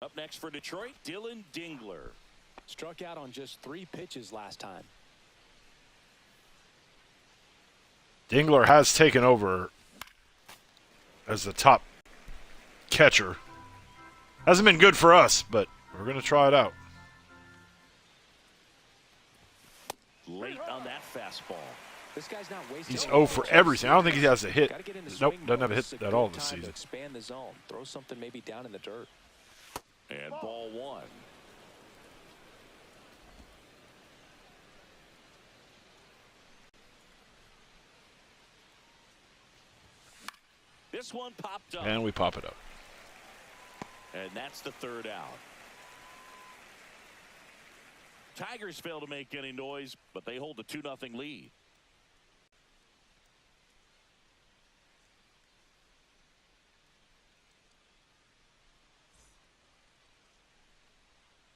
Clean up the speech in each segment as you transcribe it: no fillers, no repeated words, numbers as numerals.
Up next for Detroit, Dylan Dingler. Struck out on just 3 pitches last time. Dingler has taken over as the top catcher. Hasn't been good for us, but we're going to try it out. Late on that fastball. This guy's not wasting. He's 0 for everything. I don't think he has a hit. Nope, doesn't have a hit at all this season. Expand the zone. Throw something maybe down in the dirt. And ball 1. This one popped up. And we pop it up. And that's the 3rd out. Tigers fail to make any noise, but they hold a 2-0 lead.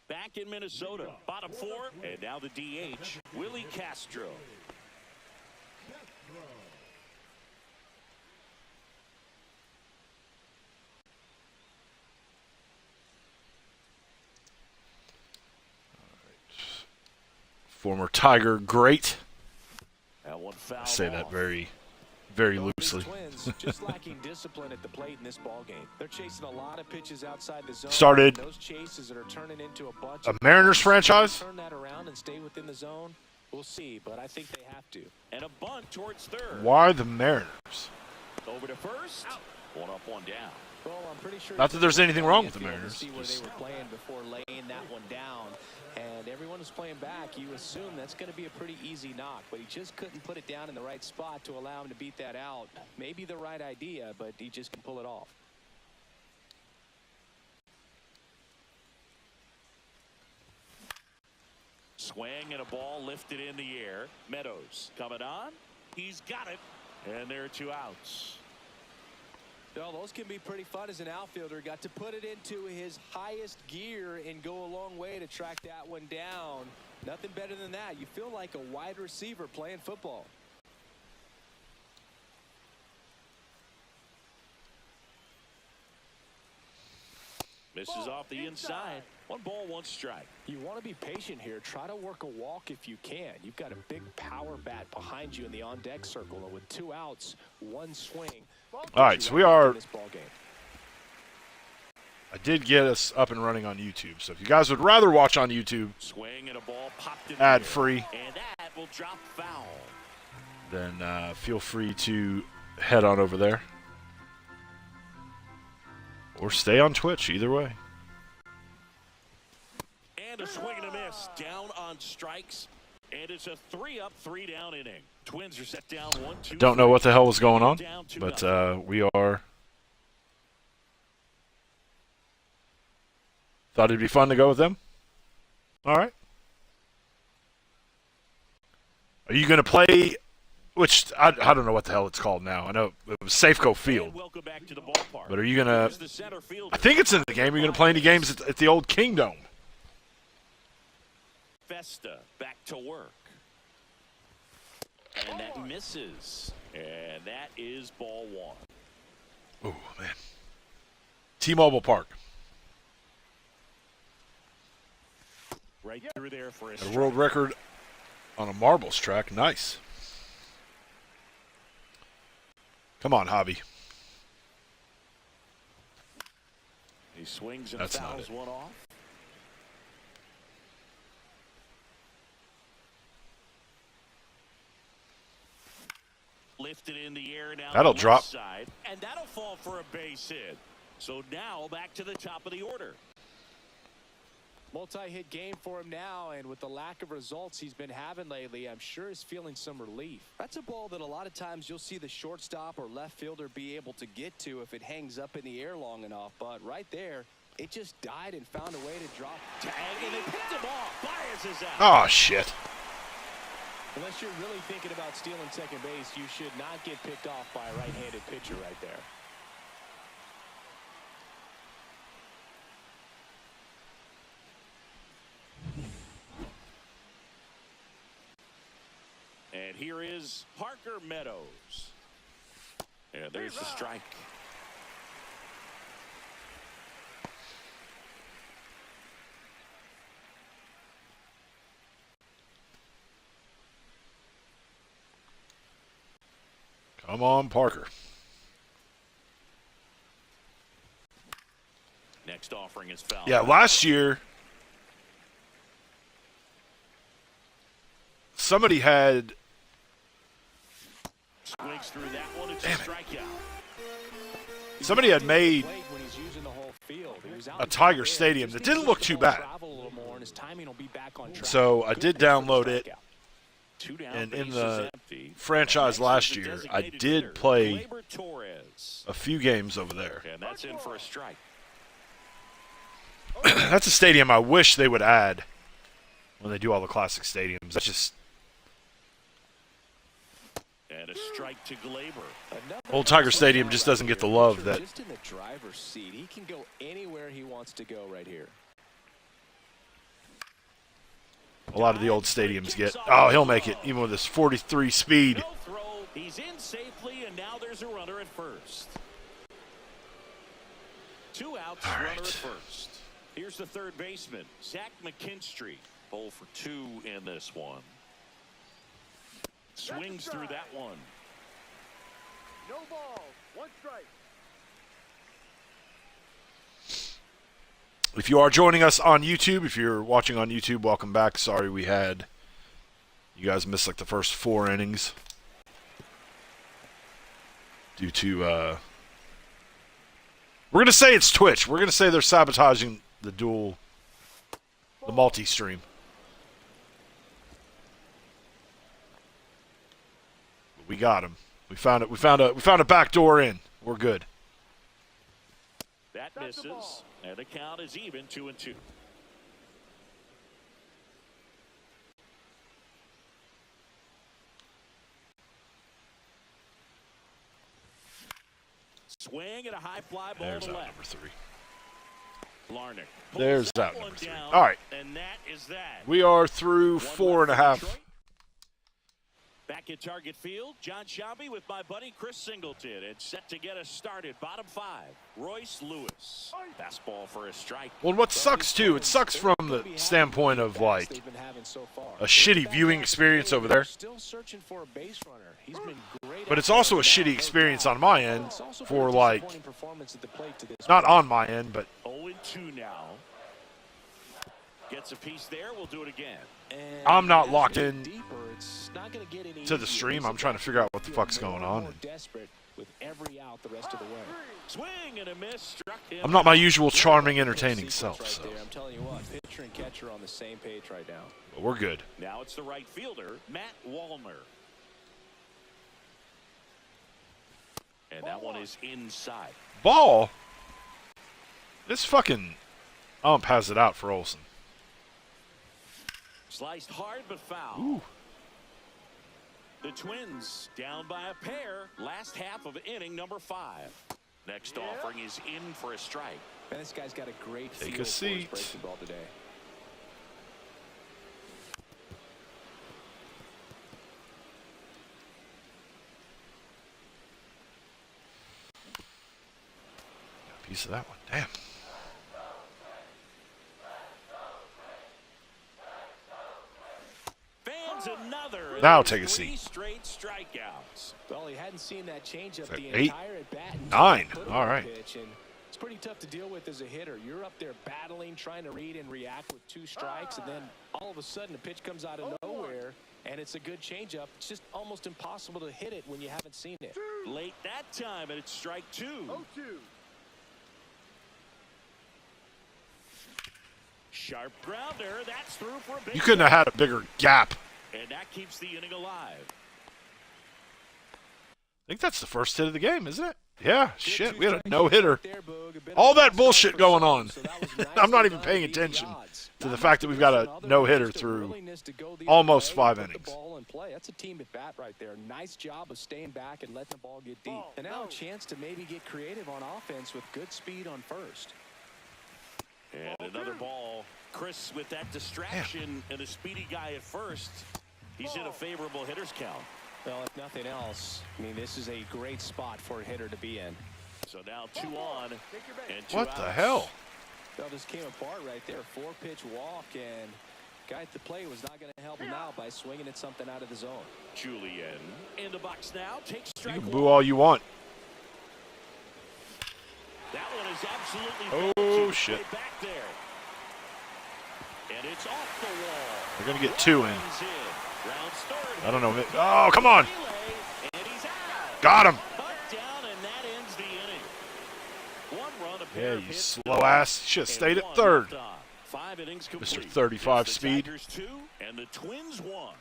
Back in Minnesota, bottom 4, and now the DH, Willie Castro. Former Tiger great. That one fouled I say that off. very loosely. Twins just lacking discipline at the plate in this ball game. They're chasing a lot of pitches outside the zone. Started those chases that are turning into a bunch a Mariners franchise. Turn that around and stay within the zone. We'll see, but I think they have to. And a bunt towards 3rd. Why the Mariners? Over to 1st. One up, one down. Well, I'm pretty sure Not that there's anything wrong with the Mariners. See where they were playing before laying that one down, and everyone was playing back. You assume that's going to be a pretty easy knock, but he just couldn't put it down in the right spot to allow him to beat that out. Maybe the right idea, but he just can pull it off. Swing and a ball lifted in the air. Meadows coming on. He's got it. And there are 2 outs. Well, those can be pretty fun as an outfielder. Got to put it into his highest gear and go a long way to track that one down. Nothing better than that. You feel like a wide receiver playing football. Misses off the inside. 1 ball, 1 strike. You want to be patient here. Try to work a walk if you can. You've got a big power bat behind you in the on-deck circle. And with 2 outs, 1 swing. All right, so we are. This ball game. I did get us up and running on YouTube. So if you guys would rather watch on YouTube, Swing and a ball popped in ad free, and that will drop foul. then feel free to head on over there. Or stay on Twitch, either way. And a swing and a miss. Down on strikes. And it's a 3-up, 3-down inning. Twins are set down 1-2. Don't know what the hell was going on, Down 2-0. but we are. Thought it'd be fun to go with them. All right. Are you going to play, which I don't know what the hell it's called now. I know it was Safeco Field. And welcome back to the ballpark. But are you going to, Here's the center fielder. I think it's in the game. Are you going to play any games at the old Kingdom? Festa back to work. And that misses. And that is ball 1. Oh, man. T-Mobile Park. Right through there for a A strike. world record on a marbles track. Nice. Come on, Hobby. He swings and That's not fouls it. one off. Lifted in the air now. That'll on the drop. left side, and that'll fall for a base hit. So now back to the top of the order. Multi-hit game for him now, and with the lack of results he's been having lately, I'm sure he's feeling some relief. That's a ball that a lot of times you'll see the shortstop or left fielder be able to get to if it hangs up in the air long enough. But right there, it just died and found a way to drop. Tag, and they picked him off. Baez is out. Oh, shit. Unless you're really thinking about stealing second base, you should not get picked off by a right-handed pitcher right there. And here is Parker Meadows. And there's the strike. Come on, Parker. Next offering is foul. Yeah, last year, somebody had. Swings through that one. It's a strikeout. Somebody had made a Tiger Stadium that didn't look too bad. So I did download it, and in the franchise last year, I did play a few games over there. And that's in for a strike. That's a stadium I wish they would add when they do all the classic stadiums. That's just and a strike to Glaber. Old Tiger Stadium just doesn't get the love that. Just in the driver's seat, he can go anywhere he wants to go right here. A lot of the old stadiums get. Oh, he'll make it even with his 43 speed. No throw. He's in safely, and now there's a runner at first. 2 outs, runner at first. Here's the third baseman, Zach McKinstry. 0 for 2 in this one. Swings through that one. No ball, 1 strike. If you are joining us on YouTube, if you're watching on YouTube, welcome back. Sorry you guys missed like the first 4 innings due to, we're going to say it's Twitch. We're going to say they're sabotaging the multi-stream. We got him. We found it. We found a back door in. We're good. That misses, and the count is even 2-2. Swing and a high fly ball There's to out left. number 3. Larnick. There's out number 3. Down, All right. And that is that. We are through 4.5. Back at Target Field, John Shabby with my buddy Chris Singleton. It's set to get us started. Bottom 5, Royce Lewis. Fastball for a strike. Well, what sucks too, it sucks from the standpoint of like a shitty viewing experience over there. But it's also a shitty experience on my end for like, not on my end, but 0-2 now. Gets a piece there. We'll do it again. I'm not locked in to the stream. I'm trying to figure out what the fuck's going on. Swing and a miss. Struck him. I'm not my usual charming, entertaining self, so. I'm telling you what, pitcher and catcher on the same page right now. But we're good. Now it's the right fielder, Matt Wallner. And that one is inside. Ball? This fucking ump has it out for Olsen. Sliced hard but foul. Ooh. The Twins down by a pair. Last half of inning number 5. Next offering is in for a strike. Man, this guy's got a great Take feel a seat. for his breaking ball today. Got a piece of that one. Damn. Another. Now take a seat. 3 straight strikeouts. Well, he hadn't seen that changeup the 8, entire at bat. 9. All right. It's pretty tough to deal with as a hitter. You're up there battling, trying to read and react with 2 strikes, and then all of a sudden a pitch comes out of nowhere, and it's a good changeup. It's just almost impossible to hit it when you haven't seen it. Late that time, and it's strike 2. 0-2. Sharp grounder. That's through for a big. You couldn't have had a bigger gap. And that keeps the inning alive. I think that's the first hit of the game, isn't it? Yeah, shit, we had a no-hitter. All that bullshit going on. I'm not even paying attention to the fact that we've got a no-hitter through almost 5 innings. That's a team at bat right there. Nice job of staying back and letting the ball get deep. And now a chance to maybe get creative on offense with good speed on first. And another ball. Chris with that distraction and a speedy guy at first. He's in a favorable hitter's count. Well, if nothing else, I mean, this is a great spot for a hitter to be in. So now 2 on and 2 What outs. the hell? Well, just came apart right there. 4-pitch walk, and Guy at the plate was not going to help him out by swinging at something out of the zone. Julian in the box now. Takes You strike can one. boo all you want. That one is absolutely Oh, belted. shit. Way back there. And it's off the wall. They're going to get 2 in. Runs in. Rounds third. I don't know. Oh, come on. Relay, and he's out. Got him. Cut down, and that ends the inning. One run, a Yeah, pair of you hits, slow ass. Should have stayed at third. left on. 5 innings complete. Mr. 35 It's the speed. Tigers 2 and the Twins 1.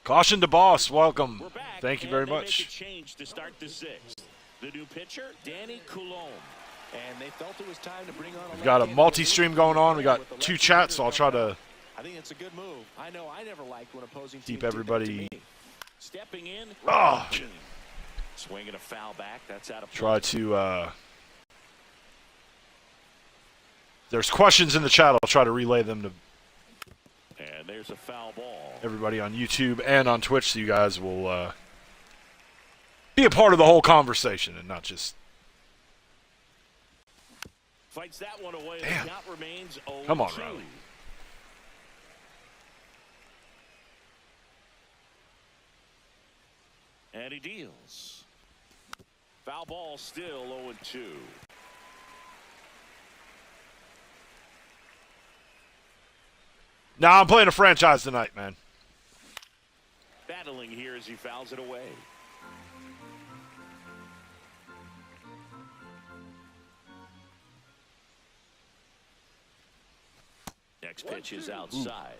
Caution to boss. Welcome. We're back, Thank you and very they make a much. change to start the 6th. The new pitcher, Danny Coulombe. And they felt it was time to bring on We've got a multi-stream going on. We got 2 chats, so I'll try to I think it's a good move. I know I never liked when opposing keep teams did that to everybody. me. Stepping in. Oh. Swinging a foul back. That's out of play. Try to. There's questions in the chat. I'll try to relay them to And there's a foul ball. everybody on YouTube and on Twitch, so you guys will be a part of the whole conversation and not just. Fights that one away. Damn. The count remains 0-2. Come on, Riley. And he deals. Foul ball still 0-2. Nah, I'm playing a franchise tonight, man. Battling here as he fouls it away. Next pitch is outside.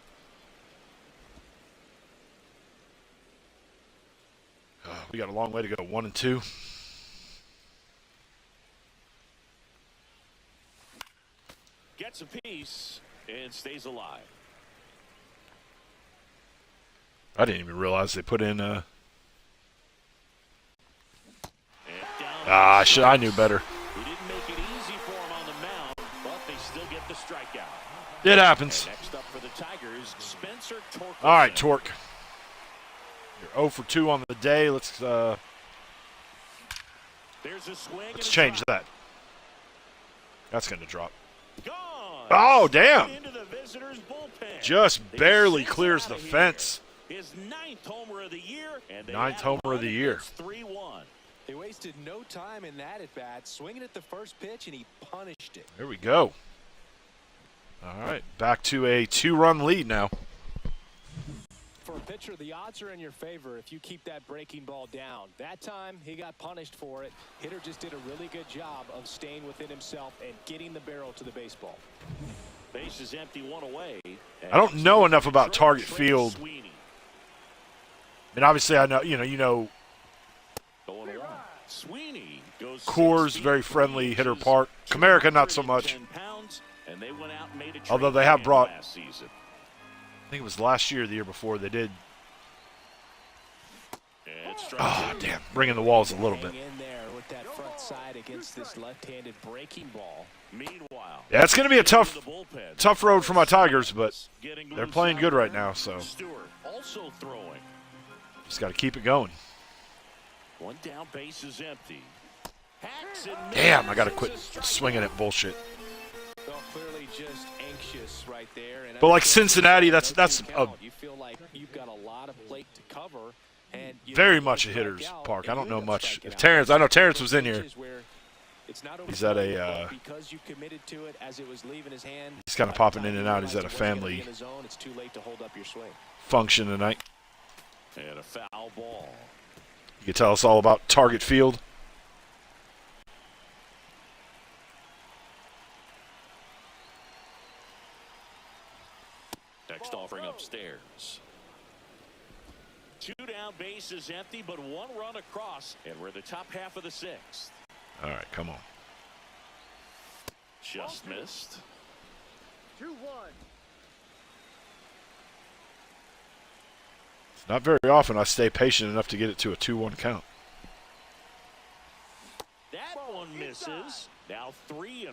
We got a long way to go. 1 and 2. Gets a piece and stays alive. I didn't even realize they put in. And down I knew better. He didn't make it easy for him on the mound, but they still get the strikeout. It happens. And next up for the Tigers, Spencer Torkelson. All right, Torque. You're 0 for 2 on the day. Let's There's a swing. let's change that. That's going to drop. Gone. Oh, damn. Into the visitors' bullpen. Just They barely send clears out the of here. fence. His 9th homer of the year. And they 9th have homer of won the year. It's 3-1. They wasted no time in that at bat, swinging at the first pitch, and he punished it. There we go. All right, back to a 2-run lead now. For a pitcher, the odds are in your favor if you keep that breaking ball down. That time, he got punished for it. Hitter just did a really good job of staying within himself and getting the barrel to the baseball. Base is empty, 1 away. I don't know enough about target field. I mean, obviously, I know, you know, Sweeney goes Coors, 6 very feet, friendly, 3 hitter inches, park. Comerica, not so much. 210 pounds, and they went out and made a trade Although they have for him brought- last season. I think it was last year or the year before they did. And strike Oh, 2. damn. Bringing the walls a little bit. Hang in there with that front side against this left-handed breaking ball. Meanwhile, Yeah, it's going to be a tough into the bullpen. tough road for my Tigers, but Getting they're loose playing out good right there. now, so Stewart also throwing. just got to keep it going. One down, base is empty. Hacks and Damn, I got to misses. quit It's a strikeout. swinging at bullshit. Well, clearly just anxious right there. And But like understand Cincinnati, the that's count. a You feel like you've got a lot of plate to cover, and you very don't much a strike hitter's out, park. I and don't you're know gonna much. strike If it out. Terrence, I know Terrence was in here. Pitches where it's not He's at overthrown, a, but because you committed to it as it was leaving his hand. He's kinda by the popping time in and you out. He's at realize a it wasn't gonna family be in the zone, it's too late to hold up your swing. Function tonight. And a foul ball. You can tell us all about target field. Next offering upstairs. 2 down, base is empty, but 1 run across, and we're the top half of the 6th. All right, come on. Just missed. 2-1. It's not very often I stay patient enough to get it to a 2-1 count. That one misses. Now 3-1.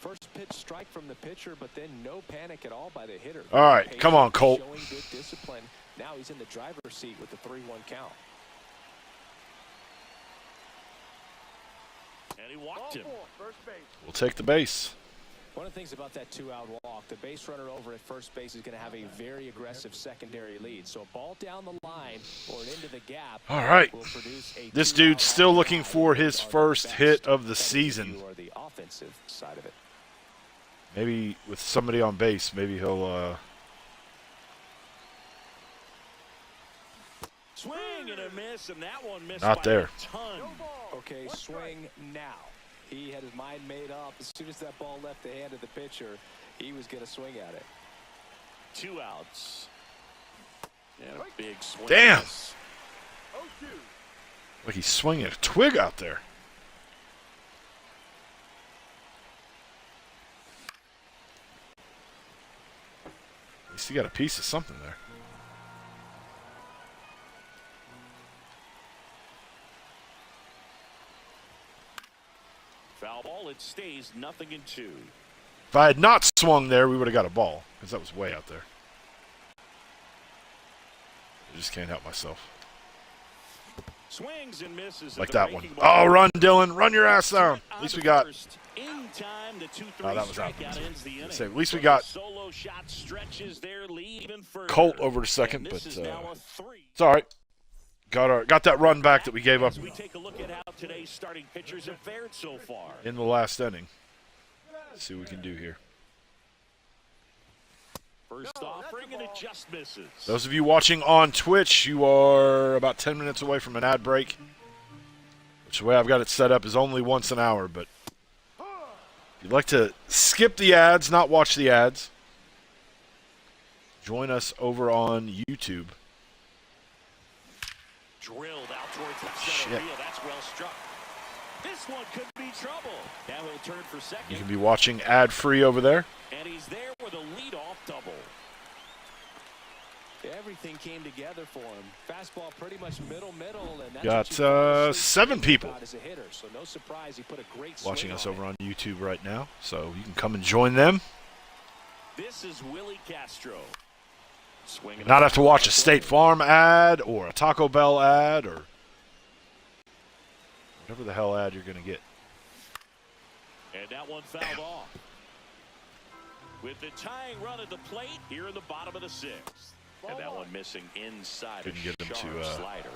First pitch strike from the pitcher, but then no panic at all by the hitter. All right, come on, Colt. Showing good discipline. Now he's in the driver's seat with the 3-1 count. And he walked him. First base. We'll take the base. One of the things about that two-out walk, the base runner over at first base is going to have a very aggressive secondary lead. So a ball down the line or into the gap. All right. Will produce a This dude's still looking for his first hit of the season. Or the offensive side of it. Maybe with somebody on base, maybe he'll Swing and a miss, and that one missed not by there. a ton. Okay, swing now. He had his mind made up. As soon as that ball left the hand of the pitcher, he was going to swing at it. 2 outs. And a big swing. Damn. 0-2. Like he's swinging a twig out there. At least he got a piece of something there. Foul ball, it stays 0-2. If I had not swung there, we would have got a ball, because that was way out there. I just can't help myself. Swings and misses. Like that one. Oh, run, Dylan. Run your ass down. At least we got... In time, the 2-3 Oh, that was out. ends the inning. At least we got Solo shot stretches their lead even further. Colt over to second, And but this is now a 3. it's all right. Got that run back that we gave up As we take a look at how today's starting pitchers have fared so far. in the last inning. Let's see what we can do here. First offering, and it just misses. Those of you watching on Twitch, you are about 10 minutes away from an ad break. Which the way I've got it set up is only once an hour, but if you'd like to skip the ads, not watch the ads, join us over on YouTube. Drilled out towards the center Shit. field. That's well struck. This one could be trouble. Now he'll turn for second. You can be watching ad-free over there. And he's there with a leadoff double. Everything came together for him. Fastball pretty much middle, and that's Got, what you fall asleep 7 thinking people about as a hitter. So no surprise he put a great watching swing us on over it. on YouTube right now, so you can come and join them. This is Willie Castro. Swinging Not have to watch a State Farm ad or a Taco Bell ad or whatever the hell ad you're going to get. And that one fouled off. With the tying run at the plate here in the bottom of the 6th. And that one missing inside. Couldn't a get him sharp to, slider.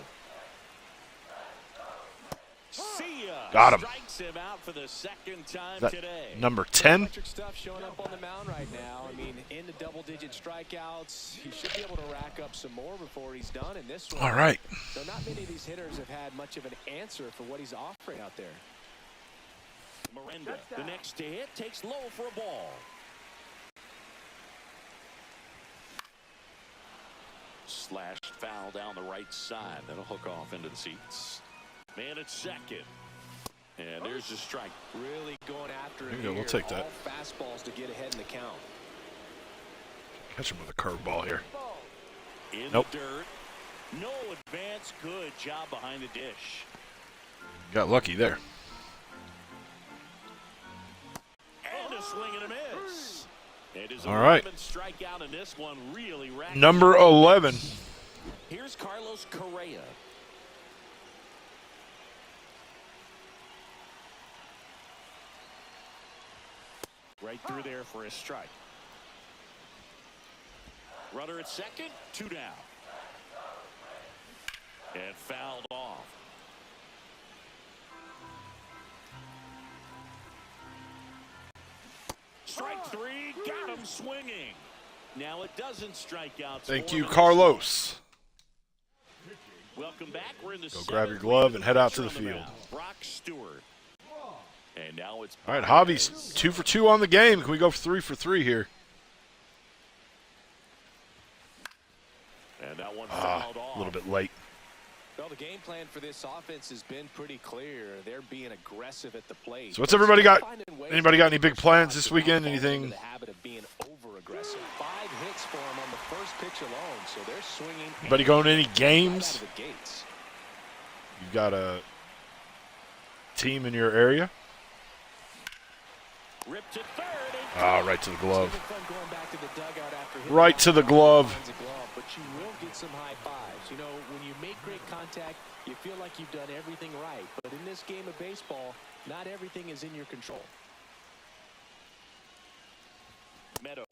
See ya. Got him. Strikes him out for the second time That today. number 10. Electric stuff showing up on the mound right now. I mean, into double-digit strikeouts. He should be able to rack up some more before he's done in this one. All right. Though not many of these hitters have had much of an answer for what he's offering out there. Miranda, the next to hit, takes low for a ball. Slashed foul down the right side. That'll hook off into the seats. Man at second. And there's the strike. Really going after There him you go, we'll here. take that. All fastballs to get ahead in the count. Catch him with a curveball here. In Nope. the dirt. No advance. Good job behind the dish. Got lucky there. And a swing and a miss. It is a All right. strikeout, and this one really racked. Number 11. Here's Carlos Correa. Right through there for a strike. Runner at second, 2 down. And fouled off. Strike 3, got him swinging. Now it doesn't strike out. Thank you, Carlos. Welcome back. We're in the Go grab your glove and head out to the pitcher on field. mound, Brock Stewart. And now it's All right, Javi's 2 for 2 on the game. Can we go 3 for 3 here? And that one fouled off. A little bit late. Well, the game plan for this offense has been pretty clear. They're being aggressive at the plate. So what's everybody got? Finding ways Anybody to got any big get plans shots this without weekend? falling Anything? into the habit of being over-aggressive. 5 hits for them on the first pitch alone, so they're swinging. Anybody going to any right games? out of the gates. You've got a team in your area? Ripped to third. Ah, right to the glove. It's even fun going back to the dugout after hitting Right to the glove. But you will get some high fives. You know, when you make great contact, you feel like you've done everything right. But in this game of baseball, not everything is in your control. Meadows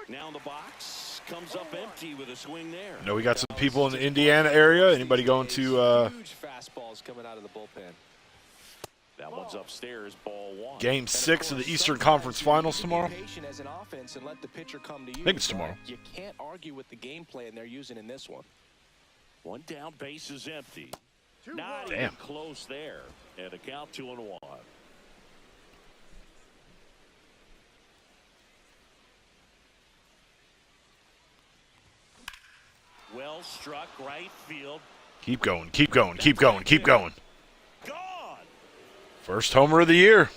now in the box, comes up empty with a swing there. I know we got some people in the Indiana area. Anybody going to huge fastballs coming out of the bullpen. That one's upstairs, ball one. Game 6 of the Eastern Conference Finals tomorrow? As an offense and let the pitcher come to you. I think it's tomorrow. You can't argue with the game plan they're using in this one. One down, base is empty. Not Damn. even close there. And a count 2-1. Well struck, right field. Keep going, keep going, keep going, keep going. Gone. First homer of the year.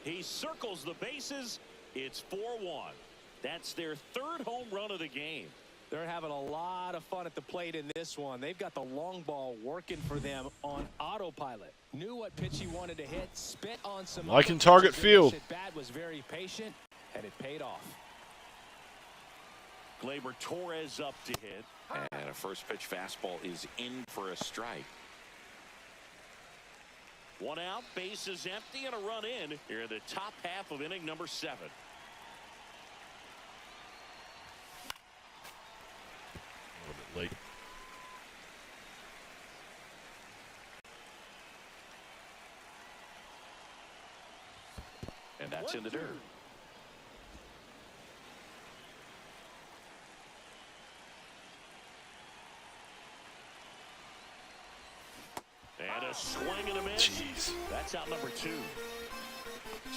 He circles the bases. It's 4-1. That's their third home run of the game. They're having a lot of fun at the plate in this one. They've got the long ball working for them on autopilot. Knew what pitch he wanted to hit, spit on some. Liking target field. Bat was very patient, and it paid off. Gleyber Torres up to hit. And a first pitch fastball is in for a strike. One out, bases empty, and a run in here in the top half of inning number 7. A little bit late. And that's in the dirt. And a swing and a miss. Jeez. That's out number 2.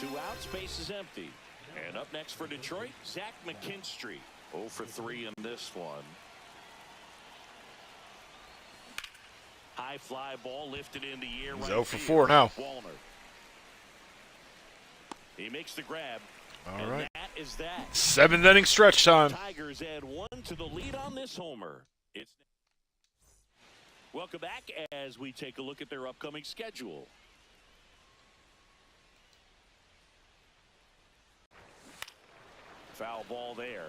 2 outs, base is empty. And up next for Detroit, Zach McKinstry. 0 for 3 in this one. High fly ball lifted in the air. He's Right 0 for field. 4 now. Wallner. He makes the grab. All right. That is that. 7th inning stretch time. Tigers add 1 to the lead on this homer. It's welcome back as we take a look at their upcoming schedule. Foul ball there.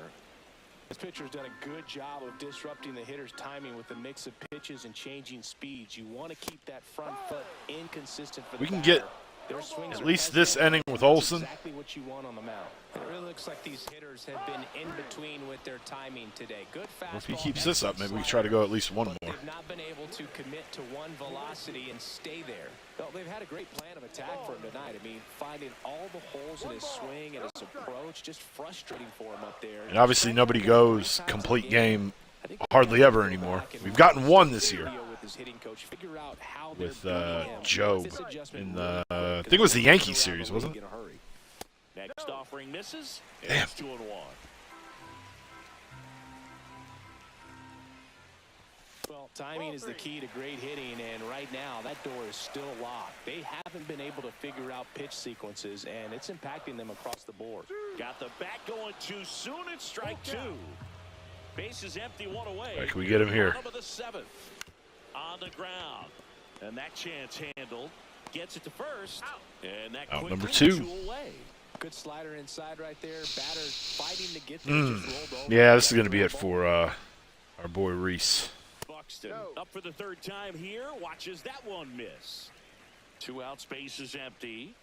This pitcher's done a good job of disrupting the hitter's timing with the mix of pitches and changing speeds. You want to keep that front foot inconsistent for the We can batter. get Their swings at are least this hesitant. inning with That's Olsen. Exactly what you want on the mound. It really looks like these hitters have been in between with their timing today. Good fastball. If he keeps this up, maybe we try to go at least one but more. they've not been able to commit to one velocity and stay there. Well, they've had a great plan of attack for him tonight. I mean, finding all the holes in his swing and his approach, just frustrating for him up there. And obviously nobody goes complete game hardly ever anymore. We've gotten one this year with Job in the, I think it was the Yankees series, wasn't it? Next offering misses. Damn. It's 2-1. Well, timing is the key to great hitting, and right now that door is still locked. They haven't been able to figure out pitch sequences, and it's impacting them across the board. Got the bat going too soon. It's strike 2. Base is empty, 1 away. Right, can we get him here? Bottom of the 7th. On the ground. And that chance handled. Gets it to first. And that Out quickly number 2. 2 away. Good slider inside right there. Batter fighting to get there. Just rolled over. Yeah, this is going to be it for our boy Reese. Buxton up for the 3rd time here. Watches that one miss. 2 outs, base is empty.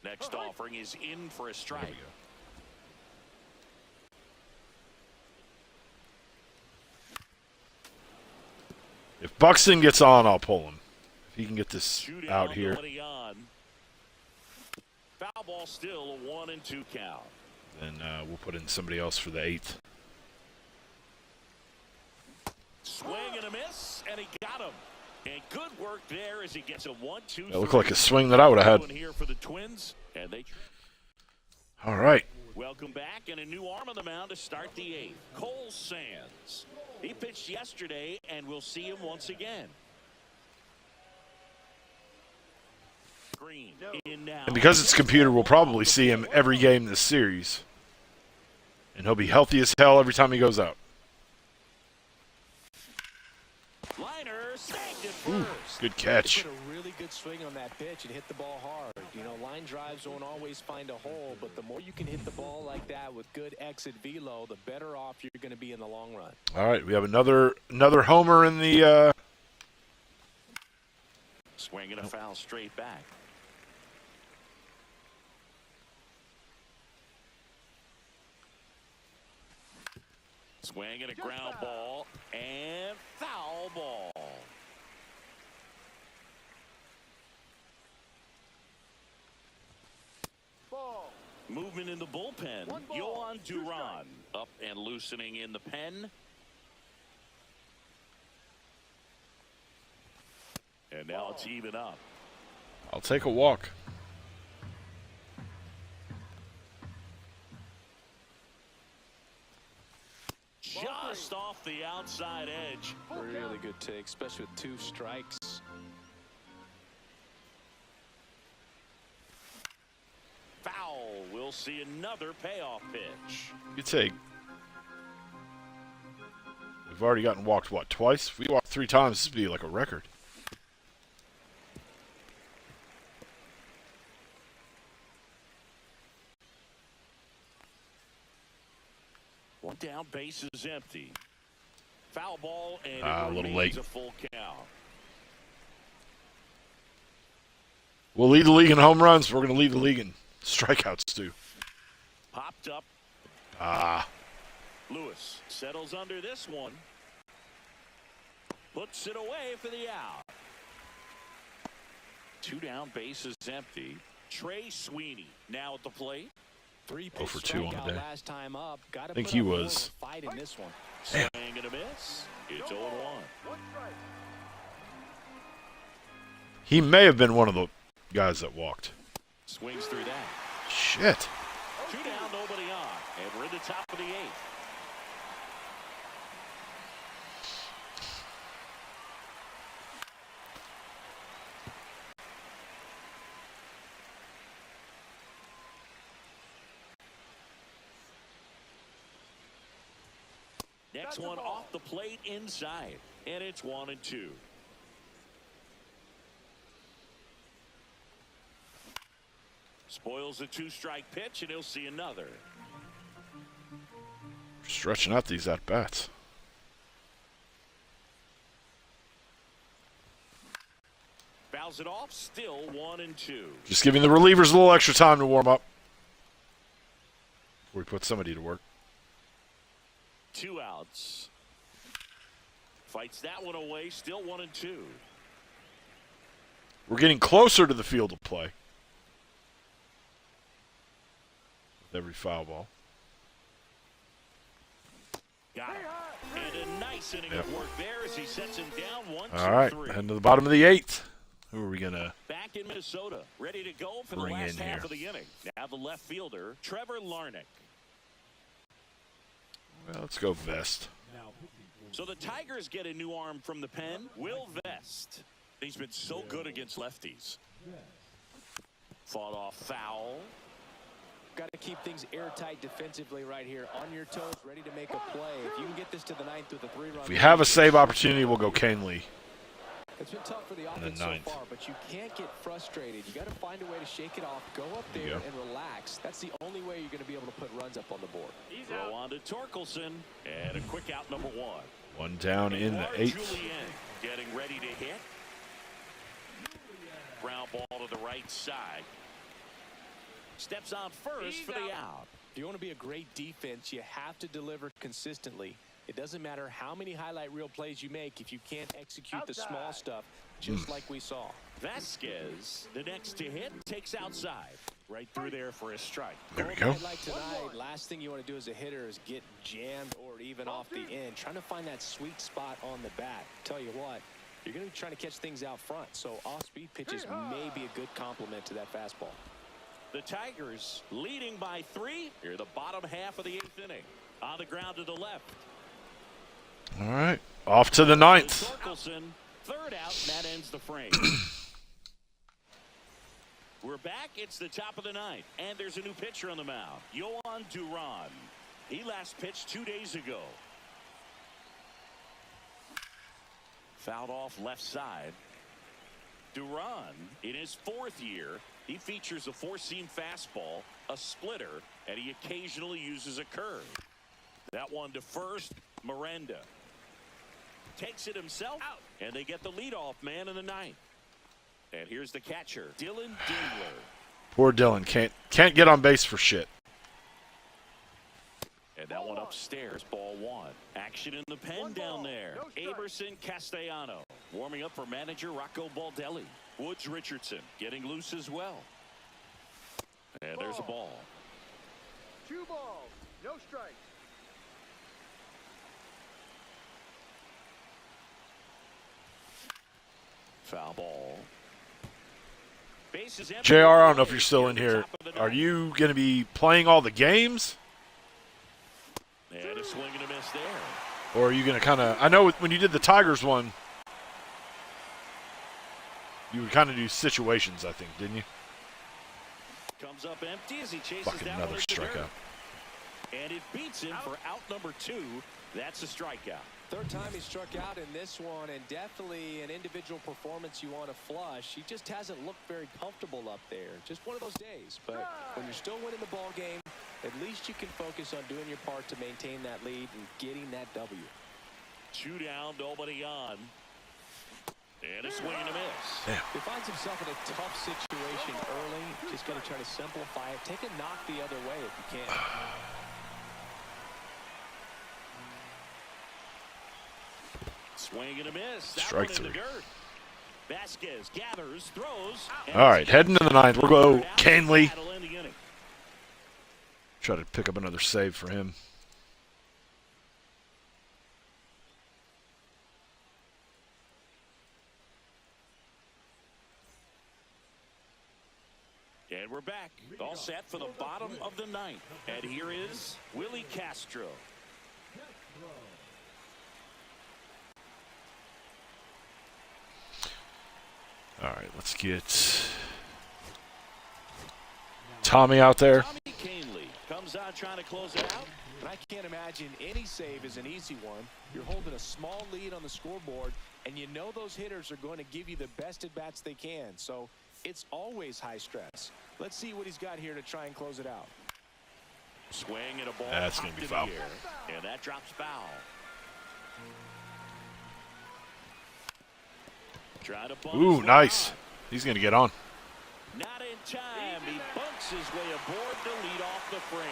Next offering is in for a strike. If Buxton gets on, I'll pull him. If he can get this Shooting out on here. Nobody on. Foul ball still, a 1-2 count. Then we'll put in somebody else for the 8th. Swing and a miss, and he got him. And good work there as he gets a 1-2. That looked like a swing that I would have had. Here for the Twins, and they All right. welcome back, and a new arm on the mound to start the 8th. Cole Sands. He pitched yesterday, and we'll see him once again. Green in now. And because it's computer, we'll probably see him every game this series. And he'll be healthy as hell every time he goes out. Liner snagged it Ooh, first. good catch. Put a really good swing on that pitch and hit the ball hard. You know, line drives don't always find a hole, but the more you can hit the ball like that with good exit velo, the better off you're going to be in the long run. All right, we have another homer in the Swinging a foul straight back. Swing and a ground ball and foul ball. Ball. Movement in the bullpen. Yohan Duran up and loosening in the pen. And now it's even up. I'll take a walk. Just off the outside edge. Really good take, especially with 2 strikes. Foul. We'll see another payoff pitch. You take. We've already gotten walked, what, twice? If we walked 3 times, this would be like a record. One down, base is empty. Foul ball, and a little late. a full count. We'll lead the league in home runs. We're going to lead the league in strikeouts, too. Popped up. Lewis settles under this one. Puts it away for the out. 2 down, base is empty. Trey Sweeney now at the plate. 3 0 for 2 on the day. last time up. I think he was. Fight in this one. Swing and a miss. It's 0-1. One strike. He may have been one of the guys that walked. Swings through that. Shit. 2 down, nobody on. And we're in the top of the 8th. Next one off the plate inside. And it's 1-2. Spoils the 2-strike pitch, and he'll see another. Stretching out these at-bats. Fouls it off, still 1-2. Just giving the relievers a little extra time to warm up. Before we put somebody to work. 2 outs. Fights that one away, still 1-2. We're getting closer to the field of play. With every foul ball. Got it. And a nice inning of work there as he sets him down 1, 2, All right, 3. heading to the bottom of the 8th. Who are we going to Back in Minnesota, ready to go for the bring last in half here? of the inning. Now the left fielder, Trevor Larnach. Well, let's go Vest. So the Tigers get a new arm from the pen, Will Vest. He's been so good against lefties. Fought off foul. Got to keep things airtight defensively right here. On your toes, ready to make a play. If you can get this to the 9th with a 3-run. If we have a save opportunity, we'll go Kane Lee. It's been tough for the In the offense so 9th. far, but you can't get frustrated. You got to find a way to shake it off, go up There you there go. and relax. That's the only way you're going to be able to put runs up on the board. Throw on to Torkelson. And a quick out, number 1. One down in the Edouard 8th. Julien getting ready to hit. Ground ball to the right side. Steps on first for the out. If you want to be a great defense, you have to deliver consistently. It doesn't matter how many highlight reel plays you make if you can't execute the small stuff, just like we saw. Vasquez, the next to hit, takes outside. Right through there for a strike. There we go. Like tonight, last thing you want to do as a hitter is get jammed or even off the end. Trying to find that sweet spot on the bat. Tell you what, you're going to be trying to catch things out front. So off-speed pitches may be a good complement to that fastball. The Tigers leading by 3. Here the bottom half of the 8th inning. On the ground to the left. All right, off to the 9th. Torkelson, third out, and that ends the frame. We're back. It's the top of the 9th, and there's a new pitcher on the mound, Yohan Duran. He last pitched 2 days ago. Fouled off left side. Duran, in his 4th year, he features a 4-seam fastball, a splitter, and he occasionally uses a curve. That one to first, Miranda. Takes it himself, out, and they get the leadoff man in the 9th. And here's the catcher, Dylan Dingler. Poor Dylan can't get on base for shit. And And that one upstairs, ball one. Action in the pen down there. Aberson Castellano warming up for manager Rocco Baldelli. Woods Richardson getting loose as well. And there's a ball. 2 balls, no strikes. Foul ball. Bases empty. JR, I don't know if you're still in here. Are you going to be playing all the games? And a swing and a miss there. Or are you going to kind of – I know when you did the Tigers one, you would kind of do situations, I think, didn't you? Comes up empty as he chases Fucking that another one into dirt. strikeout. And it beats him for out number 2. That's a strikeout. Third time he struck out in this one, and definitely an individual performance you want to flush. He just hasn't looked very comfortable up there. Just one of those days. But when you're still winning the ball game, at least you can focus on doing your part to maintain that lead and getting that W. 2 down, nobody on. And a swing and a miss. Damn. He finds himself in a tough situation early. Just going to try to simplify it. Take a knock the other way if you can. Swing and a miss. That Strike one in the 3. dirt. Vasquez gathers, throws. All right, heading to the 9th. We'll go Canley. Battle in the inning. Try to pick up another save for him. And we're back. All set for the bottom of the 9th. And here is Willie Castro. All right, let's get Tommy out there. Tommy Canley comes out trying to close it out. And I can't imagine any save is an easy one. You're holding a small lead on the scoreboard, and you know those hitters are going to give you the best at-bats they can. So it's always high stress. Let's see what he's got here to try and close it out. Swing and a ball. That's going to be foul. And that drops foul. Trying to bump Ooh, his way nice. on. He's going to get on. Not in time. He bunks his way aboard to lead off the frame.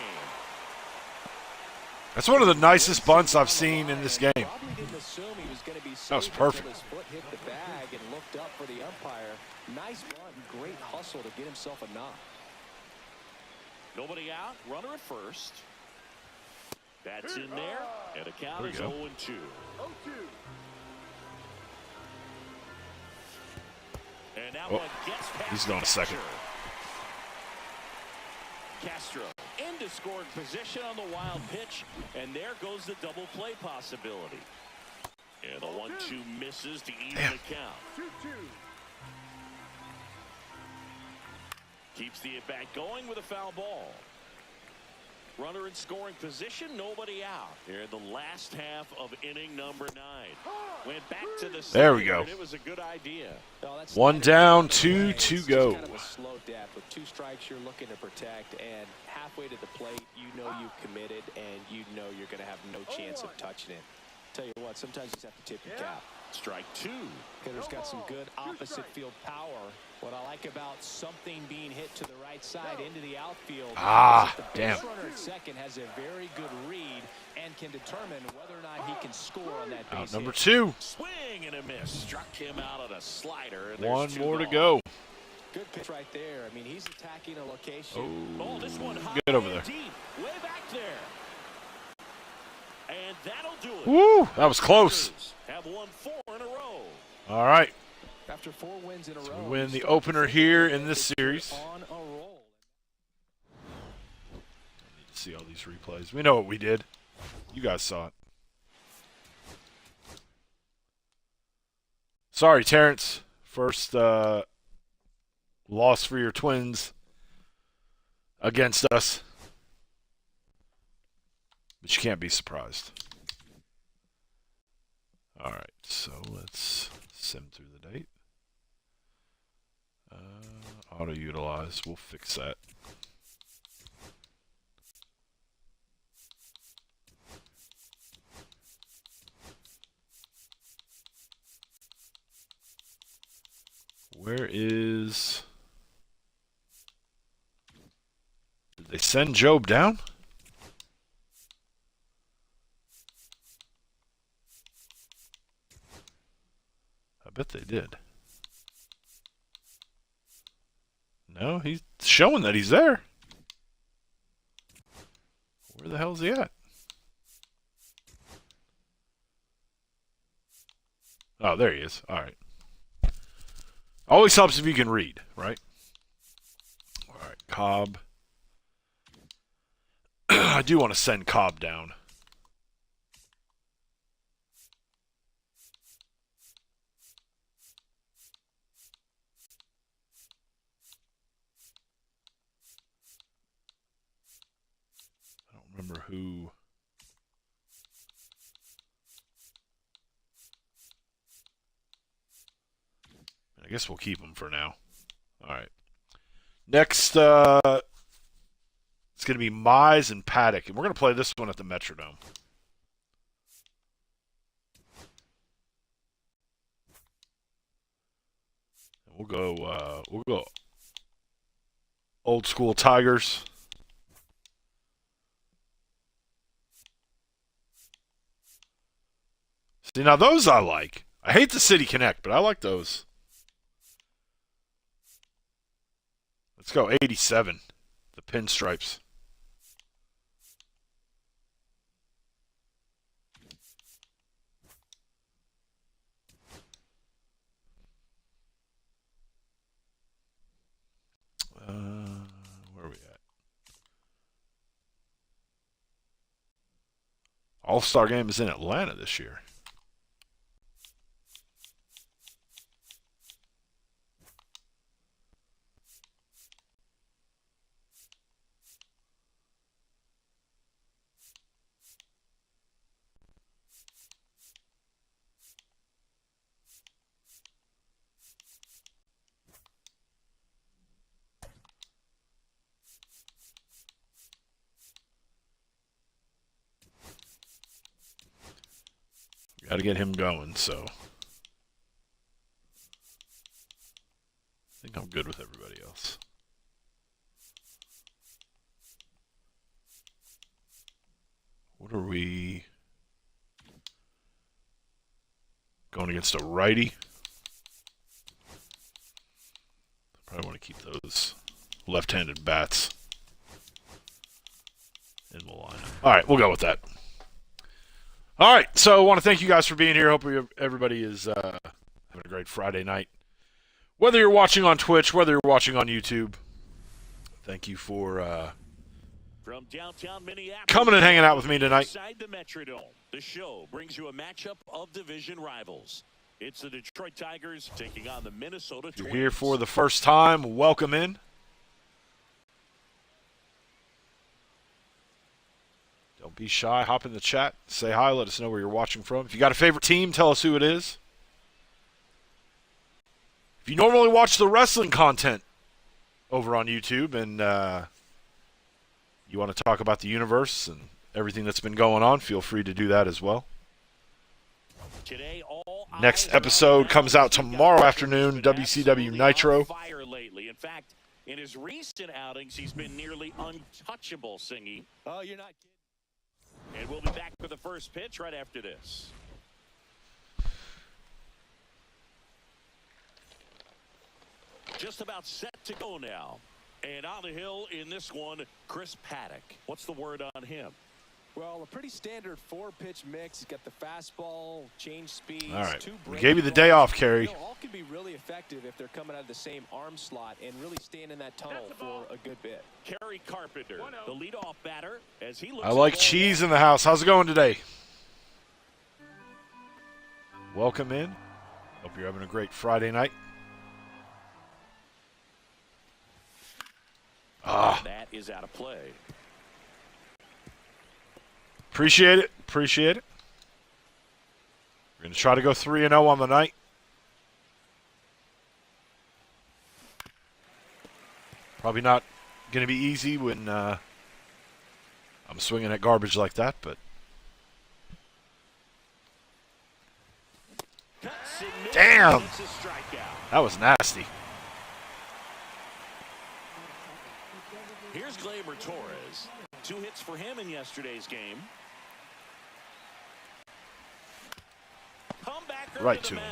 That's one of the nicest bunts I've seen in this game. Probably didn't assume he was going to be That was safe perfect. until his foot hit the bag and looked up for the umpire. Nice bunt and great hustle to get himself a knock. Nobody out. Runner at first. That's in there. And the count There is you go. 0-2. 0-2. And that Oh, one gets past he's the going to second. catcher. Castro into scoring position on the wild pitch, and there goes the double play possibility. And the 1-2 misses to even Damn. the count. 2-2. Keeps the at-bat going with a foul ball. Runner in scoring position, nobody out. Here in the last half of inning number 9. Went back to the There we center, go. and it was a good idea. Oh, that's One not down, a- 2 It's to just go. Kind of a slow death. With 2 strikes, you're looking to protect, and halfway to the plate, you know you've committed, and you know you're going to have no chance of touching it. Tell you what, sometimes you just have to tip your cap. Strike 2. Hitter's got some good opposite field power. What I like about something being hit to the right side into the outfield. Ah, is that the damn. base runner at second has a very good read and can determine whether or not he can score on that base Out number hit. 2. Swing and a miss. Struck him out on a slider. And there's One 2 more to gone. go. Good pitch right there. I mean, he's attacking a location. Oh, this one high Get over and there. deep, way back there. And that'll do it. Woo, that was close. Have won 4 in a row. All right, After 4 wins in a row, we win you the start to opener think here that in this you're series. on a roll. See all these replays. We know what we did. You guys saw it. Sorry, Terrence. First loss for your Twins against us. But you can't be surprised. All right, so let's sim through the date. Auto utilize. We'll fix that. Where is... Did they send Job down? bet they did. No, he's showing that he's there. Where the hell is he at? Oh, there he is. All right. Always helps if you can read, right? All right, Cobb. I do want to send Cobb down. I don't remember who. I guess we'll keep him for now. All right. Next, it's going to be Mize and Paddock, and we're going to play this one at the Metrodome. We'll go old school Tigers. See, now those I like. I hate the City Connect, but I like those. Let's go 87, the pinstripes. Where are we at? All-Star Game is in Atlanta this year. Got to get him going, so I think I'm good with everybody else. What are we going against? A righty? Probably want to keep those left-handed bats in the lineup. All right, we'll go with that. All right, so I want to thank you guys for being here. Hope everybody is having a great Friday night. Whether you're watching on Twitch, whether you're watching on YouTube, thank you for From downtown Minneapolis, coming and hanging out with me tonight. Inside the Metrodome, the show brings you a matchup of division rivals. It's the Detroit Tigers taking on the Minnesota Twins. If you're here for the first time, welcome in. Don't be shy. Hop in the chat. Say hi. Let us know where you're watching from. If you got a favorite team, tell us who it is. If you normally watch the wrestling content over on YouTube and you want to talk about the universe and everything that's been going on, feel free to do that as well. Today, Next episode comes out tomorrow afternoon, WCW Nitro. Fire lately. In fact, in his recent outings, he's been nearly untouchable, Singy. Oh, you're not kidding. And we'll be back for the first pitch right after this. Just about set to go now. And on the hill in this one, Chris Paddock. What's the word on him? Well, a pretty standard four-pitch mix. He's got the fastball, change speeds. All right. Two We gave you the day off, Kerry. You know, all can be really effective if they're coming out of the same arm slot and really staying in that tunnel for a good bit. Kerry Carpenter, the leadoff batter, as he looks. I like cheese in the house. How's it going today? Welcome in. Hope you're having a great Friday night. That is out of play. Appreciate it. Appreciate it. We're going to try to go 3-0 on the night. Probably not going to be easy when I'm swinging at garbage like that, but damn, that was nasty. Here's Gleyber Torres. 2 hits for him in yesterday's game. Right to him.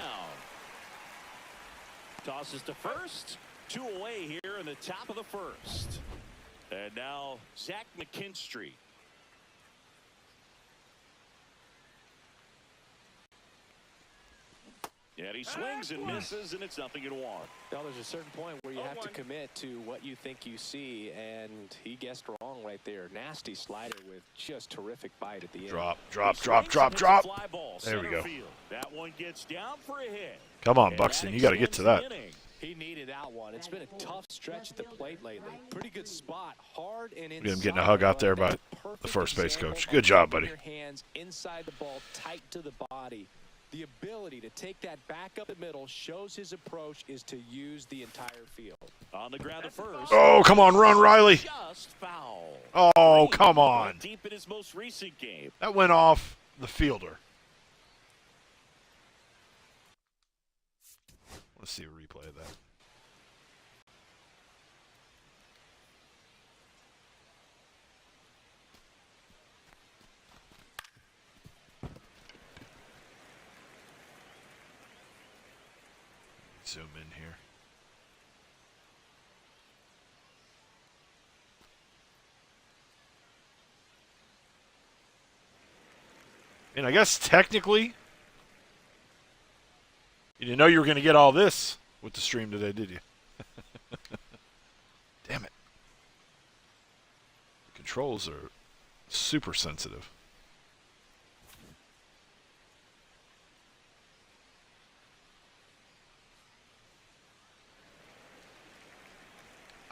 Tosses to first. 2 away here in the top of the first. And now Zach McKinstry. And he swings and misses, and it's 0-1. Now, there's a certain point where you have to commit to what you think you see, and he guessed wrong right there. Nasty slider with just terrific bite at the end. Drop. There we go. That one gets down for a hit. Come on, Buxton. You got to get to that. He needed that one. It's been a tough stretch at the plate lately. Pretty good spot. Hard and inside. Him getting a hug out there by the first base coach. Good job, buddy. Your hands inside the ball, tight to the body. The ability to take that back up the middle shows his approach is to use the entire field. On the ground at first. Oh, come on, run, Riley. Just foul. Oh, come on. Deep in his most recent game. That went off the fielder. Let's see a replay of that. Zoom in here. And I guess technically, you didn't know you were going to get all this with the stream today, did you? Damn it. The controls are super sensitive.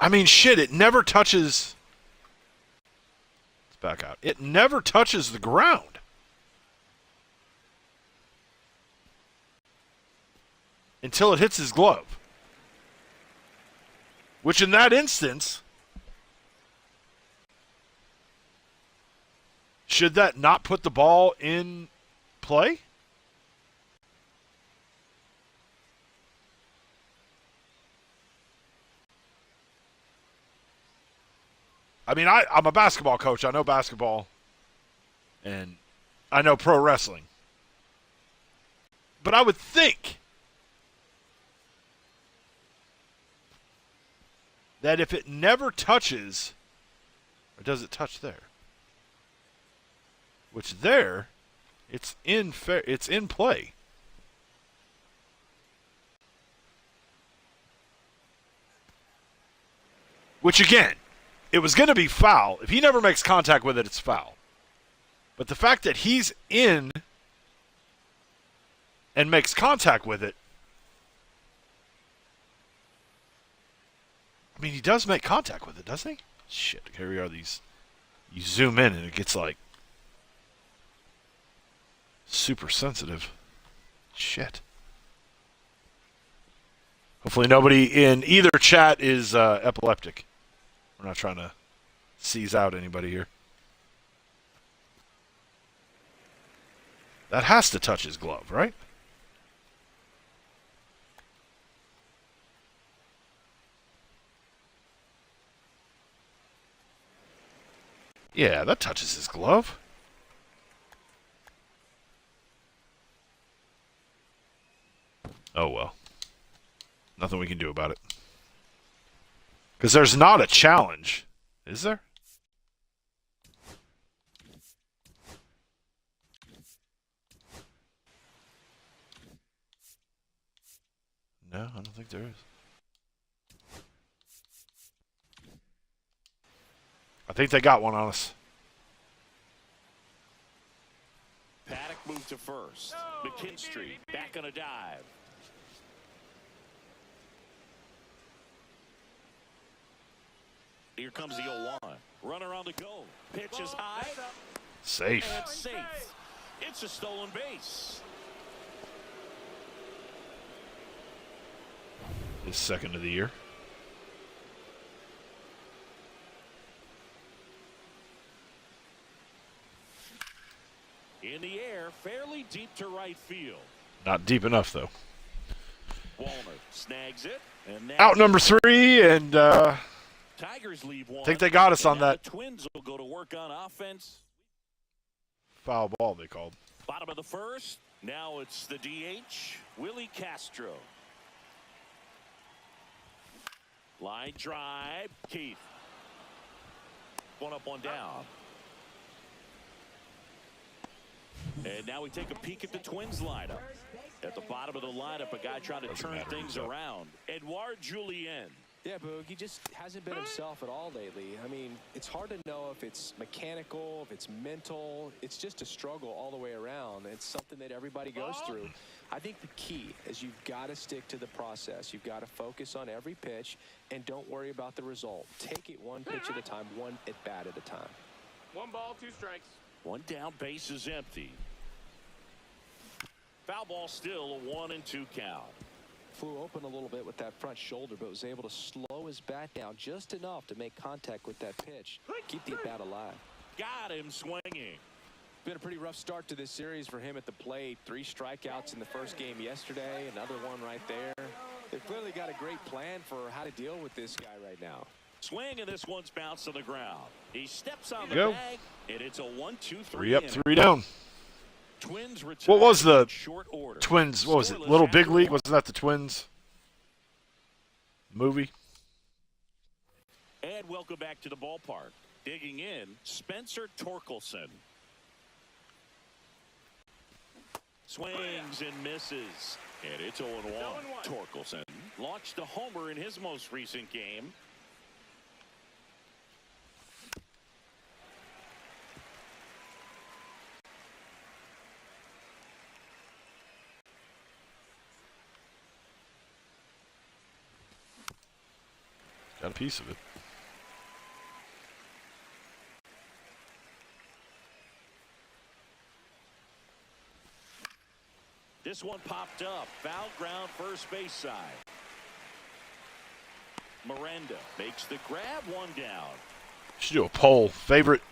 I mean, shit, it never touches. Let's back out. It never touches the ground. Until it hits his glove. Which in that instance, should that not put the ball in play? I mean, I'm a basketball coach. I know basketball. And I know pro wrestling. But I would think that if it never touches, or does it touch there? Which there, it's in play. Which again, it was going to be foul. If he never makes contact with it, it's foul. But the fact that he's in and makes contact with it, I mean, he does make contact with it, doesn't he? Shit, here we are. You zoom in and it gets like super sensitive. Shit. Hopefully nobody in either chat is epileptic. We're not trying to seize out anybody here. That has to touch his glove, right? Yeah, that touches his glove. Oh well. Nothing we can do about it. Because there's not a challenge, is there? No, I don't think there is. I think they got one on us. Paddock moved to first. McKinstry back on a dive. Here comes the 0-1. Runner on the go. Pitch is high. Safe. And safe. It's a stolen base. His second of the year. In the air, fairly deep to right field. Not deep enough, though. Walner snags it. And Out number 3, and Tigers leave one. I think they got us on that. The Twins will go to work on offense. Foul ball, they called. Bottom of the first. Now it's the DH, Willie Castro. Line drive. Keith. One up, one down. And now we take a peek at the Twins lineup. At the bottom of the lineup, a guy trying to turn things around. Edouard Julien. Yeah, Boog, he just hasn't been himself at all lately. I mean, it's hard to know if it's mechanical, if it's mental. It's just a struggle all the way around. It's something that everybody goes through. I think the key is you've got to stick to the process. You've got to focus on every pitch and don't worry about the result. Take it one pitch at a time, one at bat at a time. 1 ball, 2 strikes. One down, base is empty. Foul ball still, a 1-2 count. Flew open a little bit with that front shoulder, but was able to slow his bat down just enough to make contact with that pitch. Keep the bat alive. Got him swinging. Been a pretty rough start to this series for him at the plate. 3 strikeouts in the first game yesterday. Another one right there. They've clearly got a great plan for how to deal with this guy right now. Swing, and this one's bounced on the ground. He steps on the Go. bag, and it's a 1-2-3. 3 up, 3 down. Twins What was the short order. Twins? What was it? Little Big League? Wasn't that the Twins movie? And welcome back to the ballpark. Digging in, Spencer Torkelson. Swings and misses. And it's 0-1. Torkelson launched a homer in his most recent game. Got a piece of it. This one popped up. Foul ground, first base side. Miranda makes the grab, one down. Should do a poll. Favorite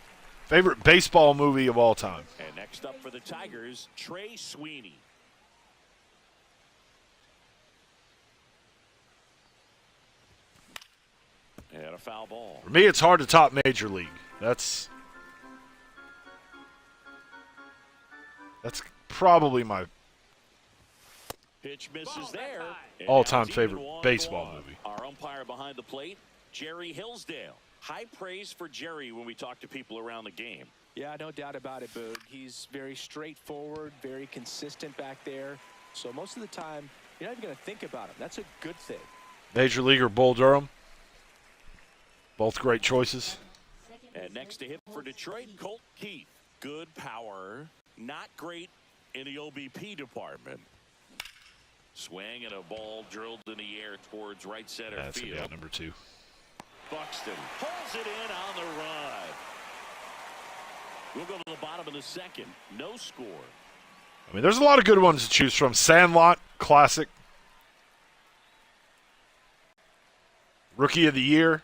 baseball movie of all time. And next up for the Tigers, Trey Sweeney. And a foul ball. For me, it's hard to top Major League. That's probably my Pitch misses there. all-time favorite baseball movie. Our umpire behind the plate, Jerry Hillsdale. High praise for Jerry when we talk to people around the game. Yeah, no doubt about it, Boog. He's very straightforward, very consistent back there. So most of the time, you're not even going to think about him. That's a good thing. Major Leaguer Bull Durham. Both great choices. And next to hit for Detroit, Colt Keith. Good power, not great in the OBP department. Swing and a ball drilled in the air towards right center That's field. gonna be out number 2. Buxton pulls it in on the run. We'll go to the bottom of the second. No score. I mean, there's a lot of good ones to choose from. Sandlot, classic. Rookie of the Year,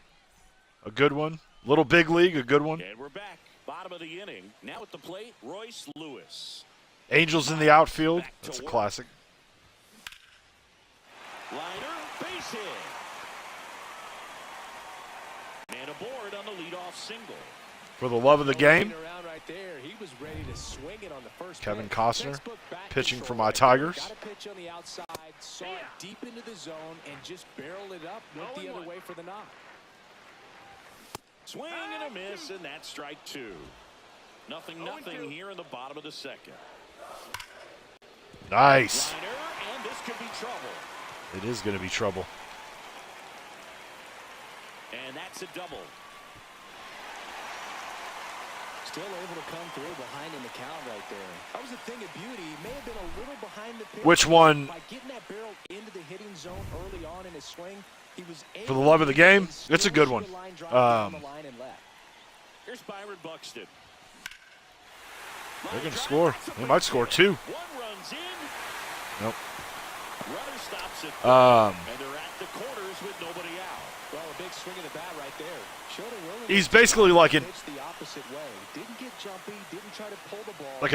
a good one. Little Big League, a good one. And we're back. Bottom of the inning. Now at the plate, Royce Lewis. Angels in the outfield, that's a classic. Liner, base hit. And aboard on the leadoff single. For the love of the game, Right there. He was ready to swing it on the first Kevin pitch. Costner Textbook bat pitching control for my right there. Tigers. Got a pitch on the outside, saw it deep into the zone, and just barreled it up, went the other way for the knock. Swing and a miss, and that's strike 2. Nothing here in the bottom of the second. nice. Liner, and this could be trouble. It is going to be trouble. And that's a double. Still able to come through behind in the count right there. That was a thing of beauty. He may have been a little behind the pitch. Which one? By getting that barrel into the hitting zone early on in his swing, he was able For the love of the game, it's a good one. Here's Byron Buxton. They're going to score. They might score 2. One runs in. Nope. Runner stops it. And they're at the corners with nobody out. Well, a big swing of the bat right there. He's basically like an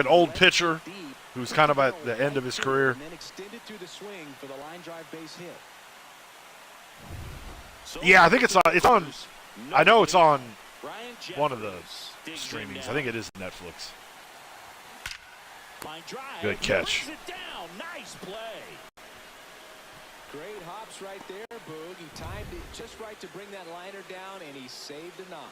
old pitcher who's kind of at the end of his career. And then extended through the swing for the line drive base hit. Yeah, I think it's on. I know it's on one of the streamings. I think it is Netflix. Good catch. Nice play. Great hops right there, Boog. He timed it just right to bring that liner down, and he saved a knock.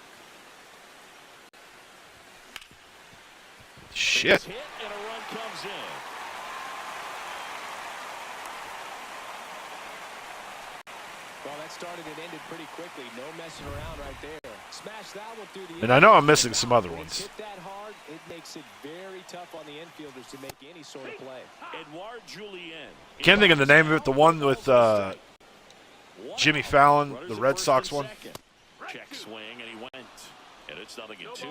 Shit. Hit and a run comes in. Well, that started and ended pretty quickly. No messing around right there. Smash that one through the And I know I'm missing some other ones. Hit that hard, it makes it very tough on the infielders to make any sort of play. Edouard Julien. Can't think of the name of it. The one with Jimmy Fallon, the Red Sox one. Check swing, and he went. And it's 0-2. 2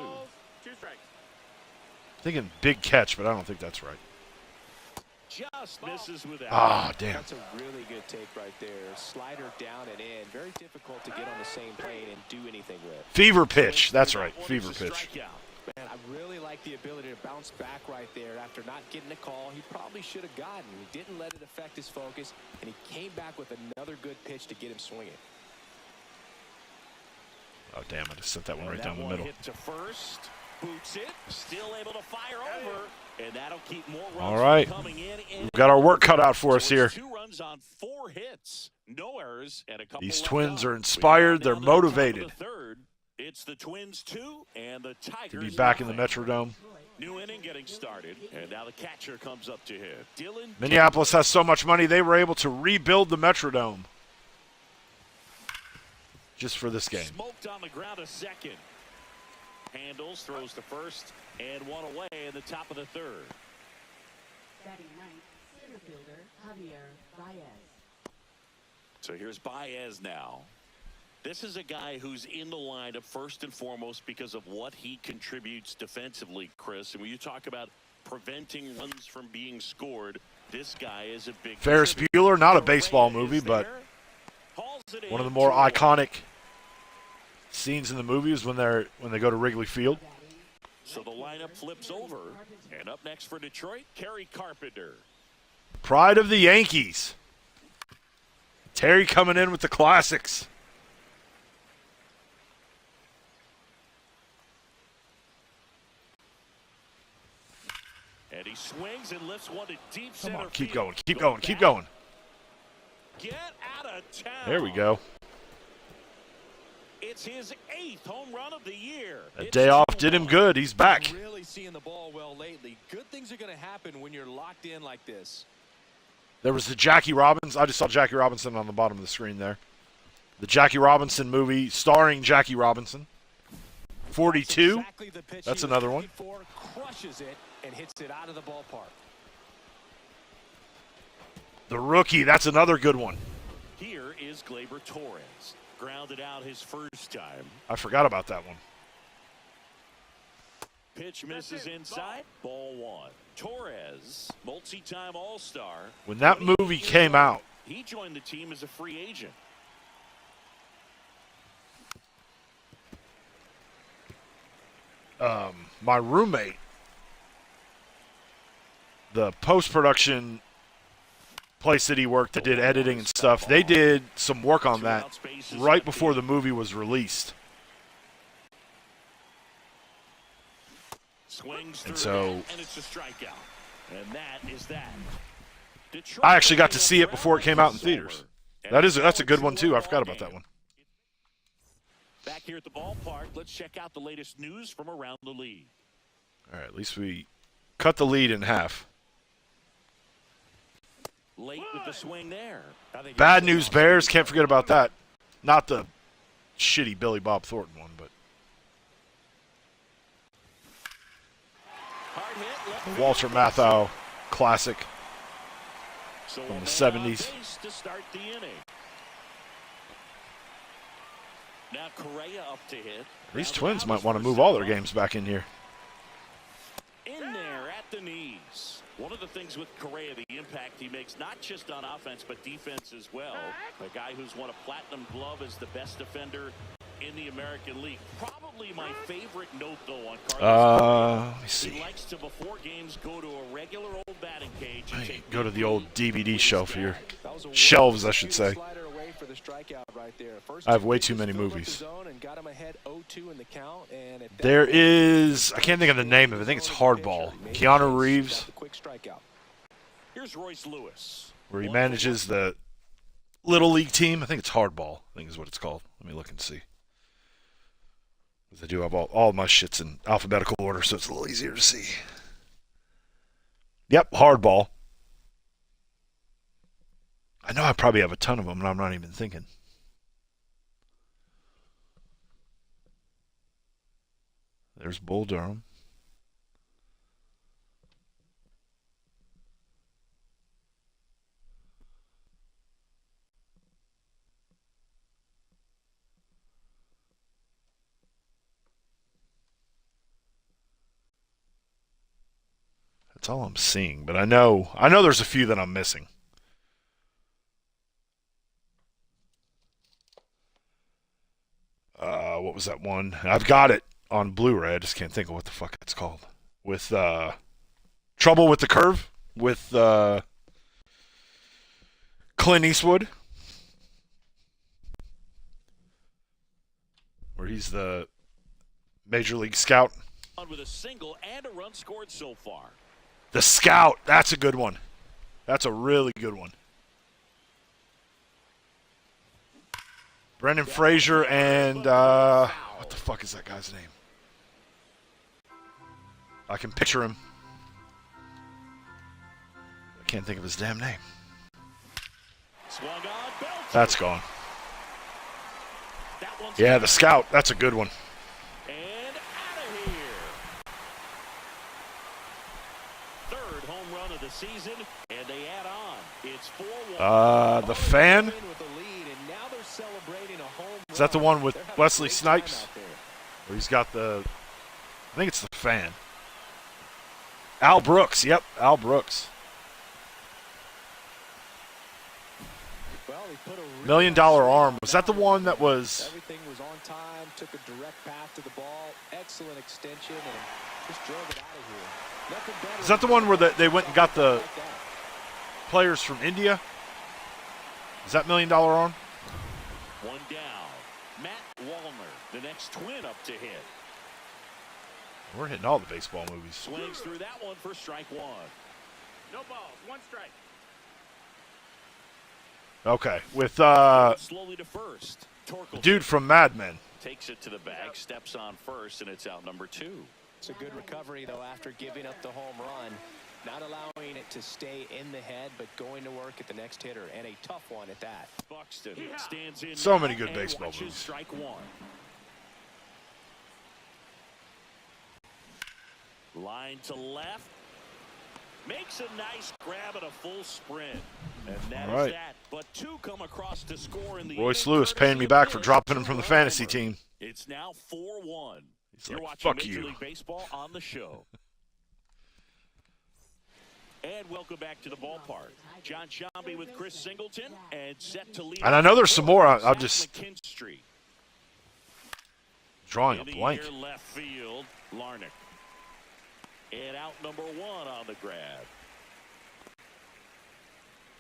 strikes. Thinking big catch, but I don't think that's right. Just misses with that. Ah, damn. That's a really good take right there. Slider down and in. Very difficult to get on the same plane and do anything with. Fever pitch. That's right. Fever pitch. Man, I really like the ability to bounce back right there after not getting a call he probably should have gotten. He didn't let it affect his focus, and he came back with another good pitch to get him swinging. Oh, damn. I just sent that one right down the middle. Hit to first. Boots it. Still able to fire over. And that'll keep more runs All right. coming in. We've got our work cut out for us So here. 2 runs on 4 hits. No errors and a couple These left Twins up. are inspired. They're Down to the top of the motivated. third. It's the Twins 2 and the Tigers To be back in the nothing. Metrodome. New inning getting started, and now the catcher comes up to hit. Dylan. Minneapolis has so much money, they were able to rebuild the Metrodome just for this game. Smoked on the ground a second. Handles, throws to first, and 1 away in the top of the third. Batting ninth, center fielder Javier Baez. So here's Baez now. This is a guy who's in the lineup first and foremost because of what he contributes defensively, Chris. And when you talk about preventing runs from being scored, this guy is a big Ferris contributor. Bueller, not a baseball movie, but one of the more iconic scenes in the movie is when they go to Wrigley Field. So the lineup flips over, and up next for Detroit, Kerry Carpenter. Pride of the Yankees. Terry coming in with the classics. And he swings and lifts one to deep Come center on, keep field. going, keep going, keep going. Get out of town. There we go. It's his 8th home run of the year. A It's day off 2-1. did him good. He's back. Really seeing the ball well lately. Good things are going to happen when you're locked in like this. There was the Jackie Robinson. I just saw Jackie Robinson on the bottom of the screen there. The Jackie Robinson movie starring Jackie Robinson. 42. Exactly the pitch That's he was another one. looking for, crushes it and hits it out of the ballpark. The rookie. That's another good one. Here is Gleyber Torres. Grounded out his first time. I forgot about that one. Pitch misses inside. Ball 1. Torres, multi-time All-Star. When that movie came out, He joined the team as a free agent. my roommate, the post-production place that he worked that did editing and stuff, they did some work on that right before the movie was released. Swings And through so and it's a strikeout. And that is that. Detroit I actually got to see it before it came out in theaters. That's a good one too. I forgot about that one. Back here at the ballpark, let's check out the latest news from around the league. All right, at least we cut the lead in half. Late with the swing there. Bad news Bears, can't forget about that. Not the shitty Billy Bob Thornton one, but Hard hit, left Walter Matthau classic So from a the man on 70s. base to start the inning. Now Correa up to hit. These Grounded Twins out might his want to first move all their time up. games back in here. In there at the knees. One of the things with Correa, the impact he makes, not just on offense, but defense as well. A guy who's won a platinum glove as the best defender in the American League. Probably my favorite note, though, on Carlos. Let me He see. likes to, before games, go to a regular old batting cage. And Hey, take go to the old DVD shelf here. That was a Shelves, I should say. slider away for the strikeout right there. First I have two way too pitches many filled up the movies. zone and got him ahead 0-2 in the count, and at that There point, is, I can't think of the name of it. I think it's Hardball. Keanu Reeves, got the quick strikeout. Here's Royce Lewis. where he manages the little league team. I think it's hardball, I think is what it's called. Let me look and see. Because I do have all my shits in alphabetical order, so it's a little easier to see. Yep, hardball. I know I probably have a ton of them, and I'm not even thinking. There's Bull Durham. That's all I'm seeing, but I know there's a few that I'm missing. What was that one? I've got it on Blu-ray. I just can't think of what the fuck it's called. With Trouble with the Curve with Clint Eastwood, where he's the major league scout. With a single and a run scored so far. The Scout. That's a good one. That's a really good one. Brendan Fraser and what the fuck is that guy's name? I can picture him. I can't think of his damn name. That's gone. Yeah, the Scout. That's a good one. And out of here. Third home run of the season, and they add on. It's 4-1. The Fan. Is that the one with Wesley Snipes? Where he's got the... I think it's the Fan. Al Brooks. Yep, Al Brooks. $1 Million Arm. Was that the one that was... Everything was on time, took a direct path to the ball, excellent extension, and just drove it out of here. Nothing better. Is that the one where they went and got the players from India? Is that $1 Million Arm? One down. Matt Wallner, the next twin up to hit. We're hitting all the baseball movies. Swings through that one for strike one. No balls, one strike. Okay, with slowly to first. the dude from Mad Men. Takes it to the bag, steps on first, and it's out number 2. It's a good recovery, though, after giving up the home run. Not allowing it to stay in the head, but going to work at the next hitter, and a tough one at that. Buxton stands in. So many good baseball movies. Strike one. Line to left. Makes a nice grab at a full sprint. And that is that. But 2 come across to score in the Royce Lewis paying me back for dropping him from the fantasy team. It's now 4-1. You're like, watching Major you. League Baseball on the show. And welcome back to the ballpark. John Shambi with Chris Singleton and set to lead. And I know there's some more. I'm just McKinstry. drawing a blank. Left field, Larnick. And out number 1 on the grab.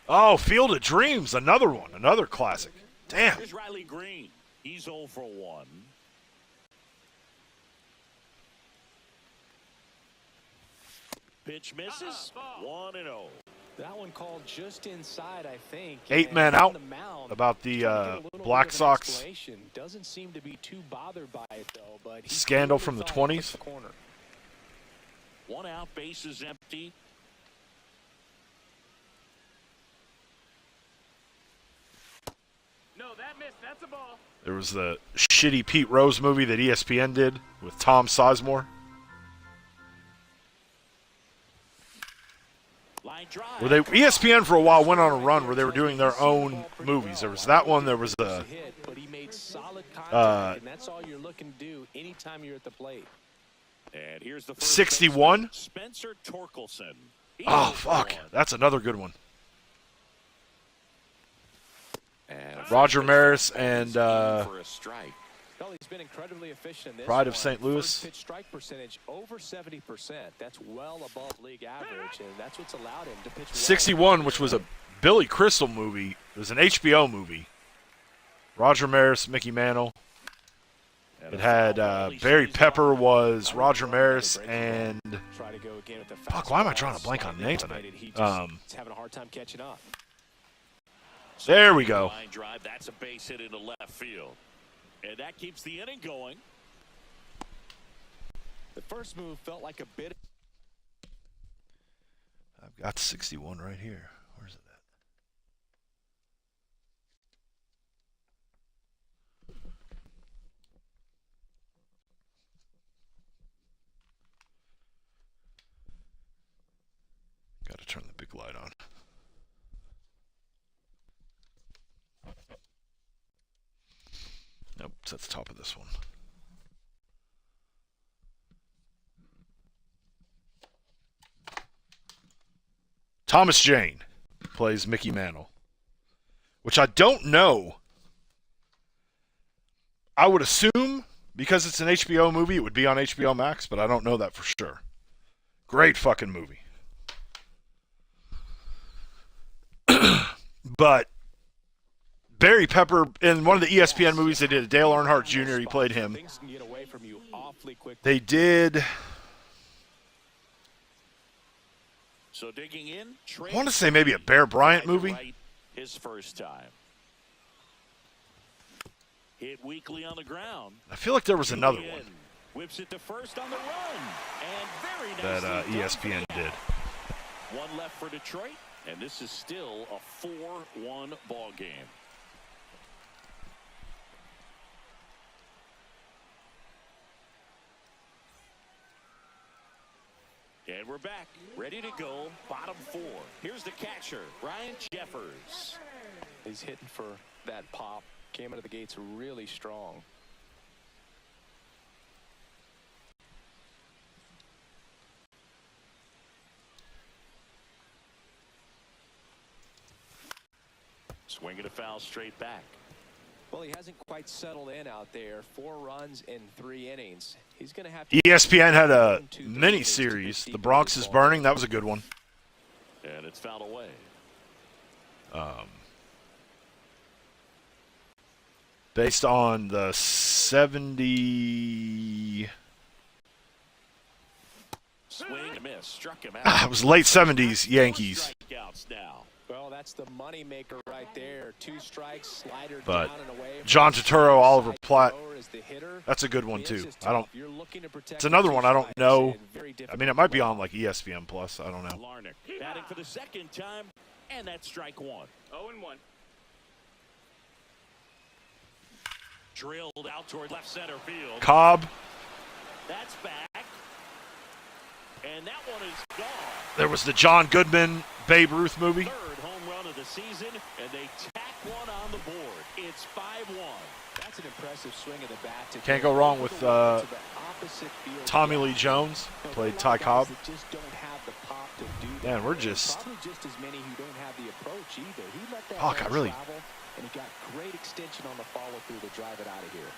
Oh, Field of Dreams, another one, another classic. Damn. Here's Riley Green. He's 0 for 1. Pitch misses. 1-0. That one called just inside, I think. 8 men out about the Black Sox doesn't seem to be too bothered by it, though, but scandal from the 20s. One out, base is empty. No, that missed. That's a ball. There was the shitty Pete Rose movie that ESPN did with Tom Sizemore. Where they ESPN for a while went on a run where they were doing their own movies. There was that one. There was the and that's all you're looking to do anytime you're at the plate. And here's the first 61. Spencer Torkelson. Oh fuck, that's another good one. And Roger Maris and for a strike. Well, he's been incredibly efficient in this Pride of one. St. Louis. First pitch strike percentage over 70%. That's well above league average, and that's what's allowed him to pitch. 61, which was a Billy Crystal movie. It was an HBO movie. Roger Maris, Mickey Mantle. It had Barry Pepper was Roger Maris and fuck. Why am I drawing a blank on names tonight? He's having a hard time catching up. There we go. Line drive. That's a base hit into left field. And that keeps the inning going. The first move felt like a bit. I've got 61 right here. Where's it at? Got to turn the big light on. Nope, it's at the top of this one. Thomas Jane plays Mickey Mantle, which I don't know. I would assume because it's an HBO movie, it would be on HBO Max, but I don't know that for sure. Great fucking movie. But Barry Pepper, in one of the ESPN movies they did, Dale Earnhardt Jr., he played him. They did... So digging in, I want to say maybe a Bear Bryant movie. Right his first time. Hit weakly on the ground. I feel like there was another one Whips it to first on the run. And very that ESPN did. One left for Detroit, and this is still a 4-1 ball game. And we're back, ready to go, bottom 4. Here's the catcher, Ryan Jeffers. He's hitting for that pop. Came out of the gates really strong. Swinging a foul straight back. Well, he hasn't quite settled in out there. 4 runs in 3 innings. He's going to have to. ESPN had a mini-series, The Bronx is Burning. That was a good one. And it's fouled away. Based on the 70... Swing and miss. Struck him out. It was late 70s Yankees. Strikeouts now. Well, that's the money maker right there. 2 strikes, slider But down and away. John Turturro, Oliver Platt, that's a good one too. It's another one I don't know. I mean, it might be on like ESPN Plus. I don't know. Larnick batting for the second time, and that's strike 1. 0-1. Drilled out toward left center field. Cobb. That's back. And that one is gone. There was the John Goodman Babe Ruth movie. Third home run of the season, and they tack one on the board. It's 5-1. That's an impressive swing of the bat. Can't go wrong with Tommy Lee Jones, played Ty Cobb. Man, we're just... Fuck, I really... And he got great extension on the follow-through to drive it out of here.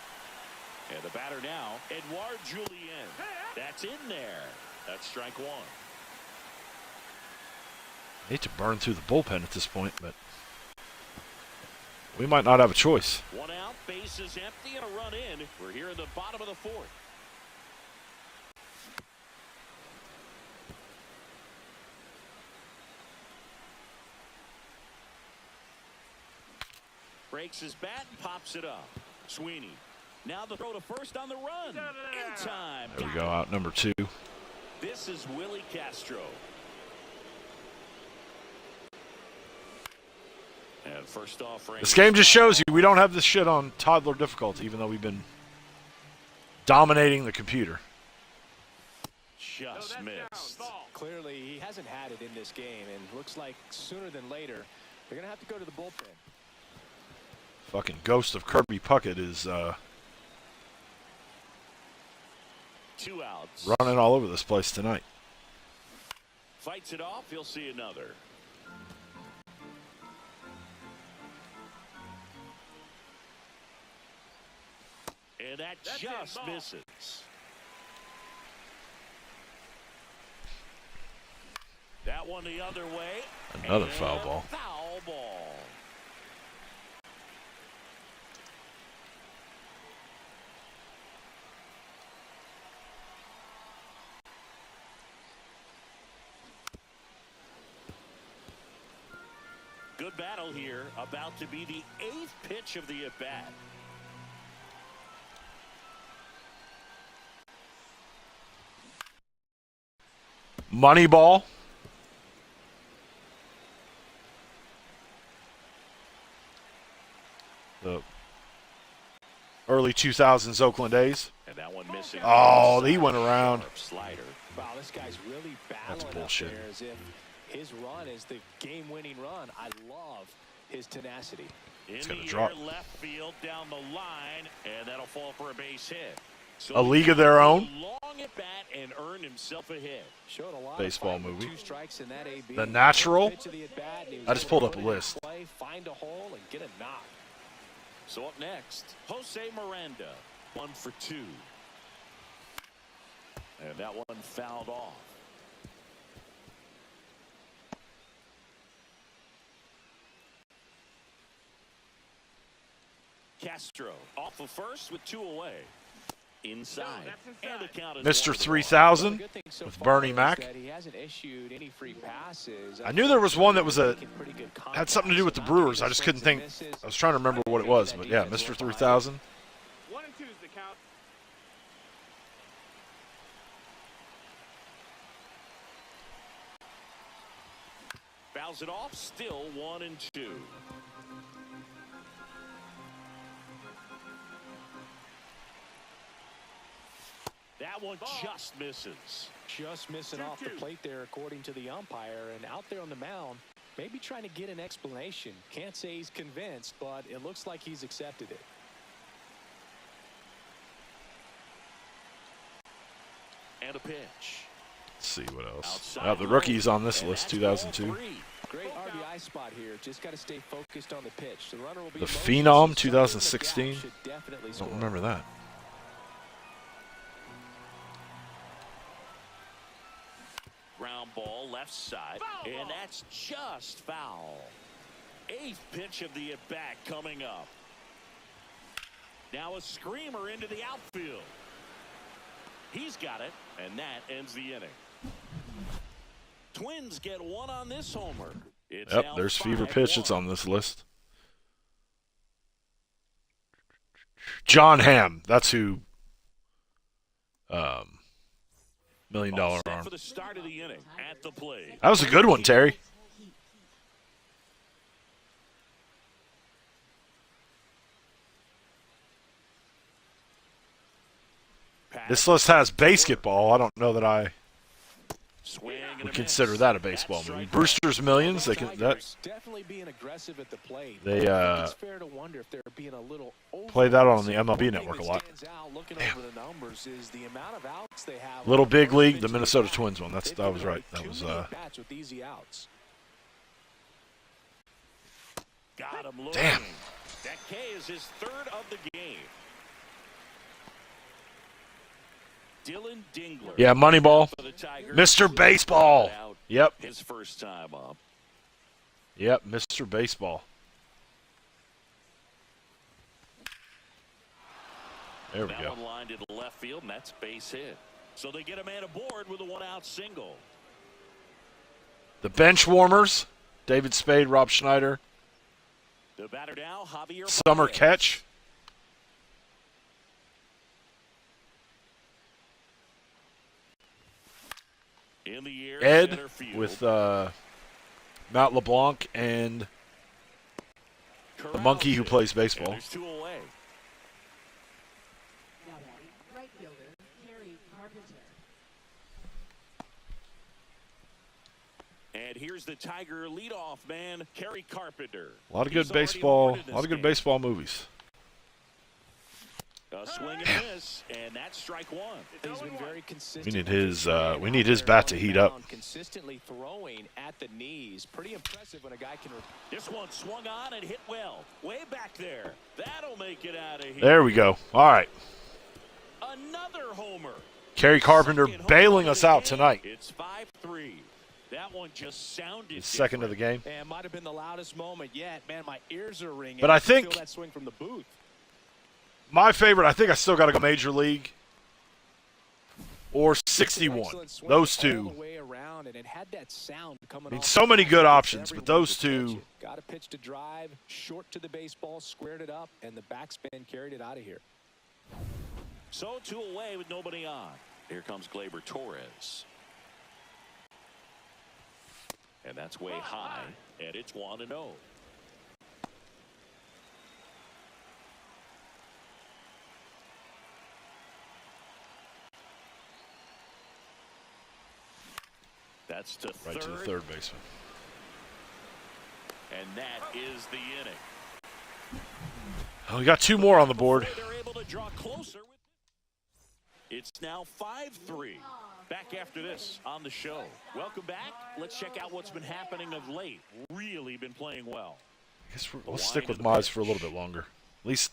And the batter now, Edouard Julien. That's in there. That's strike 1. I hate to burn through the bullpen at this point, but we might not have a choice. 1 out, base is empty, and a run in. We're here in the bottom of the 4th. Breaks his bat and pops it up. Sweeney. Now the throw to first on the run. In time. There we go, out number 2. This is Willie Castro. And first off, this game just shows you we don't have this shit on toddler difficulty, even though we've been dominating the computer. Just missed. Clearly, he hasn't had it in this game, and looks like sooner than later, they're going to have to go to the bullpen. Fucking ghost of Kirby Puckett is 2 outs. running all over this place tonight. Fights it off. He'll see another. And that just misses. That one the other way. Another foul ball. Foul ball. Good Good battle here. About to be the 8th pitch of the at-bat. Money ball. The early 2000s Oakland A's. And that one missing. Oh, he went around. Slider. Wow, this guy's really That's battling bullshit. up there as if his run is the game-winning run. I love his tenacity. In gonna the drop. air, left field, down the line, and that'll fall for a base hit. So A league of their own. Long at bat and earned himself a hit. Showed a lot Baseball of fight with movie. 2 strikes in that AB. The Natural. Pitch of the at-bat, and he was I just able pulled to up a put it in list. play, find a hole, and get a knock. So up next, Jose Miranda, 1 for 2. And that one fouled off. Castro off of first with 2 away. Inside. And the count is Mr. 1-1. 3000 Good thing so with far Bernie is Mac. that he hasn't issued any free passes. I knew there was one that was Making pretty good had something to do with the contact, so not Brewers. I just couldn't think. misses. I was trying to remember what it was, but yeah, Mr. 3000. 1 and 2 is the count. Fouls it off, still 1 and 2. That one just misses. Just missing off the 2-2. plate there, according to the umpire. And out there on the mound, maybe trying to get an explanation. Can't say he's convinced, but it looks like he's accepted it. And a pitch. Let's see what else. Outside The rookies on this and list, that's ball 2002. 3. Great RBI spot here. Just got to stay focused on the pitch. The runner will be The motionless, Phenom, so 2016. should definitely I score. don't remember that. Ground ball left side, and that's just foul. 8th pitch of the at-bat coming up. Now a screamer into the outfield. He's got it, and that ends the inning. Twins get 1 on this homer. It's Yep, now there's Fever Pitch. It's 5-1. on this list. John Hamm. That's who. $1 Million All set Arm. for the start of the inning at the plate. That was a good one, Terry. This list has basketball. I don't know that I Swing and would a consider miss. that a baseball movie. Brewster's Millions. They can that Tigers definitely being aggressive at the plate. They, I think it's fair to wonder if they're being a little play that on the over-aggressive. MLB One thing Network a that lot. stands out looking over the numbers is the amount of outs they have. Little on Big the League, pitch the of Minnesota bat. Twins one. They've That given was away right. That too was many at-bats with easy outs. Got him looking. Damn. That K is his 3rd of the game. Dylan Dingler. Yeah, Moneyball. For the Tigers. Mr. Baseball. Out Yep. his first time up. Yep, Mr. Baseball. There we That go. one lined into left field, and that's base hit. So they get a man aboard with a 1-out single. The bench warmers. David Spade, Rob Schneider. The batter now, Javier Summer Baez. catch. In the air, Ed center field. with Matt LeBlanc and the monkey who plays And baseball. there's 2 away. Now batting, right fielder, Kerry Carpenter. And here's the Tiger leadoff man, Kerry Carpenter. A lot of He's good already baseball. aboard in A lot this of good game. baseball movies. A swing and a miss, and that's strike 1. He's been very consistent. We need with his, swing we need out his there bat on to the heat up. mound, consistently throwing at the knees. Pretty impressive when a guy can. This one swung on and hit well. Way back there. That'll make it out of here. There we go. All right. Another homer. Kerry Carpenter Second home bailing run us of the out game. tonight. It's 5-3. That one just sounded His second of the different. game. And might have been the loudest moment yet. Man, my ears are ringing. But I can think- feel that swing from the booth. My favorite, I think I still got to go Major League. or 61. Those two. I mean, so many good options, but those two. Got a pitch to drive, short to the baseball, squared it up, and the backspin carried it out of here. So 2 away with nobody on. Here comes Gleyber Torres. And that's way high, and it's 1-0. That's to right third. to the third baseman. And that is the inning. Oh, we got 2 more on the board. They're able to draw closer. It's now 5-3. Back after this on the show. Welcome back. Let's check out what's been happening of late. Really been playing well. I guess we'll stick with Mize for a little bit longer. At least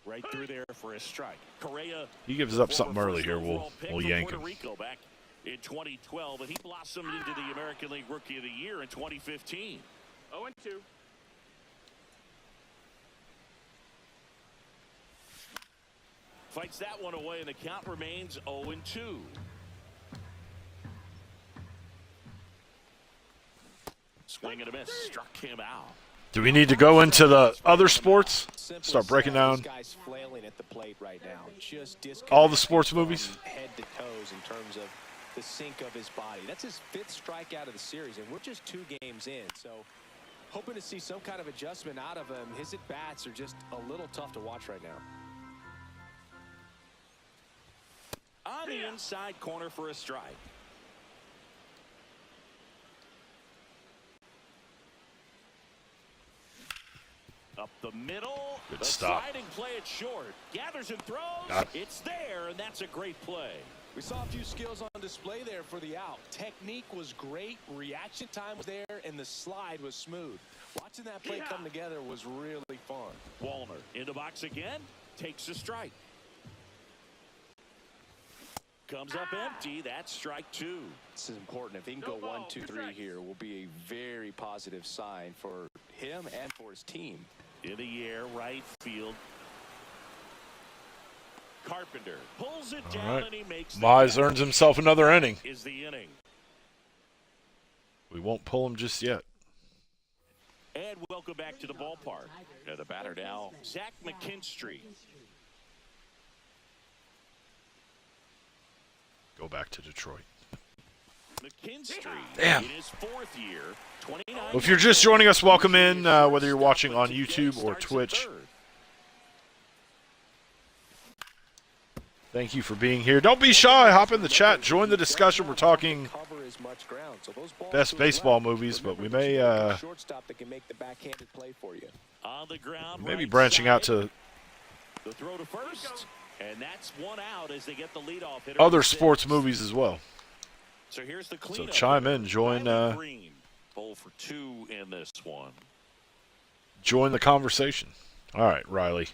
right through there for a strike. Correa, he gives up something early here. We'll yank him. Rico back in 2012, and he blossomed into the American League Rookie of the Year in 2015. 0-2. Fights that one away, and the count remains 0-2. Swing and a miss. Struck him out. Do we need to go into the other sports? Start breaking down all the sports movies? Head to toes in terms of the sink of his body. That's his 5th strikeout of the series, and we're just 2 games in. So hoping to see some kind of adjustment out of him. His at-bats are just a little tough to watch right now. On the inside corner for a strike. Up the middle. Good the stop. Sliding play it short. Gathers and throws. It's there, and that's a great play. We saw a few skills on display there for the out. Technique was great. Reaction time was there, and the slide was smooth. Watching that play come together was really fun. Wallner in the box again. Takes a strike. Comes up empty. That's strike 2. This is important. If he can go 1, 2, 3 here, will be a very positive sign for him and for his team. In the air, right field. Carpenter pulls it down, and he makes Mize earns himself another inning. Is the inning. We won't pull him just yet. And welcome back to the ballpark. The batter now, Zach McKinstry. Go back to Detroit. McKinstry Damn. in his 4th year, 29. Well, if you're just joining us, welcome in, whether you're watching on YouTube or Twitch. Thank you for being here. Don't be shy. Hop in the chat. Join the discussion. We're talking best baseball movies, but we may maybe branching out to the throw to first, and that's one out as they get the leadoff hitter. other sports movies as well. So here's the So cleanup. chime in, join Green. 0 for 2 in this one. join the conversation. All right, Riley.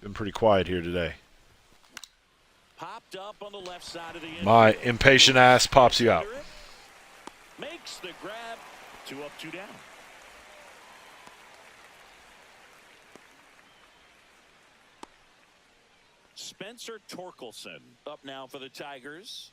Been pretty quiet here today. Popped up on the left side of the My impatient ass pops you out. Makes the grab. 2 up, 2 down. Spencer Torkelson up now for the Tigers.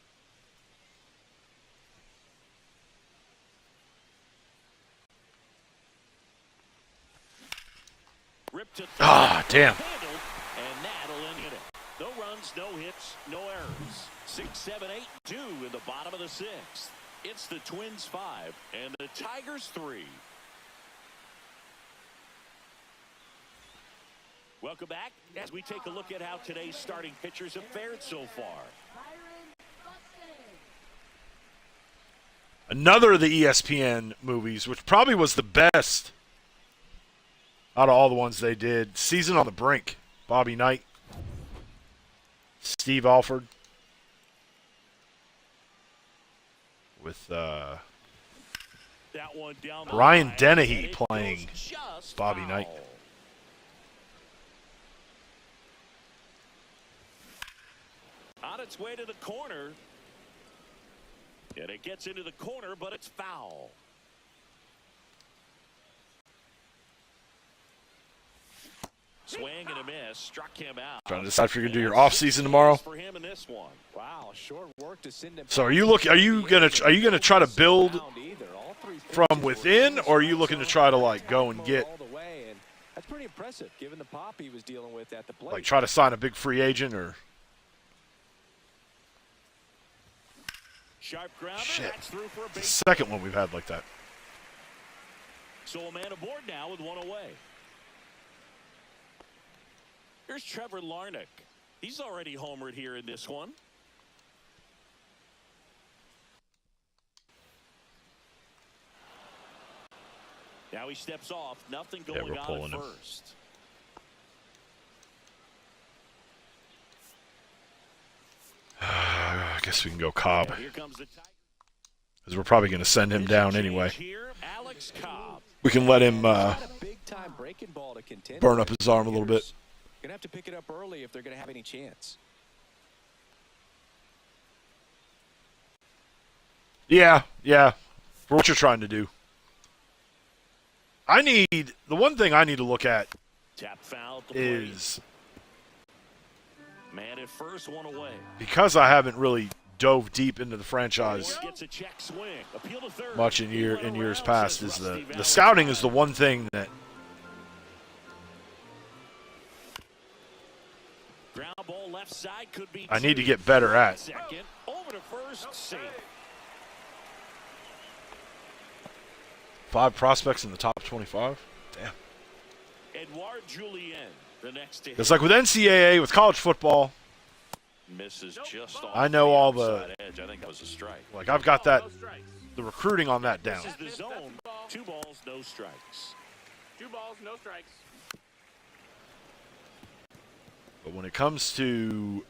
Ripped to damn. Handled, and that'll end it. No runs, no hits, no errors. 6, 7, 8, 2 in the bottom of the 6th. It's the Twins 5 and the Tigers 3. Welcome back as we take a look at how today's starting pitchers have fared so far. Another of the ESPN movies, which probably was the best out of all the ones they did. Season on the Brink. Bobby Knight. Steve Alford. With That one down the Brian line, Dennehy and it playing goes just Bobby foul. Knight. On its way to the corner. And it gets into the corner, but it's foul. Swing and a miss. Struck him out. Trying to decide if you're gonna do your off season tomorrow. For him in this one. Wow, short work to send him. So are you gonna try to build from within, or are you looking to try to like go and get That's pretty impressive given the pop he was dealing with at the plate. like try to sign a big free agent or Sharp grounder. shit? That's through for a The base. second one we've had like that. So a man aboard now with one away. Here's Trevor Larnach. He's already homered here in this one. Now he steps off. Nothing Yeah, going we're on pulling at him. first. I guess we can go Cobb And here comes the Tigers. because we're probably going to send him down anyway. Here, Alex Cobb. We can let him Not a big-time breaking ball to contend burn with. up his arm a little bit. Gonna have to pick it up early if they're gonna have any chance. Yeah, for what you're trying to do. The one thing I need to look at Tap foul at the plate. is Man at first, one away. because I haven't really dove deep into the franchise Gets a check swing. Appeal to third. much in He went years around, past says is Rusty the Valentine. scouting is the one thing that Ground ball left side could be I need to two. get better at. Second, over to first, safe. 5 prospects in the top 25. Damn. Edouard Julien, the next to hit. It's like with NCAA, with college football, Misses just off I know all outside edge. I think that was a strike. like I've got that No strikes. the recruiting on that down. This is the zone. 2 balls, no strikes. 2 balls, no strikes. But when it comes to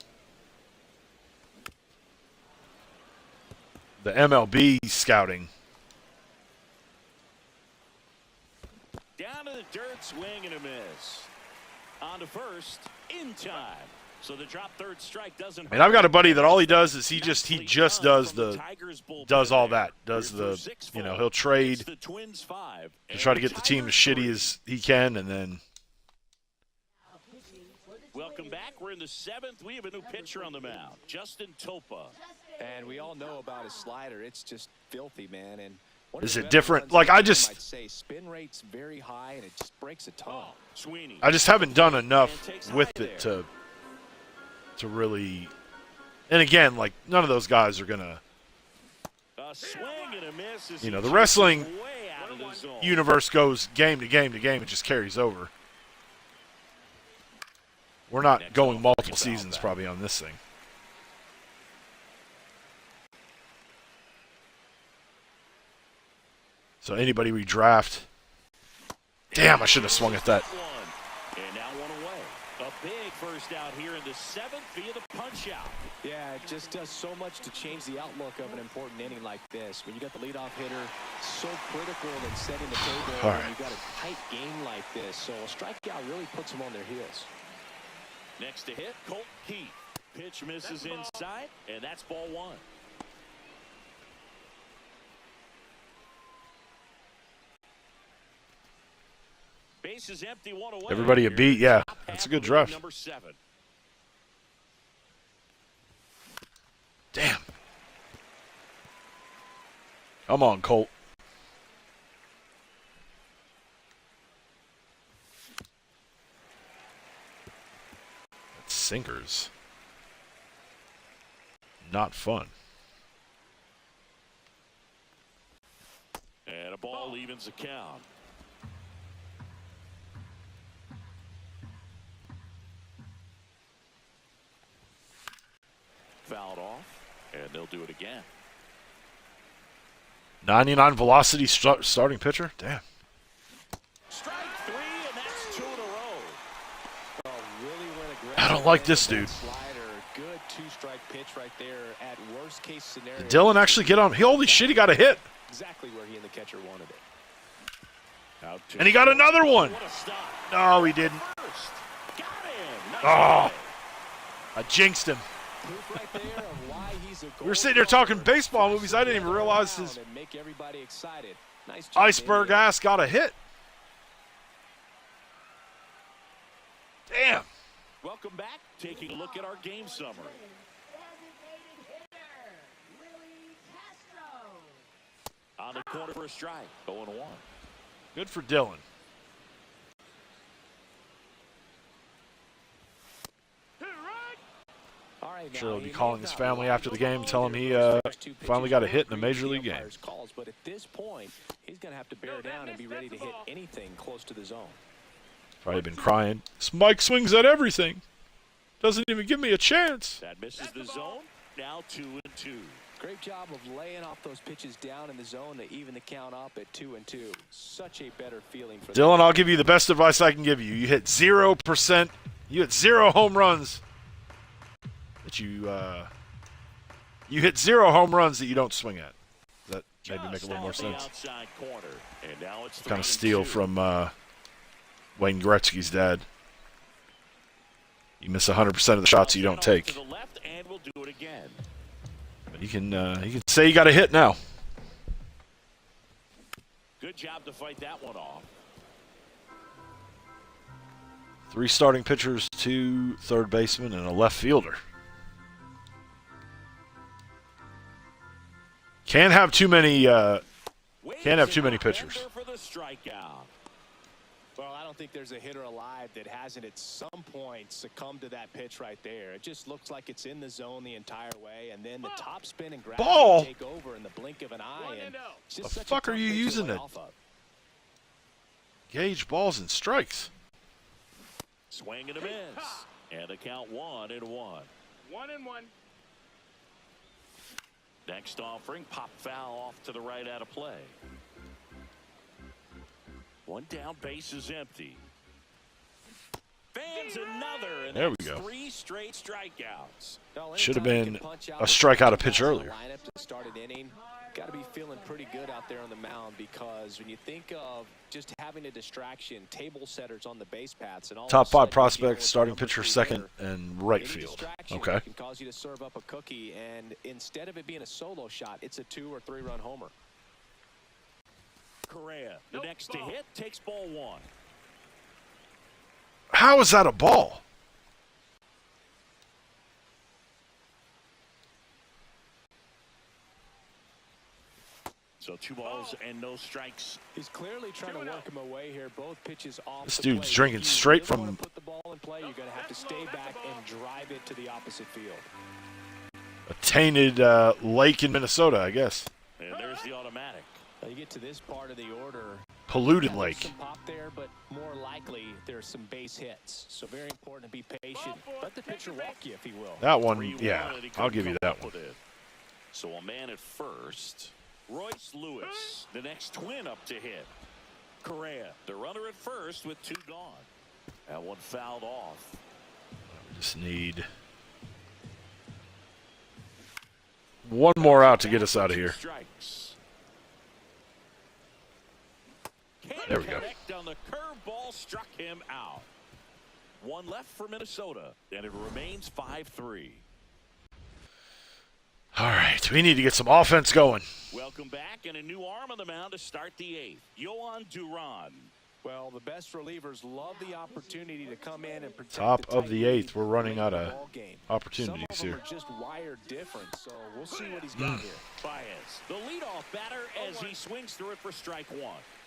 the MLB scouting, Down to the dirt, swing and a miss. On to first, in time. So the drop third strike doesn't. I mean, I've got a buddy that all he does is he Nicely just done does from the the Tigers bullpen does all there. that, does Here's their the sixth you know ball. he'll trade It's the Twins 5 to and try to the get the team as Tigers shitty 3. as he can, and then Welcome back. We're in the 7th. We have a new pitcher on the mound, Justin Topa. And we all know about his slider. It's just filthy, man. And one of Is the it better different? runs Like, of the I game, just- I'd say spin rate's very high, and it just breaks a ton. Sweeney. I just haven't done enough with it to really. And again, like none of those guys are gonna. A swing and a miss as You know, he the wrestling chips way out of the zone. Universe goes game to game to game. It just carries over. We're not Next going off, multiple foul seasons back. probably on this thing. So anybody we draft. Damn, I should have swung at that. And now one away. A big first out here in the 7th via the punch out. Yeah, it just does so much to change the outlook of an important inning like this. When you got the leadoff hitter, so critical in setting the table. All when right. you got a tight game like this. So a strikeout really puts them on their heels. Next to hit, Colt Keith. Pitch misses inside, and that's ball 1. Base is empty, 1 away. Everybody a beat, yeah. That's a good draft. Number 7. Damn. Come on, Colt. That's sinkers. Not fun. And a ball evens the count. Fouled off, and they'll do it again. 99 velocity starting pitcher? Damn. Strike 3, and that's 2 in a row. Oh, really went aggressive I don't like there this with that dude. Slider. Good two-strike pitch right there at worst case scenario. Did Dylan actually get on? Holy shit, he got a hit. Exactly where he and the catcher wanted it. Out to And he got another one. What a stop. No, he didn't. First. Got him. Nice Oh. play. I jinxed him. Proof right there of why he's a We were sitting here talking goal-scorer. baseball movies. I didn't even realize his And make everybody excited. Nice job, iceberg Damian. ass got a hit. Damn. Welcome back. Taking a look at our game summary. Designated hitter, Willie Castro. On the corner for a strike. 0-1. Good for Dylan. All right, Sure, he'll now, be he calling may his not family like after the those game, tell him he first two pitches finally got a were hit in a agreed Major to League the game. umpire's calls, but at this point, he's going to have to bear down and be ready to hit anything close to the zone. Probably been crying. This Mike swings at everything. Doesn't even give me a chance. That misses the zone. Now 2-2. Great job of laying off those pitches down in the zone to even the count up at 2-2. Such a better feeling for Dylan, I'll give you the best advice I can give you. You hit 0%. You hit 0 home runs. That you hit 0 home runs that you don't swing at. Does that maybe make a little more sense? Kind of steal from Wayne Gretzky's dad. You miss 100% of the shots you don't take. But he can say you got a hit now. Good job to fight that one off. 3 starting pitchers, 2 third basemen, and a left fielder. Can't have too many pitchers. For the strikeout. Well, I don't think there's a hitter alive that hasn't at some point succumbed to that pitch right there. It just looks like it's in the zone the entire way, and then the top spin and gravity Ball. take over in the blink of an eye. And it's just The such a fuck are tough you pitch to using lay it? off of. Gauge balls and strikes. Swing and a miss. And a count 1-1. 1-1. Next offering, pop foul off to the right out of play. One down, base is empty. Fans another, and There we that's go. 3 straight strikeouts. Well, Should have anytime you been can punch out a strikeout a pitch in the earlier. lineup to start an inning, got to be feeling pretty good out there on the mound, because when you think of just having a distraction, table setters on the base paths, and all Top of a 5 sudden you're dealing prospects, with starting number pitcher, 3 second, hitter, and right any field. distraction Okay. can cause you to serve up a cookie, and instead of it being a solo shot, it's a 2 or 3 run homer. Correa, the next to hit, takes ball 1. How is that a ball? So 2 balls and no strikes. He's clearly trying to work him away here. Both pitches off This the dude's plate. drinking If you straight really from- want to put the ball in play, you're going to have to stay back and drive it to the opposite field. A tainted lake in Minnesota, I guess. And there's the automatic. Now you get to this part of the order. Polluted There's lake. some pop there, but more likely there's some base hits. So very important to be patient. Let the pitcher walk you, if he will. That one, 3-1, yeah, and he I'll couldn't give you come that up one. with it. So a man at first. Royce Lewis, the next twin up to hit. Correa, the runner at first with 2 gone. That one fouled off. Just need one more out to get us out of here. Strikes. There we go. Connect on the curveball, struck him out. 1 left for Minnesota, and it remains 5-3. All right, we need to get some offense going. Welcome back, and a new arm on the mound to start the 8th. Yohan Duran. Well, the best relievers love the opportunity to come in and protect Top the of the tight 8th. lead We're running out late in of the ball game. opportunities Some of here. them are just wired different, so we'll see what he's got here. Baez, the leadoff batter as he swings through it for strike 1.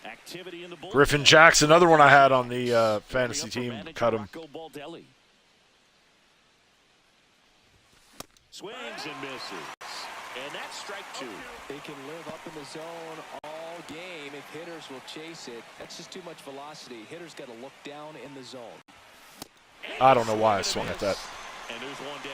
Activity in the bullpen. Griffin Jackson, another one I had on the fantasy team. Cut him. Rocco Baldelli. Swings and misses. And that's strike 2. They can live up in the zone all game if hitters will chase it. That's just too much velocity. Hitters got to look down in the zone. I don't know why I swung at that. And there's 1 down.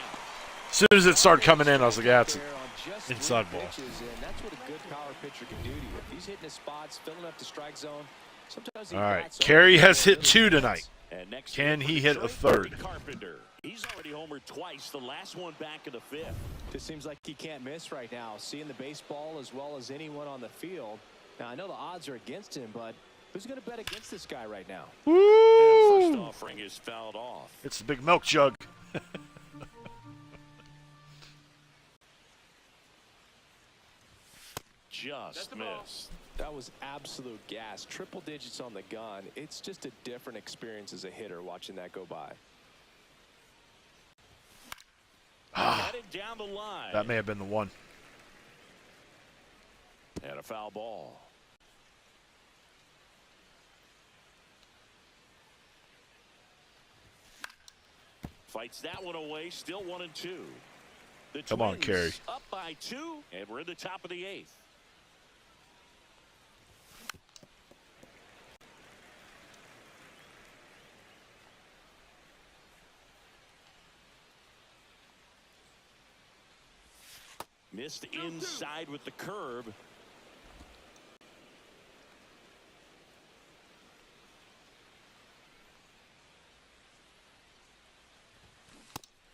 As soon as it started coming in, I was like, yeah, it's There on just inside 3 ball. pitches, and that's what a good power pitcher can do to you. If he's hitting his spots, filling up the strike zone, sometimes he All right, bats Carey over has a hit little 2 bit. tonight. And next Can for he hit a Detroit, third? Carpenter. He's already homered twice, the last one back in the 5th. Just seems like he can't miss right now, seeing the baseball as well as anyone on the field. Now, I know the odds are against him, but who's going to bet against this guy right now? And first Woo! offering is fouled off. It's the big milk jug. just missed. That was absolute gas. Triple digits on the gun. It's just a different experience as a hitter watching that go by. Headed down the line. That may have been the one. And a foul ball. Fights that one away. Still 1-2. The Come on, Twins Kerry. up by 2, and we're in the top of the 8th. Missed inside with the curve.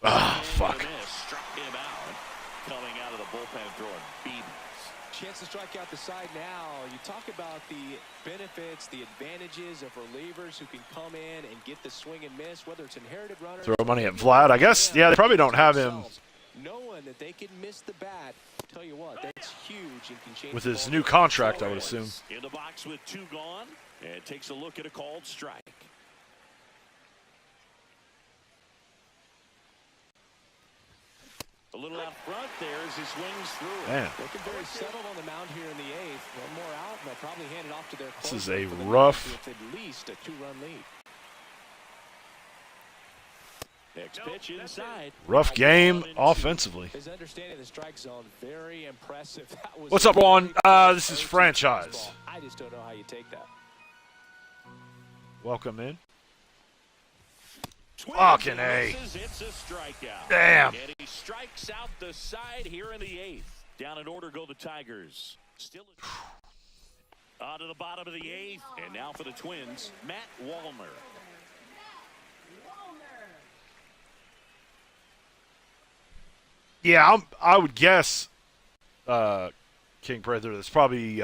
Ah, fuck. Struck him out. Coming out of the bullpen throwing BBs. Chance to strike out the side now. You talk about the benefits, the advantages of relievers who can come in and get the swing and miss, whether it's inherited runners. Throw money at Vlad. I guess, yeah, they probably don't have him. Knowing that they can miss the bat, tell you what, that's huge and can change With the his ball new game. contract, I would assume. In the box with 2 gone, and takes a look at a called strike. A little out front there as he swings through it. Man, Looking very settled on the mound here in the 8th. One more out, and they'll probably hand it off to their this is closer a for the rough, ninth with at least a 2-run lead. Next pitch inside. rough game offensively. His understanding of the strike zone, very impressive. That was What's up, Juan? This is Franchise. I just don't know how you take that. Welcome in. Twins Fucking A. misses, it's a strikeout. Damn. And he strikes out the side here in the 8th. Down in order go the Tigers. Still on to the bottom of the 8th. And now for the Twins, Matt Wallner. Yeah, I would guess, King Prather, that's probably,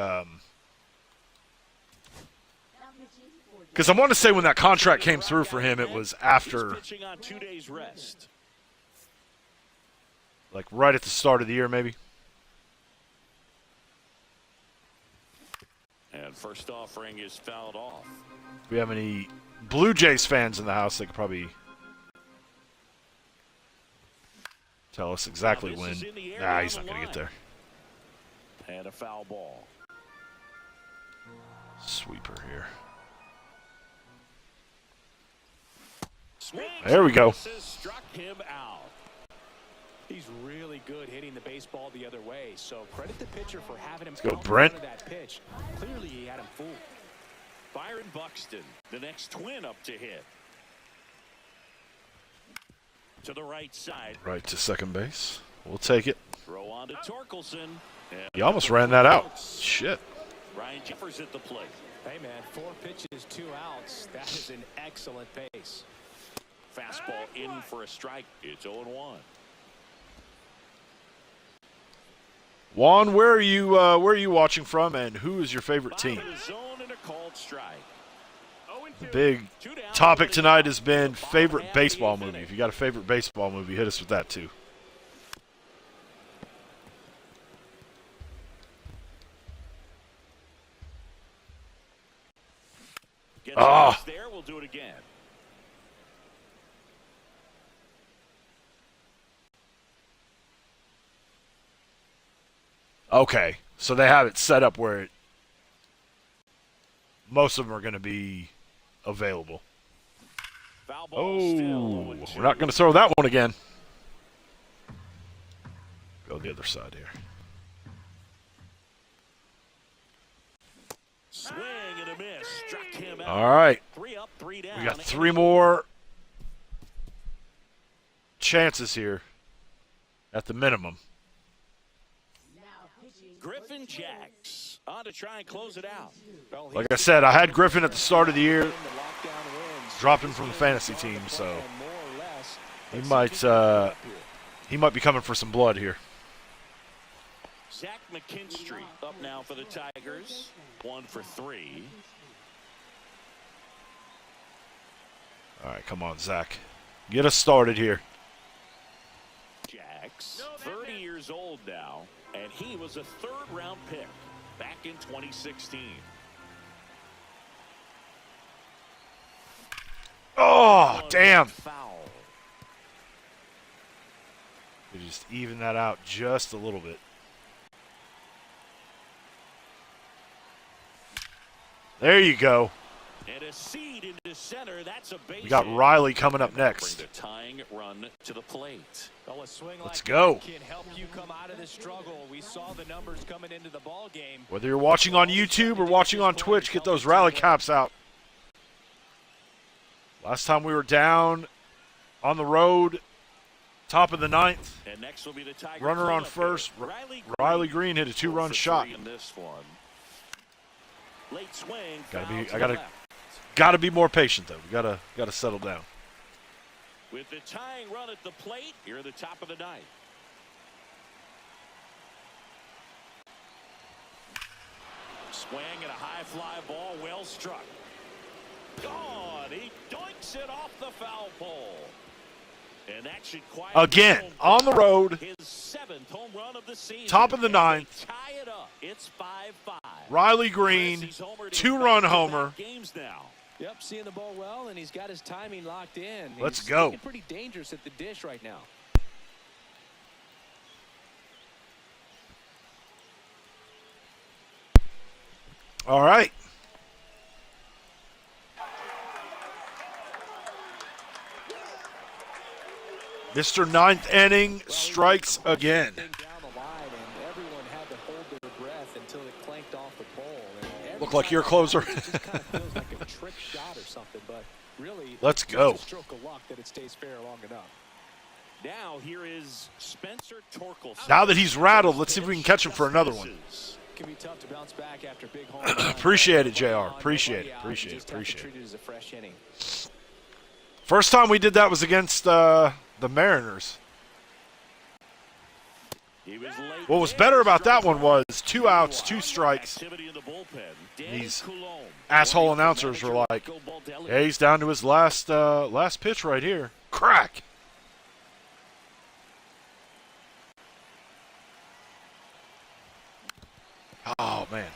because I want to say when that contract came through for him, it was after, He's pitching on 2 days rest. like right at the start of the year, maybe. And first offering is fouled off. If we have any Blue Jays fans in the house, they could probably tell us exactly Now, when. this is in the air Nah, down he's the not going to get line. there. And a foul ball. Sweeper here. Swings There we go. misses, struck him out. He's really good hitting the baseball the other way, so credit the pitcher for having him go, out in Brent. front of that pitch. Clearly he had him fooled. Byron Buxton, the next Twin up to hit. To the right side. Right to second base. We'll take it. Throw on to Torkelson. And He almost ran that out. Shit. Ryan Jeffers at the plate. Hey, man, 4 pitches, 2 outs. That is an excellent pace. Fastball in for a strike. It's 0-1. Juan, where are you watching from, and who is your favorite team? Bottom of the zone and a called strike. The big topic tonight has been favorite baseball movie. If you got a favorite baseball movie, hit us with that too. Gets Ah. there. We'll do it again. Okay, so they have it set up where most of them are going to be available. Foul ball Oh, still 0-2. we're not going to throw that one again. Go the other side here. Swing and a miss. Struck him out. All right, 3 up, 3 down. we got 3 more chances here at the minimum. Griffin Jacks on to try and close it out. Well, Like I said, I had Griffin at the start of the year. the lockdown wins. Dropped him from the fantasy team, so And more or less, he let's might see if he can get up here. he might be coming for some blood here. Zach McKinstry up now for the Tigers. 1 for 3. All right, come on, Zach. Get us started here. Jacks, 30 years old now, and he was a 3rd-round pick. back in 2016. Oh, damn. Foul. We just even that out just a little bit. There you go. And a seed into center. That's a base We got hit. Riley coming up next. Bring the tying run to the plate. Oh, a swing Let's like go. that can help you come out of this struggle. We saw the numbers coming into the ball game. Whether you're watching on YouTube or watching on Twitch, get those rally caps out. Last time we were down on the road, top of the ninth. And next will be the Tiger Runner on cleanup first. hitter, Riley Green hit a 2-run shot. In this one. Late swing. Gotta be more patient though. We gotta settle down. With the tying run at the plate, here at the top of the ninth. Swing and a high fly ball, well struck. Gone. He doinks it off the foul pole. And that should quiet Again, on the road. his 7th home run of the season. Top of the ninth. Tie it up. It's 5-5. Riley Green, 2-run homer. Games now. Yep, seeing the ball well, and he's got his timing locked in. Let's He's go. looking pretty dangerous at the dish right now. All right. Mr. Ninth Inning strikes again. Down the line, and everyone had to hold their breath until it clanked off the pole. And Look like your closer. it just kind of feels like a trick shot or something, but really, Let's it's go. a stroke of luck that it stays fair long enough. Now here is Spencer Torkelson. Now that he's rattled, let's see if we can catch him for another one. Can be tough to bounce back after big home run. Appreciate it, JR. Appreciate it. You Appreciate it. just have to Appreciate treat it. it as a fresh inning. First time we did that was against the Mariners. He was late What was there. better about that one was 2 outs, 2 strikes. Activity in the bullpen. These Danny Coulombe, asshole 45 announcers were manager like, Michael Baldelli. yeah, he's down to his last pitch right here. Crack. Oh, man.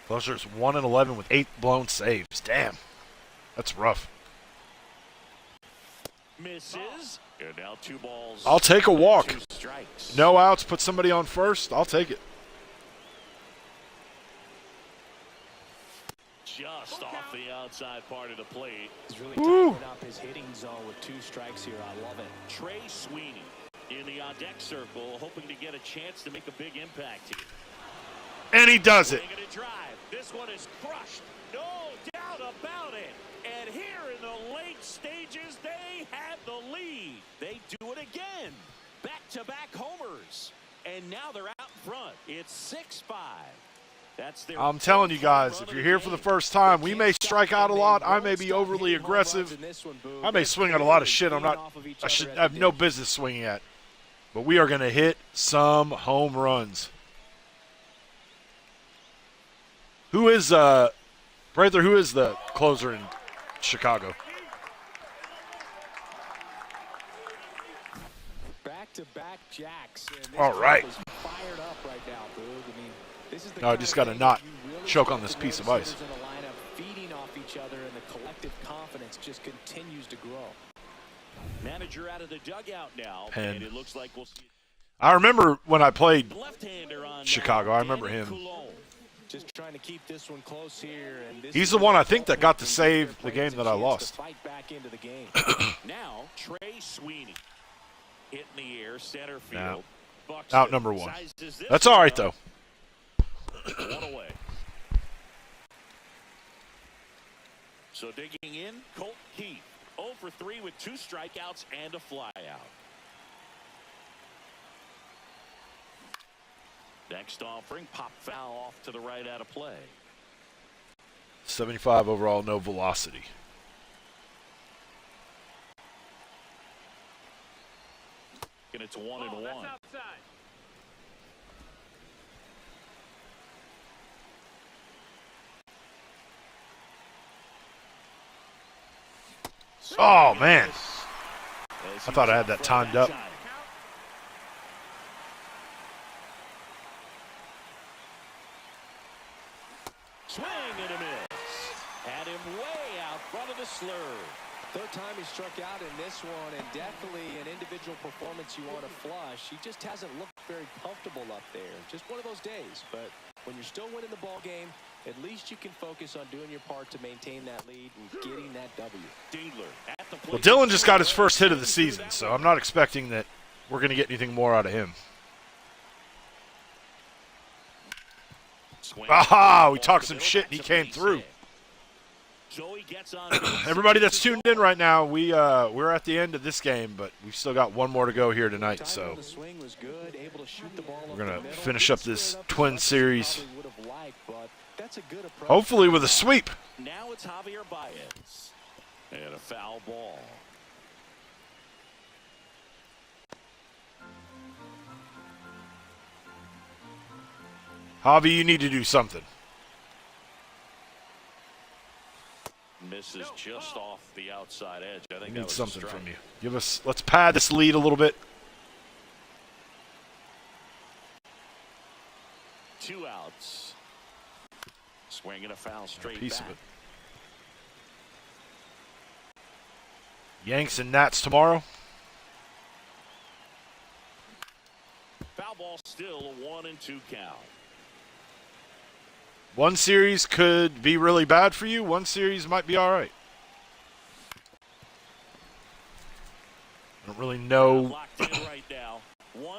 Closer's 1-11 with 8 blown saves. Damn. That's rough. Misses. And now 2 balls. I'll take a walk. 2 strikes. No outs, put somebody on first. I'll take it. Just off the outside part of the plate. He's really Woo. tightening up his hitting zone with 2 strikes here. I love it. Trey Sweeney in the on-deck circle, hoping to get a chance to make a big impact here. And he does it. Swinging a drive. This one is crushed. No doubt about it. And here in the late stages, they have the lead. They do it again. Back-to-back homers. And now they're out front. It's 6-5. That's their I'm telling you guys, fourth if run you're of here the for the game. first time, we may strike out a lot. I may be overly aggressive. I may swing at a lot of shit I have no business swinging at. But we are going to hit some home runs. Who is Prather, who is the closer in Chicago? Back-to-back jacks. And this All right. club is fired up right now, Boog. I mean, this is the No, I kind just of gotta thing not that you really choke start on this to piece of notice ice. hitters in the lineup feeding off each other, and the collective confidence just continues to grow. Manager out of the dugout now. Pen. And it looks like we'll see I remember when I played left-hander on Chicago. I remember Danny him. Coulombe. Just trying to keep this one close here. And this He's is the one I think where that got to they're save the playing game a that I chance to lost. fight back into the game. Now, Trey Sweeney. Hit in the air, center field. Now, Buxton out number 1. sizes this That's all one right, up. though. One away. So digging in, Colt Keith. 0 for 3 with 2 strikeouts and a flyout. Next offering, pop foul off to the right out of play. 75 overall, no velocity. And it's 1-1. That's outside. Oh, man. As I thought I had he's that out timed front up. that time. hustler. Third time he struck out in this one, and definitely an individual performance you want to flush. He just hasn't looked very comfortable up there. Just one of those days. But when you're still winning the ball game, at least you can focus on doing your part to maintain that lead and getting that W. Dingler at the plate. Well, Dylan just got his first hit of the season, so I'm not expecting that we're going to get anything more out of him. Aha! We talked some shit and he came through. Joey gets on Everybody that's tuned in right now, we're at the end of this game, but we've still got one more to go here tonight. So we're gonna finish up this Twin Series, hopefully with a sweep. Now it's Javier Baez and a foul ball. Javi, you need to do something. Misses just off the outside edge. I think I need that something from you. Let's pad this lead a little bit. 2 outs. Swinging a foul straight Piece back. of it. Yanks and Nats tomorrow. Foul ball, still a 1-2 count. One series could be really bad for you. One series might be all right. I don't really know Locked in right now.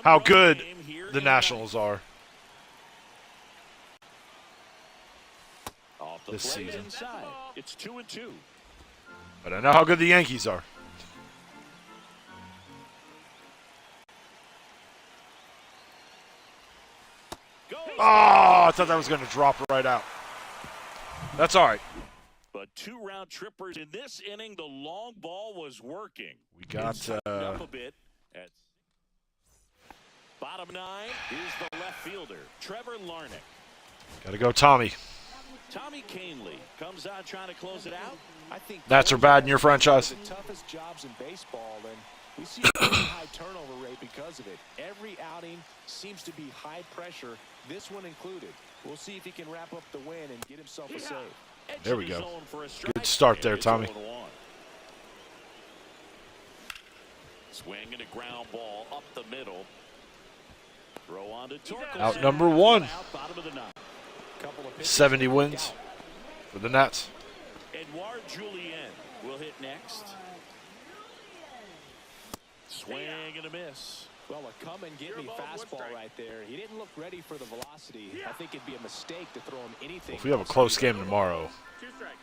how One-run good game here the in Nationals ninth. are Off the this plate season. inside. It's 2-2. But I know how good the Yankees are. Oh, I thought that was going to drop right out. That's all right. But 2 round trippers in this inning. The long ball was working. We got It's tightened up a bit at bottom 9 is the left fielder, Trevor Larnach. got to go Tommy. Tommy Canely comes out trying to close it out. I think Nats are bad in your franchise. the toughest jobs in baseball, and we see a very high turnover rate because of it. Every outing seems to be high pressure, this one included. We'll see if he can wrap up the win and get himself a save. There we Edge of go. the zone for a strike, Good start there, and it's Tommy. 0-1. Swinging a ground ball up the middle. Throw on to Torkelson. Out number 1. Out bottom of the 9th. 70 wins for the Nats. Edouard Julien will hit next. Swing and a miss. Well, a come-and-get-me fastball right there. He didn't look ready for the velocity. I think it'd be a mistake to throw him anything. If we have a close game tomorrow, 2 strikes.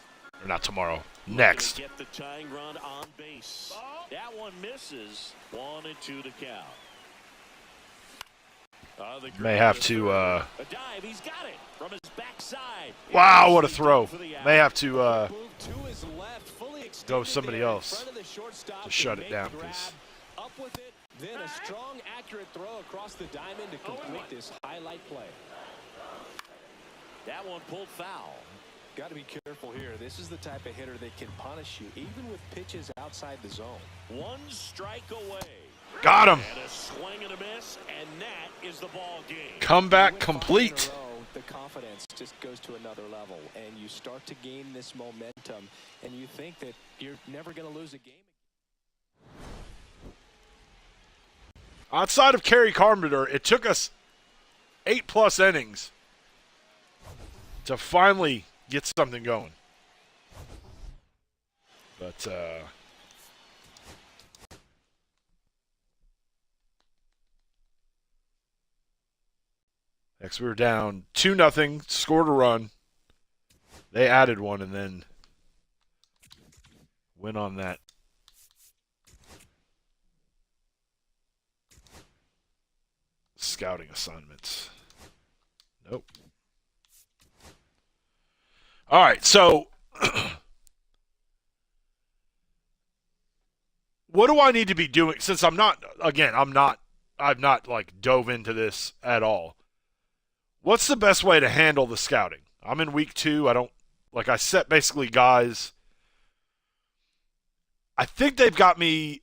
or not tomorrow, next. Get the tying run on base. That one misses. 1-2 to count. May have to, A dive, he's got it from his backside. wow, what a throw. May have to Move to his left, fully go extended somebody there in else front of the shortstop to shut it make down, the grab. 'cause Up with it, then a strong, accurate throw across the diamond to complete this highlight play. That one pulled foul. Got to be careful here. This is the type of hitter that can punish you, even with pitches outside the zone. 1 strike away. got him. And a swing and a miss, and that is the ball game. Comeback With 5 in a complete. row, the confidence just goes to another level, and you start to gain this momentum, and you think that you're never going to lose a game. Outside of Kerry Carpenter, it took us 8+ innings to finally get something going. But next we were down 2-0, scored a run. They added one and then went on that scouting assignments. Nope. All right, so what do I need to be doing since I've not like dove into this at all. What's the best way to handle the scouting? I'm in week 2. I set basically guys. I think they've got me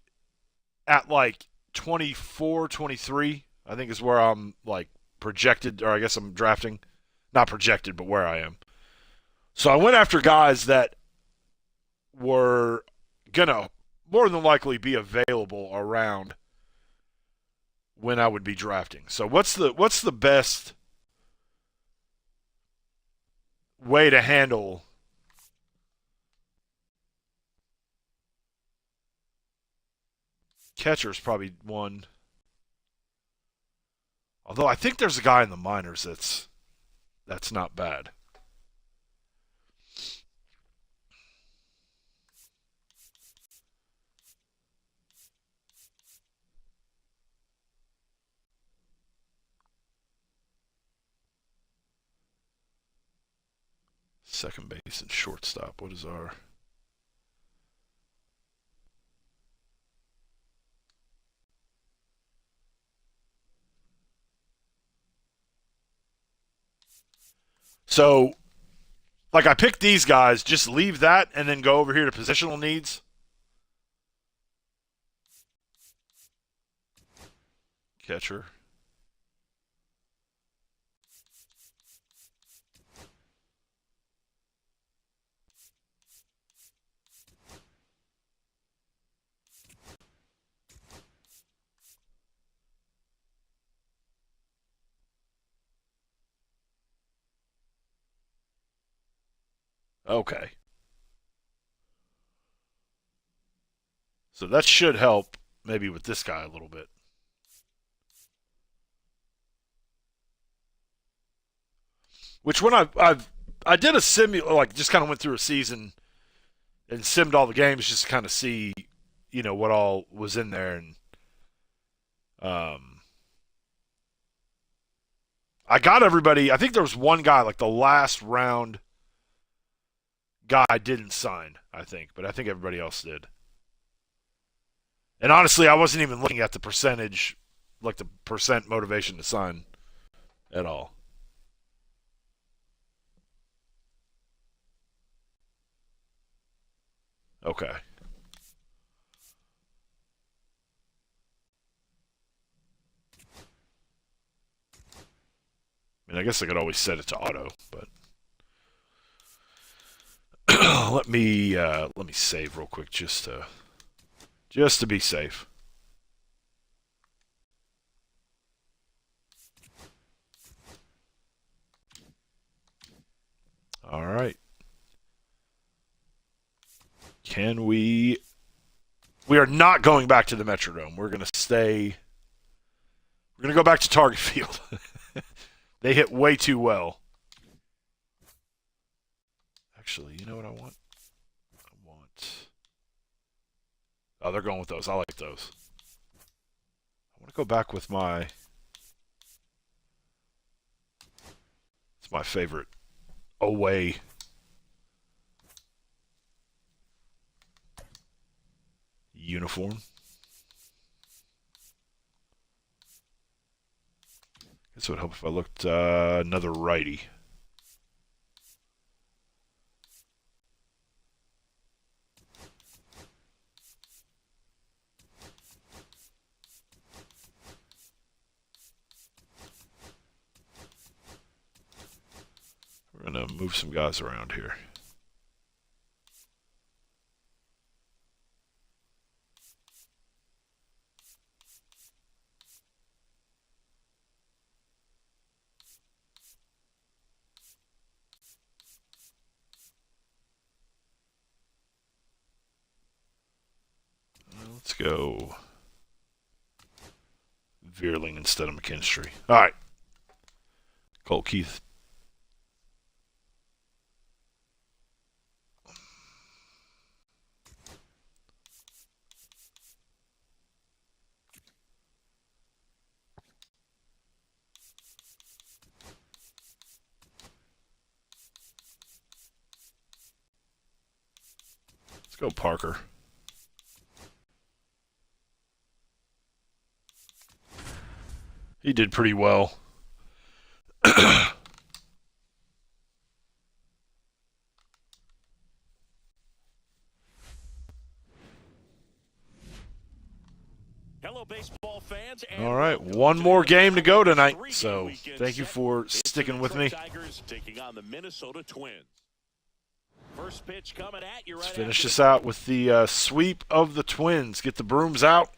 at like 24, 23. I think is where I'm like projected, or I guess I'm drafting. Not projected, but where I am. So I went after guys that were gonna more than likely be available around when I would be drafting. So what's the best way to handle catcher's probably one. Although I think there's a guy in the minors that's not bad. Second base and shortstop. What is our... So, like, I picked these guys, just leave that and then go over here to positional needs. Catcher. Okay. So that should help maybe with this guy a little bit. Which when I did a like just kind of went through a season and simmed all the games just to kind of see, you know, what all was in there, and I got everybody. I think there was one guy, like the last round guy I didn't sign, I think, but I think everybody else did. And honestly, I wasn't even looking at the percentage, like the percent motivation to sign at all. Okay. I mean, I guess I could always set it to auto, but let me save real quick just to be safe. All right. Can we... We are not going back to the Metrodome. We're going to stay... We're going to go back to Target Field. They hit way too well. Actually, you know what I want? Oh, they're going with those. I like those. I want to go back with my... It's my favorite away uniform. Guess it would help if I looked another righty. We're going to move some guys around here. Let's go Veerling instead of McKinstry. All right. Cole Keith. Let's go Parker. He did pretty well. Hello, baseball fans. All right, one more game to go tonight. So thank you for sticking with me. Tigers taking on the Minnesota Twins. First pitch coming at you. Let's Right finish after this out with the sweep of the Twins. Get the brooms out.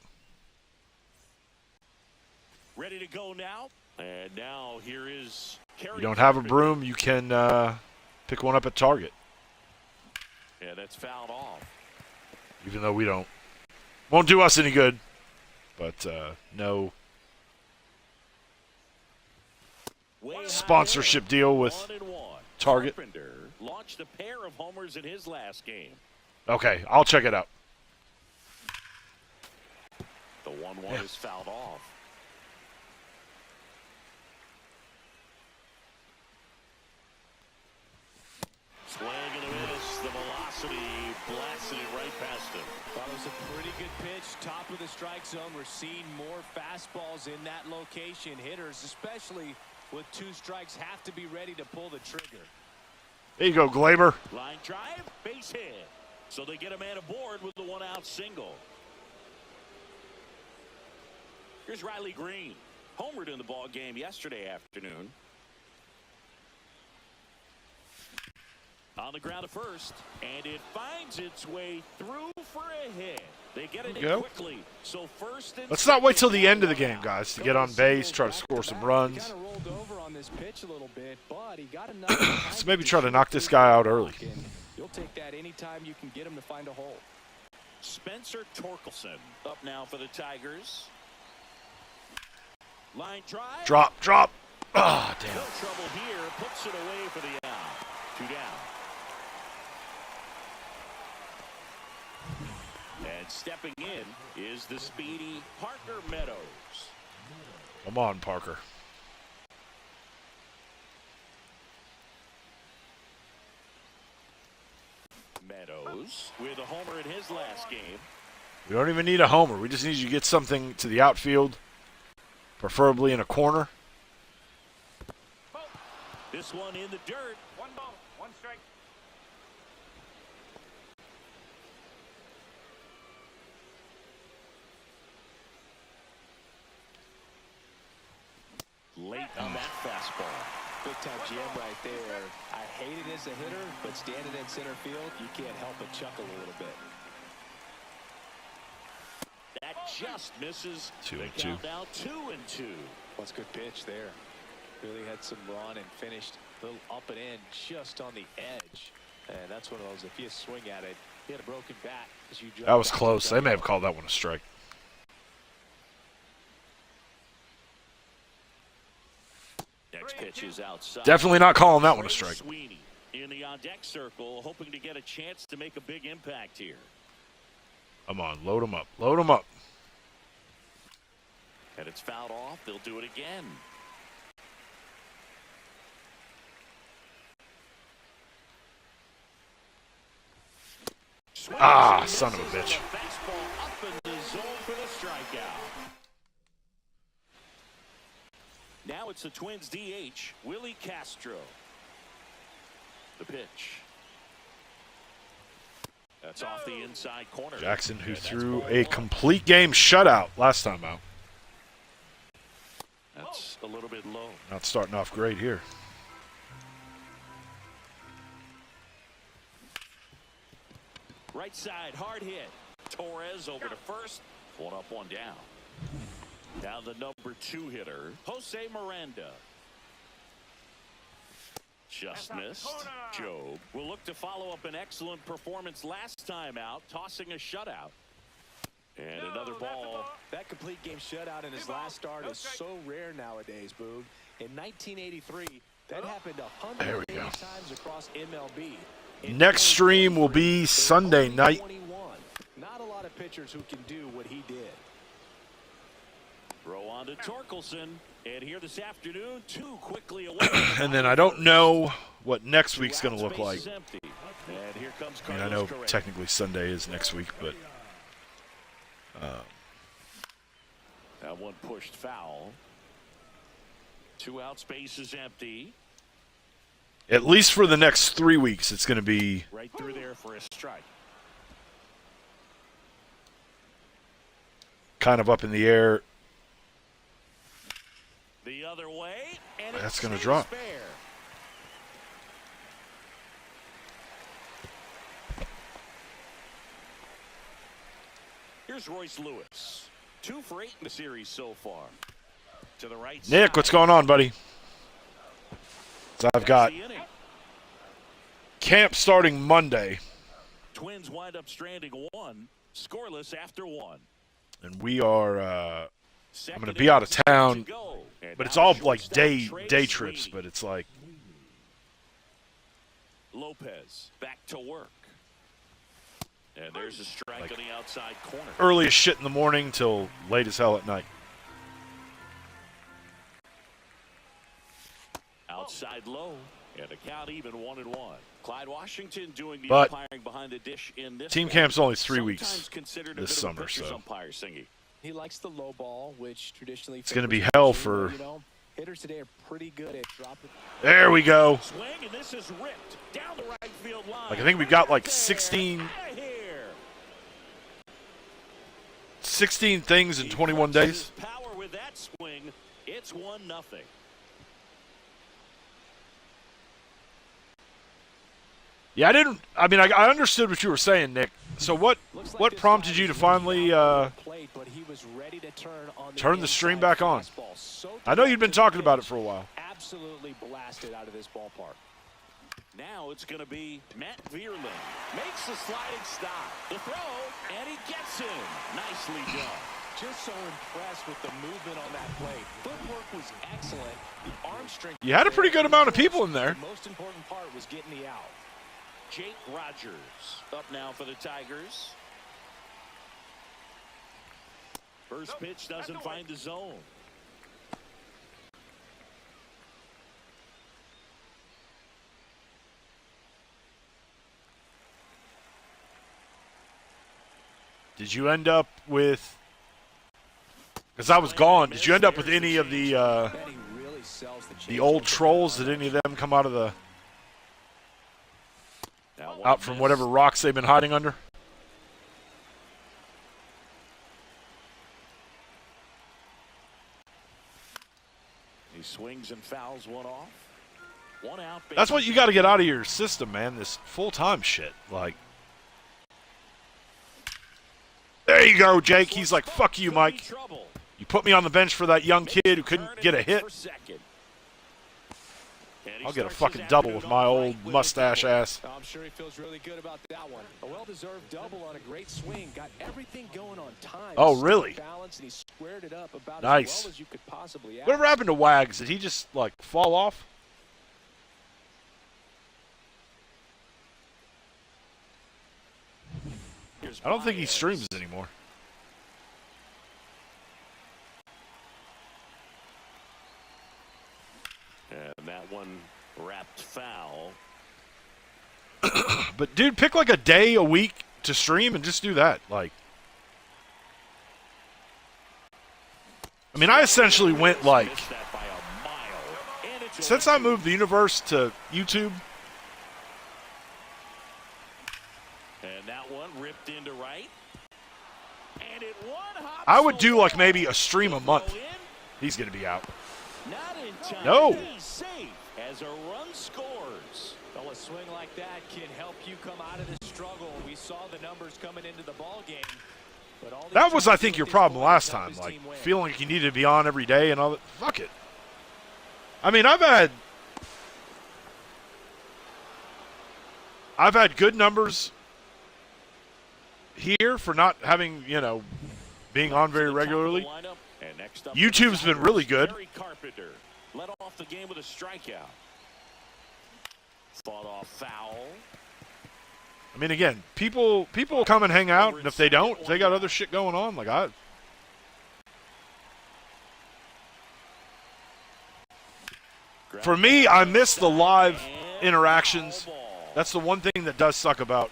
Ready to go now. And now here is Kerry. You don't have a broom, you can pick one up at Target. Yeah, that's fouled off. Even though we don't. Won't do us any good. But no sponsorship deal with 1-1. Target. Carpenter launched a pair of homers in his last game. Okay, I'll check it out. The 1-1 is fouled off. Swing and a miss. The velocity blasted it right past him. That was a pretty good pitch. Top of the strike zone. We're seeing more fastballs in that location. Hitters, especially with 2 strikes, have to be ready to pull the trigger. There you go, Glaber. Line drive, base hit. So they get a man aboard with the 1-out single. Here's Riley Green. Homered in the ball game yesterday afternoon. On the ground at first, and it finds its way through for a hit. They get it in quickly. So first and Let's not wait till the end of the game, guys, to get on base, try to score some runs. Kind of rolled over on this pitch a little bit, but he got enough. Let's maybe try to knock this guy out early. You'll take that anytime you can get him to find a hole. Spencer Torkelson up now for the Tigers. Line drive. Drop. Ah, damn. No trouble here. Puts it away for the out. 2 down. And stepping in is the speedy Parker Meadows. Come on, Parker. Meadows with a homer in his last game. We don't even need a homer. We just need you to get something to the outfield, preferably in a corner. This one in the dirt. 1 ball, 1 strike. Late on that fastball. Big time jam right there. I hate it as a hitter, but standing in center field, you can't help but chuckle a little bit. That just misses. 2-2. Now 2-2. What's a good pitch there. Really had some run and finished a little up and in just on the edge. And that's one of those, if you swing at it, he had a broken bat. As you That was close. They may have called that one a strike. Next pitch is outside. Definitely not calling that one a strike. Sweeney in the on-deck circle, hoping to get a chance to make a big impact here. Come on, load him up. Load him up. And it's fouled off. They'll do it again. Ah, son of a bitch. Fastball up in the zone for the strikeout. Now it's the Twins DH, Willie Castro. The pitch. That's off the inside corner. Jackson, who threw a complete game shutout last time out. That's a little bit low. Not starting off great here. Right side, hard hit. Torres over to first. 1 up, 1 down. Now the number 2 hitter, Jose Miranda. Just missed. Job will look to follow up an excellent performance last time out, tossing a shutout. And another ball. That complete game shutout in his last start is so rare nowadays, Boog. In 1983, that happened 180 times across MLB. Next stream will be Sunday night. Not a lot of pitchers who can do what he did. Throw on to Torkelson. And here this afternoon, 2 quickly away. And then I don't know what next week's going to look like. And here comes I mean, I know technically Sunday is next week, but that one pushed foul. 2 out, space is empty. at least for the next 3 weeks, it's going to be Right through there for a strike. kind of up in the air. The other way, and That's it's going to drop. fair. Here's Royce Lewis. 2 for 8 in the series so far. To the right Nick, side. what's going on, buddy? So I've got The inning. camp starting Monday, Twins wind up stranding 1, scoreless after 1. and we are. I'm going to be out of town, but it's all like day trips. But it's like Lopez back to work. And there's a strike Like on the outside corner. early as shit in the morning till late as hell at night. Outside low, and a count even 1-1. Clyde Washington doing the But umpiring behind the dish in this team one. camp's only 3 Sometimes weeks considered a this bit of a summer, pitcher's so umpire, Singy. He likes the low ball, which traditionally it's going to be favors hell pitching, for. but, you know, hitters today are pretty good at dropping. There we go. Swing, and this is ripped down the right field line. Like I think we've got like There, 16 outta here. things in He 21 crunches days. his power with that swing. It's 1-0. Yeah, I mean, I understood what you were saying, Nick. So what prompted you to finally turn the stream back on? I know you'd been talking about it for a while. Absolutely blasted out of this ballpark. Now it's going to be Matt Vierling. Makes the sliding stop. The throw, and he gets him. Nicely done. Just so impressed with the movement on that play. Footwork was excellent. The arm strength. You had a pretty good amount of people in there. The most important part was getting the out. Jake Rogers up now for the Tigers. First pitch doesn't find the zone. Did you end up with? Because I was gone. Did you end up with any of the old trolls? Did any of them come out of the out from whatever rocks they've been hiding under? He swings and fouls one off. 1 out. That's what you got to get out of your system, man. This full-time shit. Like, there you go, Jake. He's like, fuck you, Mike. You put me on the bench for that young kid who couldn't get a hit. I'll get a fucking double with my old mustache ass. I'm sure he feels really good about that one. A well-deserved double on a great swing. Got everything going on time. Oh, really? Balance, and he squared it up about Nice. as well as you could possibly ask. Whatever happened to Wags? Did he just, like, fall off? I don't think he streams anymore. And that one wrapped foul. But, dude, pick, like, a day a week to stream and just do that. Like, I mean, I essentially went, like, Missed that by a mile. And it's since I moved the universe to YouTube, And that one ripped into right. And it one hop I would do, like, so maybe long. a stream a The month. throw in, He's going to be out. not in time. No. He's safe as a run scores. Well, a swing like that can help you come out of this struggle. We saw the numbers coming into the ball game. But all That was, I these think, your these problem boys last help time. his Like, team win. feeling like you needed to be on every day and all that. Fuck it. I mean, I've had good numbers here for not having, you know, being on very regularly. And next up YouTube's been really good. Gary Carpenter led off the game with a strikeout. Fought off foul. I mean, again, people come and hang out, and if they don't, if they got other shit going on. Like, for me, I miss the live interactions. That's the one thing that does suck about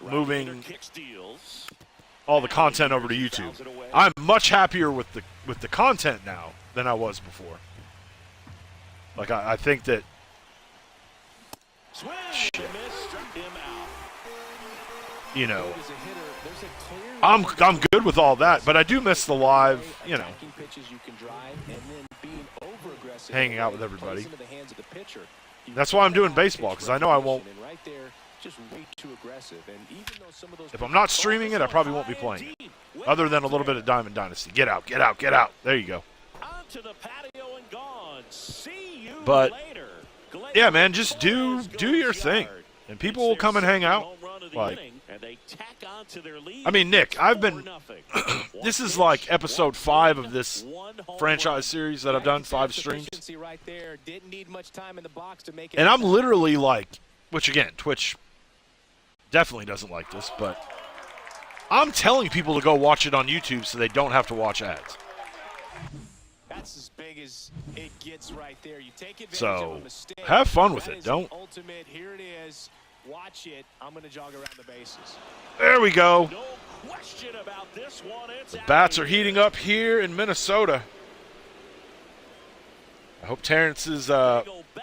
moving all the content over to YouTube. I'm much happier with the content now than I was before. Like, I think that shit. You know, I'm good with all that, but I do miss the live, you know, hanging out with everybody. That's why I'm doing baseball, because I know I won't Just way too aggressive. And even though some of those If I'm not streaming it, I probably won't be playing it. Other than a little bit of Diamond Dynasty. Get out, get out, get out. There you go. Onto the patio and gone. See you But, later. yeah, man, just do your thing. And people will come and hang out. Like, I mean, Nick, I've been this is like episode 5 of this franchise series that I've done, 5 streams. And I'm literally like, which again, Twitch definitely doesn't like this, but I'm telling people to go watch it on YouTube so they don't have to watch ads. That's as big as it gets right there. You take advantage So, of a mistake. have fun with That it. is Don't. the ultimate. Here it is. Watch it. I'm going to jog around the bases. There we go. No question about this one. It's The bats are heating up here in Minnesota. I hope Terrence is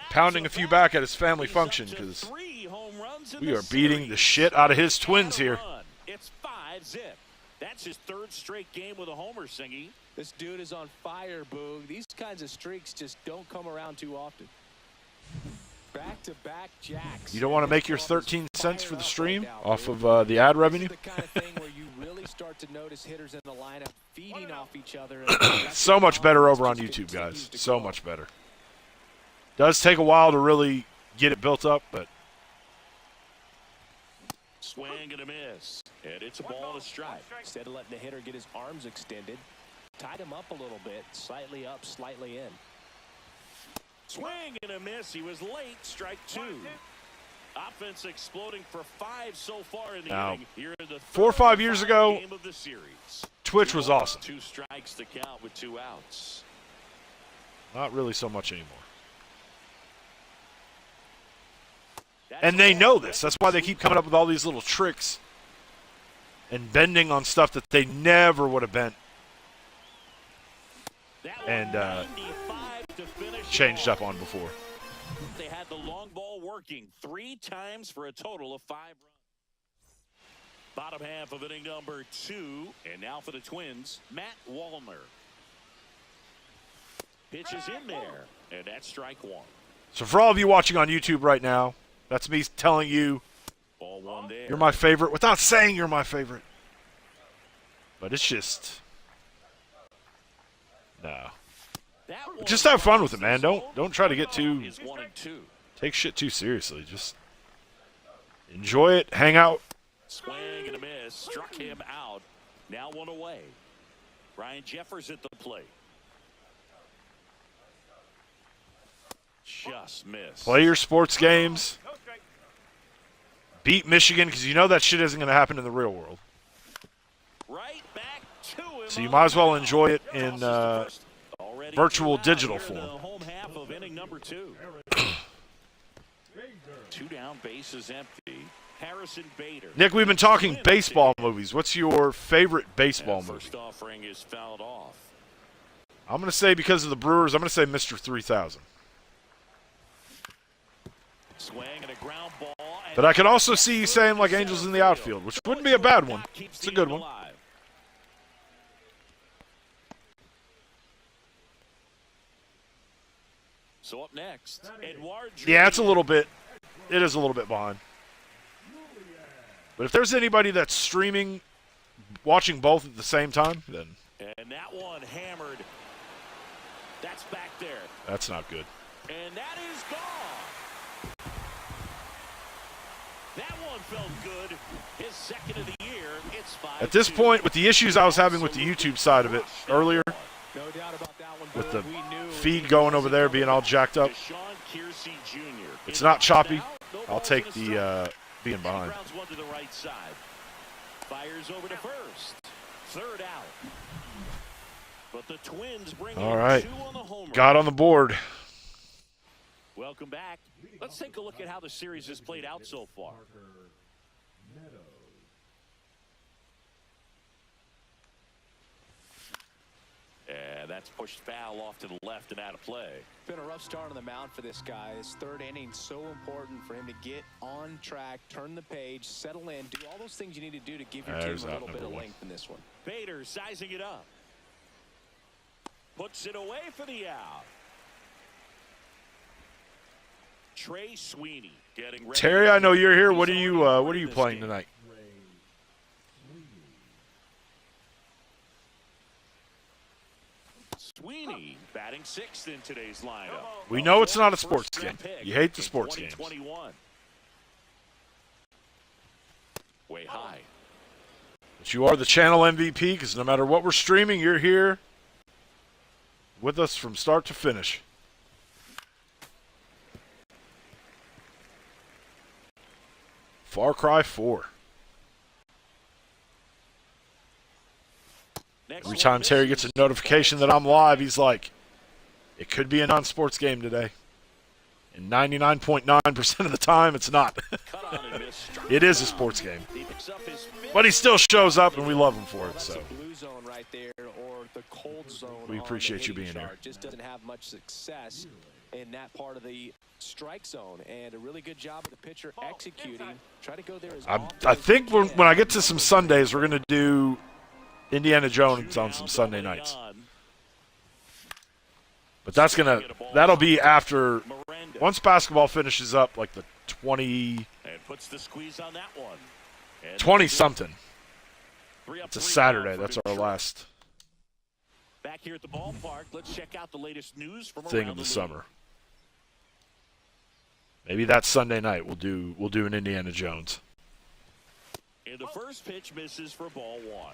pounding a few back at his family function because we are beating the shit out of his Twins here. It's 5-0. That's his 3rd straight game with a homer, Singy. This dude is on fire, Boog. These kinds of streaks just don't come around too often. Back-to-back jacks. You don't want to make your 13 cents for the stream off of the ad revenue? This is the kind of thing where you really start to notice hitters in the lineup feeding off each other. So much better over on YouTube, guys. So much better. Does take a while to really get it built up, but Swing and a miss. And it's a ball to strike. Instead of letting the hitter get his arms extended, tied him up a little bit, slightly up, slightly in. Swing and a miss. He was late. Strike 2. Offense exploding for 5 so far in the inning. Here in the 4 or 5 years ago, game of the series. Twitch was awesome. 2 strikes to count with 2 outs. Not really so much anymore. And they know this. That's why they keep coming up with all these little tricks and bending on stuff that they never would have bent and changed up on before. They had the long ball working 3 times for a total of 5 runs. Bottom half of inning number 2. And now for the Twins, Matt Wallner. Pitches in there. And that's strike 1. So for all of you watching on YouTube right now, that's me telling you Ball 1 there. you're my favorite without saying you're my favorite. But it's just no. Just have fun with it, man. Don't try to get too take shit too seriously. Just enjoy it, hang out. Swing and a miss. Struck him out. Now 1 away. Ryan Jeffers at the plate. Just missed. Play your sports games. Beat Michigan because you know that shit isn't going to happen in the real world. Right back to him. So you might as well enjoy it in virtual digital form. Home half of inning number 2. 2 down, bases empty. Harrison Bader. Nick, we've been talking baseball movies. What's your favorite baseball movie? First offering is fouled off. I'm going to say because of the Brewers, I'm going to say Mr. 3000. Swing and a ground ball. But I could also see you saying like Angels in the Outfield, which wouldn't be a bad one. It's a good one. So up next, Edouard. Yeah, it's a little bit. It is a little bit behind. But if there's anybody that's streaming, watching both at the same time, then. And that one hammered. That's back there. That's not good. And that is gone. That one felt good. His second of the year. It's 5-2. At this point, with the issues I was having with the YouTube side of it earlier, No doubt about that one. with the feed going over there being all jacked up, Sean Kiersey Jr. it's not choppy. I'll take the being behind. Grounds one to the right side. Fires over to first. Third out. But the Twins bring All in right. 2 on the home run. Got on the board. Welcome back. Let's take a look at how the series has played out so far. And that's pushed foul off to the left and out of play. Been a rough start on the mound for this guy. His 3rd inning so important for him to get on track, turn the page, settle in, do all those things you need to do to give your There's team a out little bit of number 1. length in this one. Bader sizing it up. Puts it away for the out. Trey Sweeney Getting ready. Terry, I know you're here. What are you playing tonight? Sweeney batting sixth in today's lineup. We know it's not a sports game. You hate the sports games. Way high. But you are the channel MVP because no matter what we're streaming, you're here with us from start to finish. Far Cry 4. Every time Terry gets a notification that I'm live, he's like, it could be a non-sports game today. And 99.9% of the time, it's not. It is a sports game. But he still shows up, and we love him for it. So we appreciate you being here. Just doesn't have much success in that part of the strike zone, and a really good job of the pitcher executing. Try to go there as I think when I get to some Sundays, we're going to do Indiana Jones on some Sunday nights. But that'll be after, once basketball finishes up, like the 20-something. It's a Saturday. That's our last Back here at the ballpark, let's check out the latest news from thing of the summer. Maybe that Sunday night we'll do an Indiana Jones. And the first pitch misses for ball one.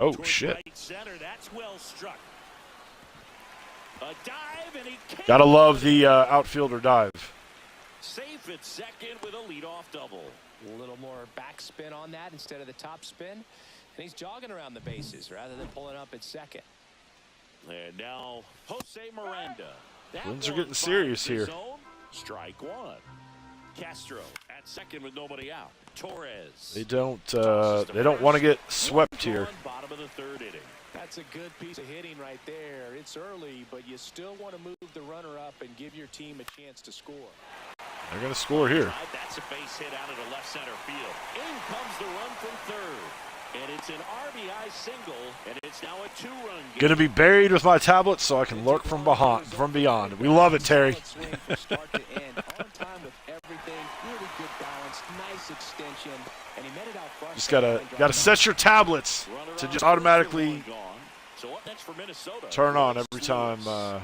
Oh, shit. Right center, that's well struck. A dive, and he Gotta love the outfielder dive. Safe at second with a leadoff double. a little more backspin on that instead of the top spin. And he's jogging around the bases rather than pulling up at second. And now Jose Miranda. Twins are getting serious here. Strike one. Castro at second with nobody out. Torres. They don't want to get swept here. Bottom of the third inning. That's a good piece of hitting right there. It's early, but you still want to move the runner up and give your team a chance to score. They're going to score here. That's a base hit out of the left center field. In comes the run from third. And it's an RBI single, and it's now a two-run game. Going to be buried with my tablet so I can lurk from beyond. We love it, Terry. Just gotta set your tablets to just automatically turn on every time the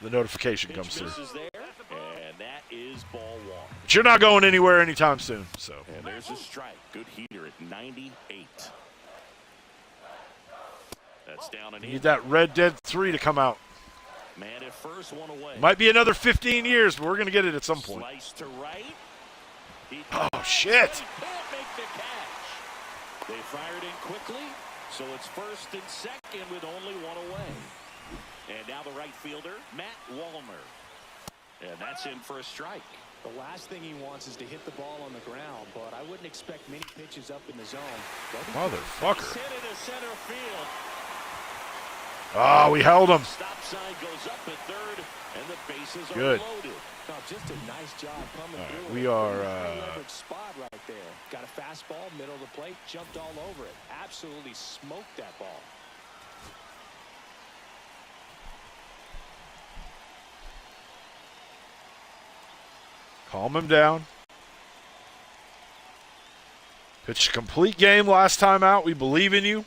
notification comes through. And that is ball one. But you're not going anywhere anytime soon. So. And there's a strike. Good heater at 98. That's down and in. Need that Red Dead 3 to come out. Man at first, one away. Might be another 15 years, but we're going to get it at some point. Slice to right. Oh, shit. He can't make the catch. They fired in quickly, so it's first and second with only one away. And now the right fielder, Matt Wallner. And that's in for a strike. The last thing he wants is to hit the ball on the ground, but I wouldn't expect many pitches up in the zone. Motherfucker. Hit into center field. Oh, we held him. Stop sign goes up at third, and the bases are Good. loaded. No, just a nice job coming through. We are. Leverage spot right there. Got a fastball, middle of the plate, jumped all over it. Absolutely smoked that ball. Calm him down. Pitched a complete game last time out. We believe in you.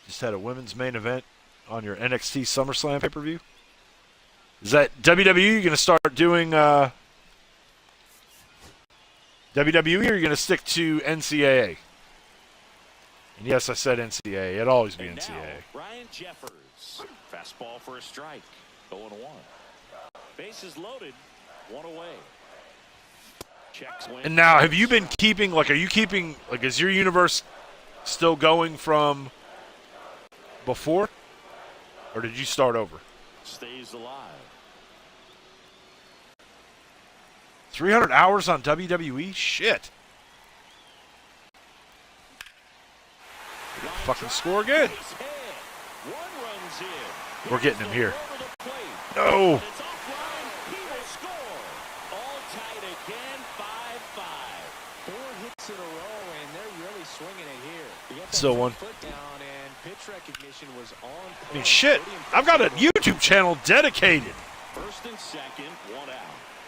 Just had a women's main event on your NXT SummerSlam pay-per-view. Is that WWE? You're going to start doing WWE, or you're going to stick to NCAA? And yes, I said NCAA. It'll always be And NCAA. now, Ryan Jeffers. Fastball for a strike. 0-1. Bases loaded. One away. Checks win. And now, have you been keeping, are you keeping, is your universe still going from before? Or did you start over? Stays alive. 300 hours on WWE? Shit. Fucking score again. We're getting him here. No. Four hits in a row, and they're Still one. Foot down, and pitch recognition was on I mean, shit. I've got a YouTube channel dedicated First and second, one out.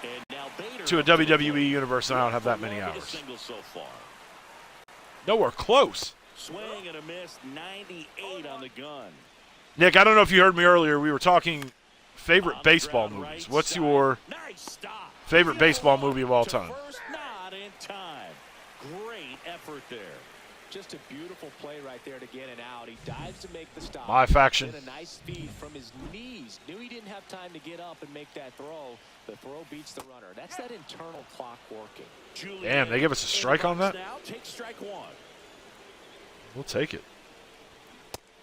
And now Bader to a WWE universe, and I don't have that many hours. single so far. Nowhere close. Swing and a miss, 98 on the gun. Nick, I don't know if you heard me earlier. We were talking favorite baseball movies. What's your Nice stop. favorite baseball movie of all time? First, not in time. Great effort there. Just a beautiful play right there to get it out. He dives to make the stop. My faction. Then a nice feed from his knees. Knew he didn't have time to get up and make that throw. The throw beats the runner. That's that internal clock working. Damn, they give us a strike on that? Now take strike one. We'll take it.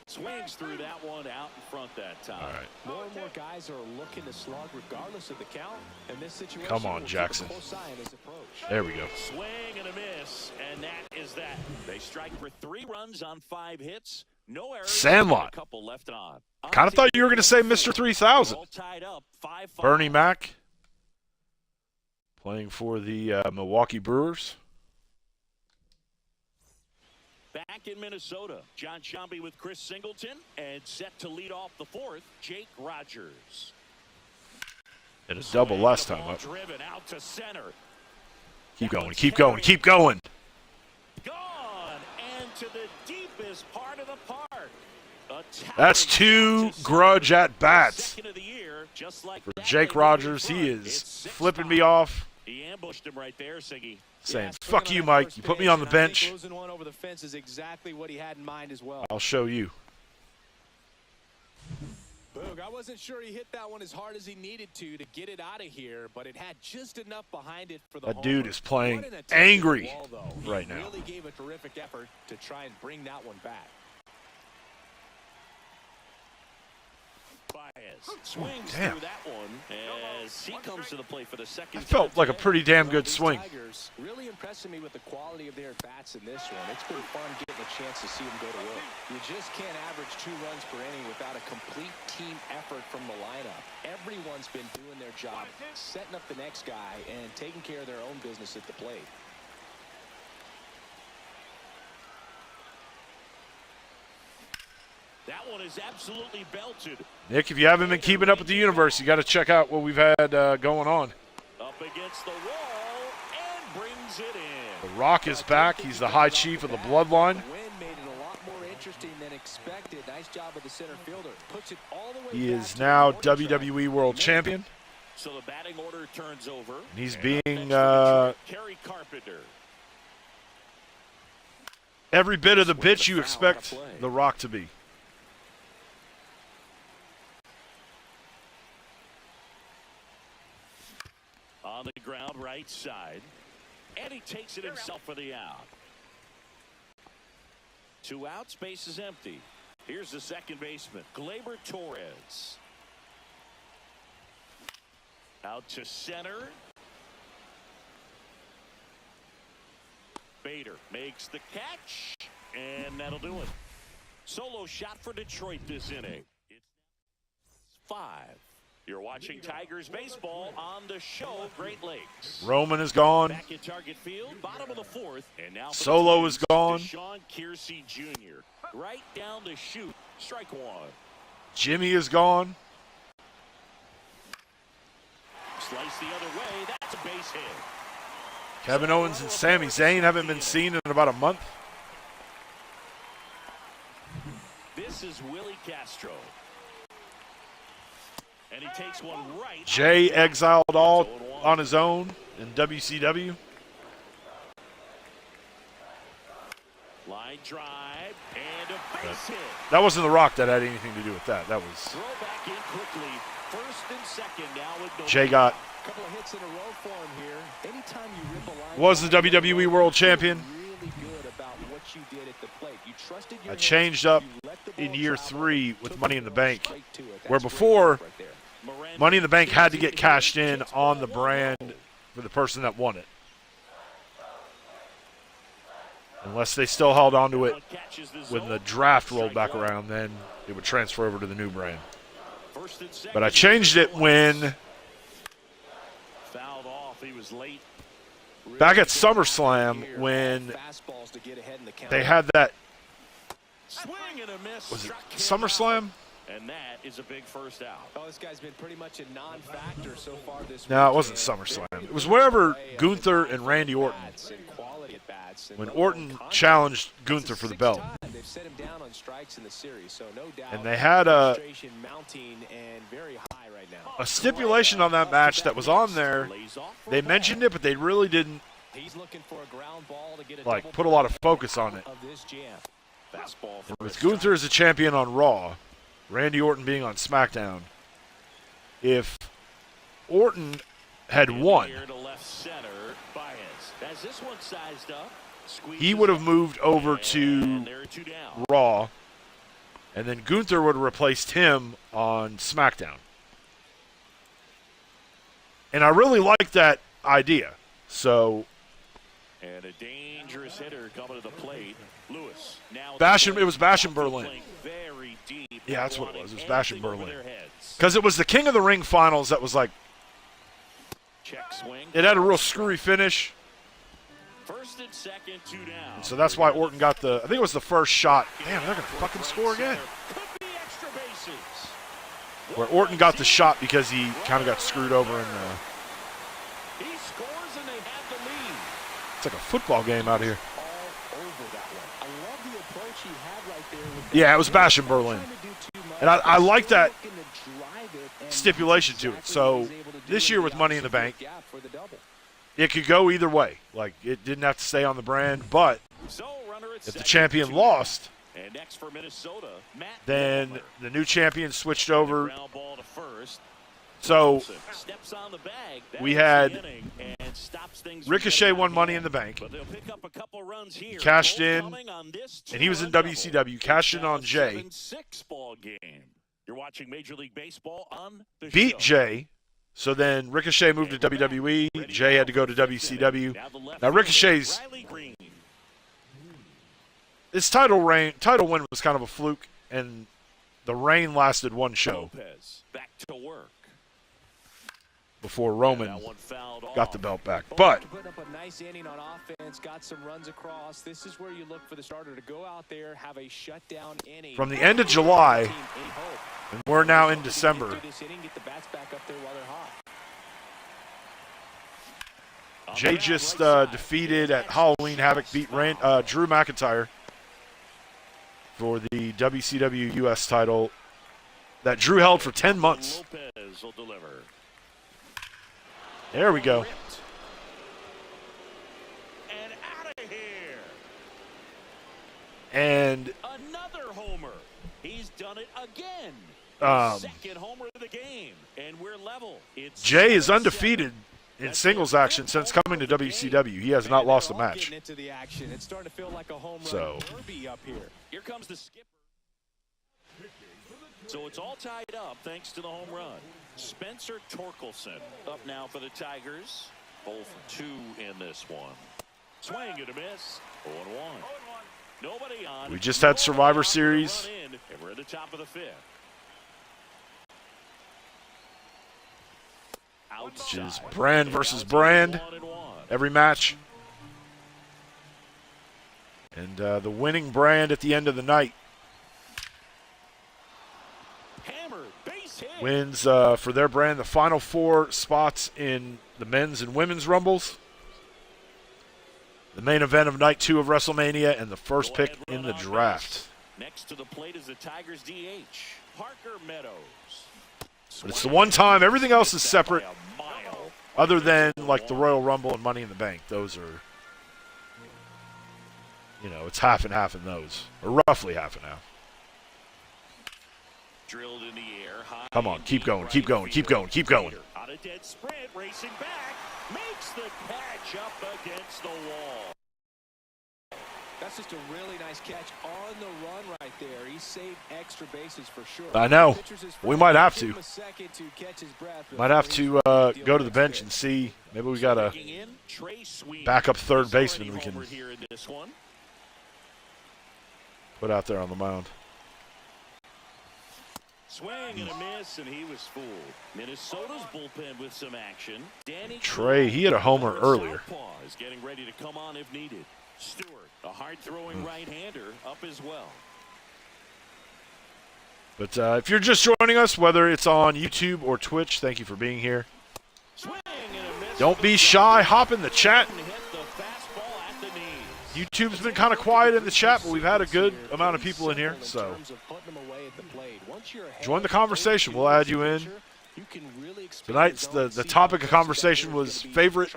Swings through that one out in front that time. All right. More and more guys are looking to slug regardless of the count. And this situation Come on, will keep a Jackson. close eye on his approach. There we go. Swing and a miss, and that is that. They strike for 3 runs on 5 hits. No errors. Sandlot. A couple left on. Kind of thought you were going to say Mr. 3000. All tied up, 5-5. Bernie Mac playing for the Milwaukee Brewers. Back in Minnesota, John Shambi with Chris Singleton, and set to lead off the 4th, Jake Rogers. And a double last time up. Driven out to center. Keep going, keep going, keep going. Gone and to the deepest part of the park. That's 2 grudge at bats Second of the year, just like for that, Jake they go Rogers. in He front. is It's 6-5. flipping me off, He ambushed him right there, Siggy. saying, fuck you, Mike. You put me on the bench. Losing one over the fence is exactly what he had in mind as well. I'll show you. Boog, I wasn't sure he hit that one as hard as he needed to get it out of here, but it had just enough behind it for the That homer. dude is playing What an attempt angry at the wall, though. right He now. really gave a terrific effort to try and bring that one back. Baez swings Damn. through that one as he comes to the plate for the second That felt time like a today. pretty damn Well, good these swing. Tigers really impressing me with the quality of their bats in this one. It's been fun getting a chance to see them go to work. You just can't average 2 runs per inning without a complete team effort from the lineup. Everyone's been doing their job, setting up the next guy, and taking care of their own business at the plate. That one is absolutely belted. Nick, if you haven't been keeping up with the universe, you got to check out what we've had going on. Up against the wall and brings it in. The Rock is back. He's the High Chief of the Bloodline. The win made it a lot more interesting than expected. Nice job of the center fielder. Puts it all the way He back is to the now warning track. WWE World Champion. So the batting order turns over. And he's And being up next to the track, Kerry Carpenter. every bit of the bitch you expect The Rock to be. On the ground, right side. And he takes it himself for the out. 2 outs, base is empty. Here's the second baseman, Gleyber Torres. Out to center. Bader makes the catch, and that'll do it. Solo shot for Detroit this inning. It's 5. You're watching Tigers baseball on the show, Great Lakes. Roman is gone. Back at target field, bottom of the 4th, and now for the Solo Twins, is gone. Deshaun Kiersey Jr. Right down to shoot, strike 1. Jimmy is gone. Slice the other way, that's a base hit. Kevin Owens and Sami Zayn haven't been seen in about a month. This is Willie Castro. And he takes one right. Jay exiled all on his own in WCW. Line drive and a base hit. That wasn't The Rock that had anything to do with that. That was Throw back in quickly. First and second now with no Jay got Couple of hits in a row for him here. Anytime you rip a line, was the WWE World Champion. really good about what you did at the plate. You trusted your I hands, changed up you let the ball in year travel, 3 with took Money the in the ball Bank, straight to it. That's where great before right there. Miranda Money in the Bank had to get sees cashed it. in It's on the 1-1. brand for the person that won it. Unless they still held on to it One catches the when zone. the draft rolled Strike back 1. around, then it would transfer over to the new brand. First and second. But I changed it when Fouled off. He was late. back at SummerSlam when Fastballs to get ahead in the count. they had that Swing and a miss. Was it Struck him SummerSlam? out. And that is a big first out. Oh, this guy's been pretty much a non-factor so far this No, it wasn't weekend. SummerSlam. It was wherever Gunther and Randy Orton. When Orton challenged Gunther for the belt. They've set him down on strikes in the series, so no doubt. And they had a mounting and very high right now. stipulation on that match that was on there. They mentioned it, but they really didn't He's looking for a ground ball to get a like put a lot of focus on it. of this jam. Fastball for With Gunther as a champion on Raw, Randy Orton being on SmackDown, if Orton had won, to left center. Baez has this one sized up. he would have moved over to And there are two down. Raw, and then Gunther would have replaced him on SmackDown. And I really like that idea. So And a dangerous hitter coming to the plate. Lewis. Now it was Bash in Berlin. Very deep. Yeah, that's what it was. It was Bash in Anything over Berlin. their heads. Because it was the King of the Ring finals that was like, Check swing. it had a real screwy finish. First and second, two down. So that's why Orton got the, I think it was the first shot. Damn, they're going to fucking score again. Could be extra bases. Where Orton got the shot because he kind of got screwed over in the, He scores and they have the lead. it's like a football game out here. All over that one. I love the approach he had right there. With Yeah, it was Bash in Berlin. And I like that stipulation to it. So this year with Money in the Bank, it could go either way. Like, it didn't have to stay on the brand, but So runner at if the second, champion two lost, And next for Minnesota, Matt then Miller. the new champion switched over. Ground ball to first. So Steps on the bag. That we ends the had inning and stops things from Ricochet getting won out Money of in the hand. Bank, But they'll pick up a couple runs here. cashed Both in, coming on this and he was in two-run WCW, double. cashed in Now on a Jay, 7-6 ball game. You're watching Major League Baseball on the beat show. Jay. So then Ricochet moved to WWE. Jay had to go to WCW. the left Now Ricochet's fielder, Riley Green. this title win was kind of a fluke, and the reign lasted one show Lopez back to work. before Roman That one fouled got off. the belt back. But put up a nice inning on offense, got some runs across. This is where you look for the starter to go out there, have a shutdown inning. from the end of July, Team any hope. and we're now in December, Get through this inning, get the bats back up there while they're hot. Jay just defeated at Halloween Havoc, beat Drew McIntyre for the WCW US title that Drew held for 10 months. Lopez will deliver. There we go. Ripped. And out of here. And Another homer. He's done it again. Second homer of the game, and we're level. It's Jay is 7-7. undefeated in singles action since coming to WCW. He has not lost a match. Getting into the action. It's starting to feel like a home run So derby up here. Here comes the skipper. So it's all tied up thanks to the home run. Spencer Torkelson up now for the Tigers. 0 for 2 in this one. Swing and a miss. 0-1. Nobody on. we just had Survivor Nobody out, Series. run in, and we're at the top of the fifth. Which is Outside. brand versus brand 1-1. every match. And the winning brand at the end of the night Hammer, base hit. wins for their brand the final 4 spots in the men's and women's rumbles, the main event of night 2 of WrestleMania, and the first Go pick ahead, in run the on draft. base. Next to the plate is the Tigers DH, Parker Meadows. But it's the one time, everything else is separate By a mile. other than like the Royal Rumble and Money in the Bank. Those are, it's half and half in those, or roughly half and half. Drilled in the air. High Come on, and keep deep going, right keep going, keep field. going, keep going. On a dead sprint, racing back, makes the catch up against the wall. That's just a really nice catch on the run right there. He saved extra bases for sure. I know. Pitcher's his We friend. might have Give to. him a second to catch his breath Might have before to he's go to the dealing bench next and pitch. see. Maybe we got a Checking in, Trey Sweet. backup third He's already baseman we can homered here in this one. put out there on the mound. Swing and a miss, and he was fooled. Minnesota's bullpen with some action. Danny Trey, he had a homer earlier. Southpaw is getting ready to come on if needed. Stewart, a hard-throwing right-hander, up as well. But if you're just joining us, whether it's on YouTube or Twitch, thank you for being here. Don't be shy. Hop in the chat. YouTube's been kind of quiet in the chat, but we've had a good amount of people in here. So join the conversation. We'll add you in. Tonight's the topic of conversation was favorite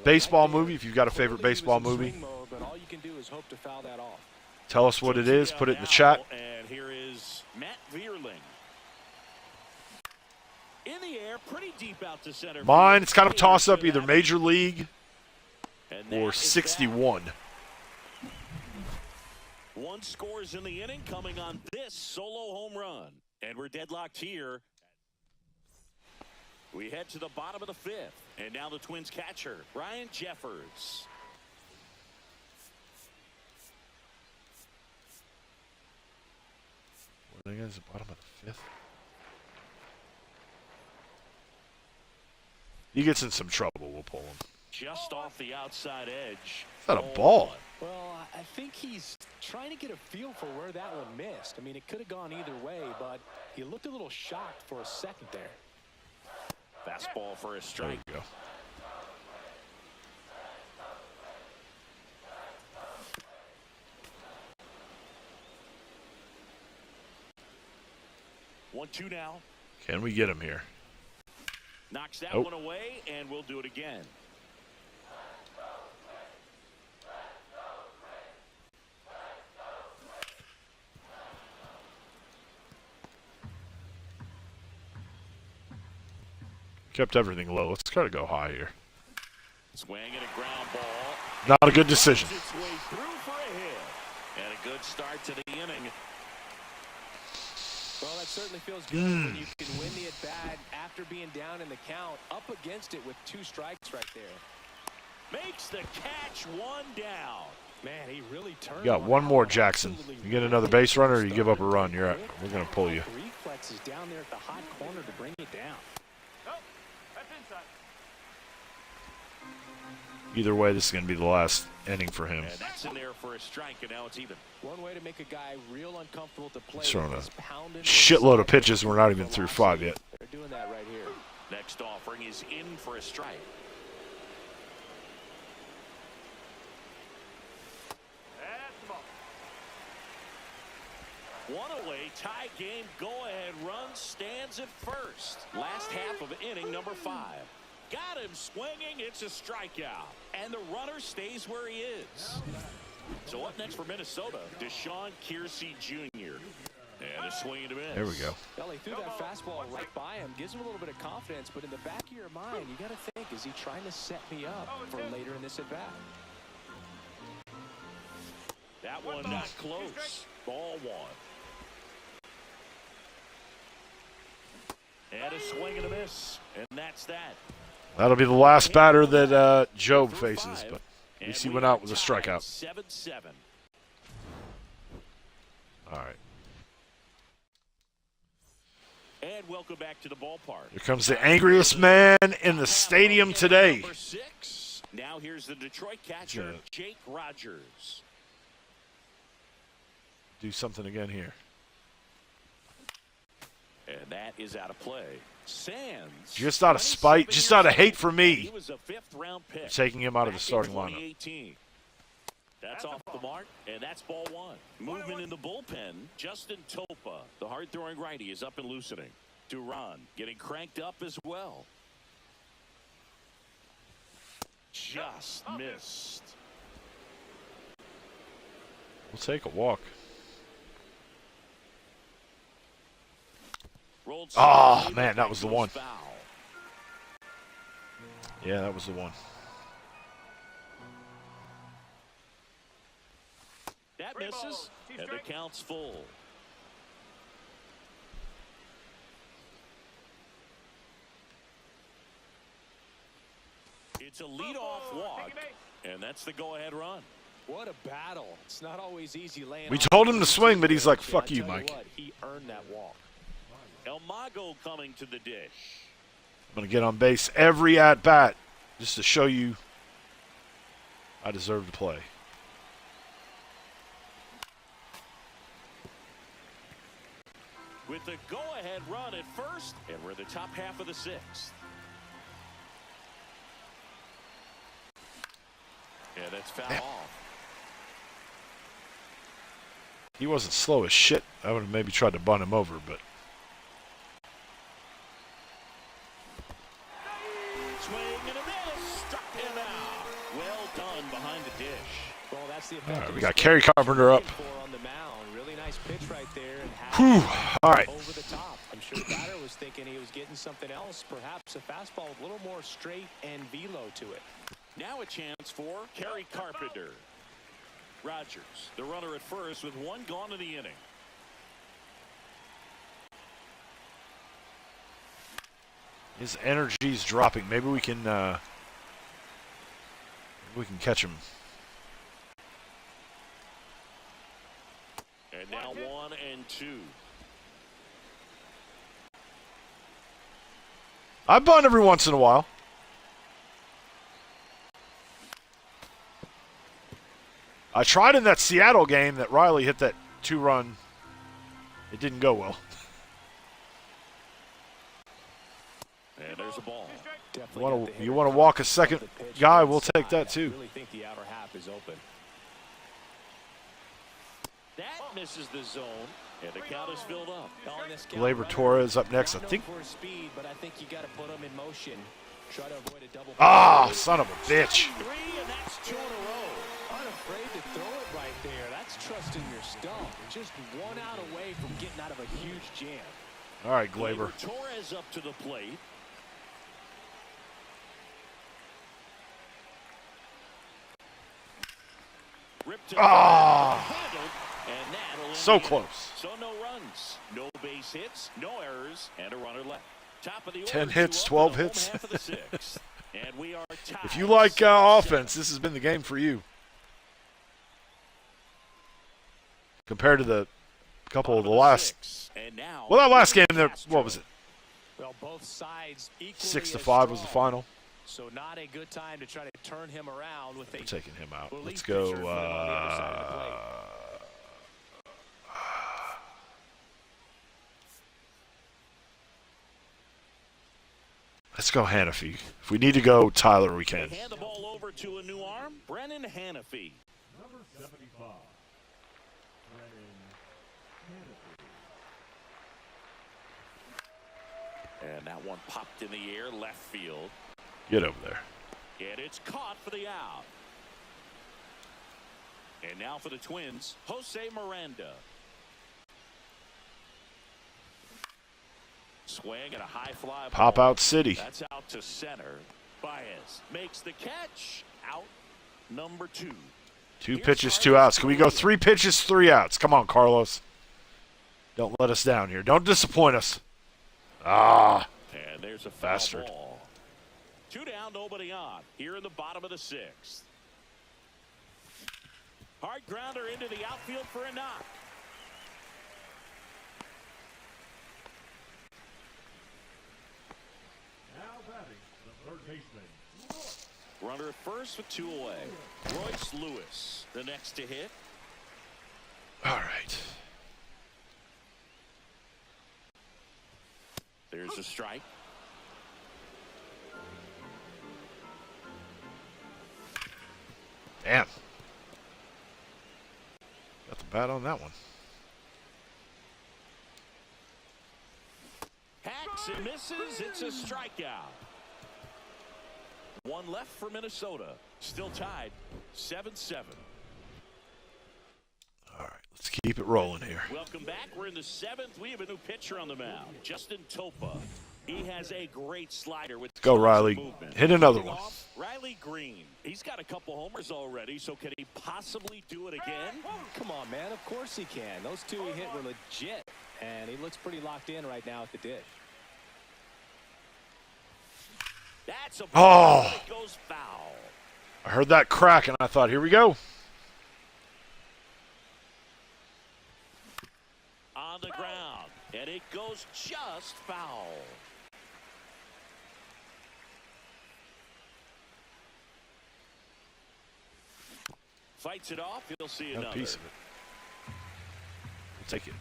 baseball movie. If you've got a favorite baseball movie, tell us what it is. Put it in the chat. And here is Matt Vierling. In the air, pretty deep out to center. Mine, it's kind of toss up either Major League or 61. One scores in the inning coming on this solo home run. And we're deadlocked here. We head to the bottom of the fifth. And now the Twins catcher, Ryan Jeffers. What are they guys at the bottom of the fifth? He gets in some trouble. We'll pull him. Just off the outside edge. Is that a ball? Well, I think he's trying to get a feel for where that one missed. I mean, it could have gone either way, but he looked a little shocked for a second there. Fastball for a strike. There you go. 1-2 now. Can we get him here? Knocks that one away, and we'll do it again. Kept everything low. Let's try to go high here. Swing and a ground ball. Not a good decision. Its way through for a hit. And a good start to the inning. Well, that certainly feels good when you can win the at-bat after being down in the count, up against it with 2 strikes right there. Makes the catch, one down. Man, he really turned. You got one more, Jackson. You get another base runner, or you give up a run. You're at. We're gonna pull you. Reflexes down there at the hot corner to bring it down. Either way, this is gonna be the last inning for him. And that's in there for a strike, and now it's even. One way to make a guy real uncomfortable to play. He's throwing a shitload of pitches. We're not even through 5 yet. They're doing that right here. Next offering is in for a strike. One away, tie game, go-ahead run, stands at first. Last half of inning number 5. Got him swinging, it's a strikeout. And the runner stays where he is. So up next for Minnesota, Deshaun Kiersey Jr. And a swing and a miss. There we go. Well, he threw that fastball right by him, gives him a little bit of confidence, but in the back of your mind, you got to think, is he trying to set me up for later in this at-bat? That one not close. Ball 1. And a swing and a miss. And that's that. That'll be the last batter that Job faces, but at least he went out with a strikeout. 7-7. All right. And welcome back to the ballpark. Here comes the angriest man in the stadium today. Number 6. Now here's the Detroit catcher, Jake Rogers. Do something again here. And that is out of play. Sands. Just out of spite, just out of hate for me. He was a 5th-round pick. Taking him out of the Back starting in lineup. 2018. That's off the mark, and that's ball 1. Movement in the bullpen, Justin Topa, the hard-throwing righty, is up and loosening. Duran getting cranked up as well. Just missed. We'll take a walk. Oh, man, that was the one. Yeah, that was the one. That misses, and the count's full. It's a leadoff walk, and that's the go-ahead run. What a battle. It's not always easy laying. We told him to swing, but he's like, fuck you, Mike. He earned that walk. El Mago coming to the dish. I'm going to get on base every at-bat just to show you I deserve to play. with the go-ahead run at first, and we're in the top half of the sixth. And that's foul off. He wasn't slow as shit. I would have maybe tried to bunt him over, but. Swing and a miss. Struck him out. Well done behind the dish. Well, that's the All right, we got Kerry Carpenter up. on the mound. Really nice pitch right there. And Whew. All right. over the top. I'm sure the batter was thinking he was getting something else, perhaps a fastball with a little more straight and velo to it. Now a chance for Kerry Carpenter. Rogers, the runner at first with one gone in the inning. His energy's dropping. Maybe we can catch him. And now 1-2. I bunt every once in a while. I tried in that Seattle game that Riley hit that 2-run. It didn't go well. And there's a ball. You want to walk a second guy, we'll take that too. I really think the outer half is open. That misses the zone, and the count is filled up. Gleyber Torres up next, I think. For speed, but I think you got to put him in motion. Try to avoid a double. Ah, son of a bitch. 3, and that's 2 in a row. Unafraid to throw it right there. That's trusting your stump. Just one out away from getting out of a huge jam. All right, Gleyber. Torres up to the plate. Ah, And that'll so end the inning. close. So no runs, no base hits, no errors, and a runner left. Top of the 10 order, hits, 2 up 12 in the home hits. half of the sixth. And we are tied. If you like 7-7. offense, this has been the game for you. Compared to the couple of the last. And now, Well, that last game, there, what was it? Well, both sides equally 6-5 was the strong. final. So not a good time to try to turn him around with a We're taking him out. relief Let's pitcher go. for him on the other side of the plate. Let's go Hannafy. If we need to go Tyler, we they can. hand the ball over to a new arm, Brennan Hannafy. Number 75, Brennan Hannafy. And that one popped in the air, left field. Get over there. And it's caught for the out. And now for the Twins, Jose Miranda. Swing and a high fly ball. Pop out City. That's out to center. Baez makes the catch. Out number 2. 2 pitches, 2 outs. Can we go 3 pitches, 3 outs? Come on, Carlos. Don't let us down here. Don't disappoint us. Ah. And there's a foul Bastard. ball. 2 down, nobody on. Here in the bottom of the 6th. Hard grounder into the outfield for a knock. Now batting, the third baseman. Runner at first with 2 away. Royce Lewis, the next to hit. All right. There's a strike. Damn. Got the bat on that one. Hacks and misses. It's a strikeout. 1 left for Minnesota. Still tied 7-7. All right, let's keep it rolling here. Welcome back. We're in the 7th. We have a new pitcher on the mound, Justin Topa. He has a great slider with Go, tons of Riley. movement. Hit another Leading one. off, Riley Green. He's got a couple homers already, so can he possibly do it again? Come on, man. Of course he can. Those 2 he hit were legit. And he looks pretty locked in right now at the dish. That's a Oh. ball that goes foul. I heard that crack, and I thought, here we go. On the ground, and it goes just foul. Fights it off. He'll see Got another. a piece of it. We'll take it.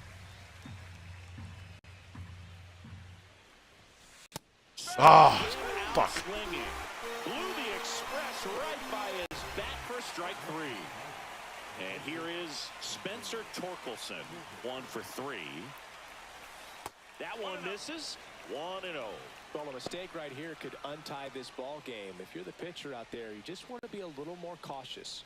Ah, fuck. Swinging. Blew the express right by his bat for strike 3. And here is Spencer Torkelson, 1 for 3. That one misses. 1-0. Well, a mistake right here could untie this ball game. If you're the pitcher out there, you just want to be a little more cautious.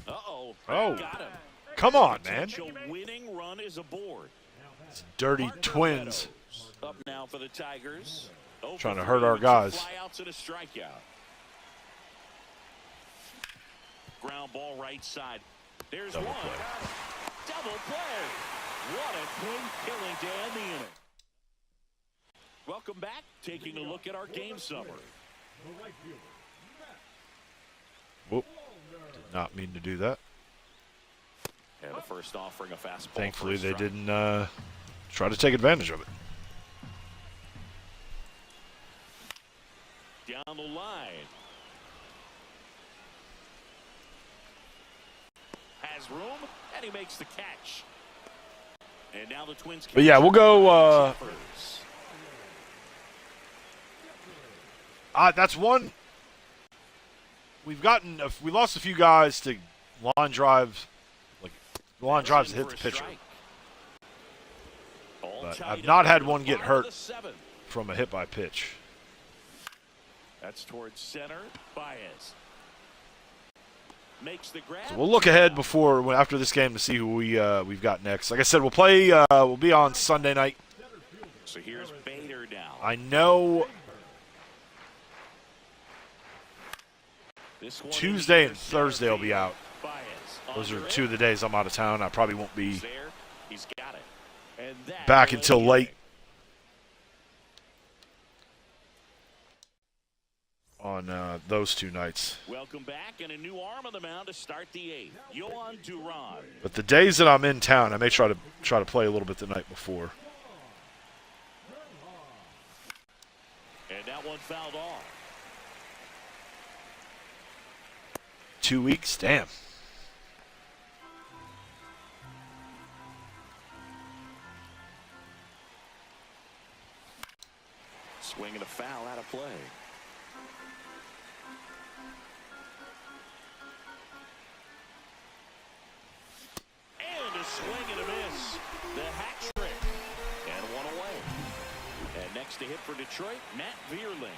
Uh-oh. Oh. Got him. Come on, man. Potential winning run is aboard. It's dirty Twins. Up now for the Tigers. Trying to hurt our guys. Flyouts and a strikeout. Ground ball right side. There's one. Double play. What a clean killing to end the inning. Welcome back. Taking a look at our game summary. Whoop. Did not mean to do that. And the first offering a fastball. Thankfully, they didn't try to take advantage of it. Down the line. Has room, and he makes the catch. And now the Twins. But yeah, we'll go. That's one. We've gotten. We lost a few guys to line drives, like line drives that hit the pitcher. But I've not had one get hurt from a hit by pitch. That's towards center. Baez makes the grab. So we'll look ahead after this game to see who we've got next. Like I said, we'll be on Sunday night. So here's Bader now. I know Tuesday and Thursday will be out. Those are 2 of the days I'm out of town. I probably won't be back until late on those 2 nights. Welcome back, and a new arm on the mound to start the 8th. Yohan Duran. But the days that I'm in town, I may try to play a little bit the night before. And that one fouled off. 2 weeks? Damn. Swing and a foul out of play. And a swing and a miss. The hat trick. And one away. And next to hit for Detroit, Matt Vierling.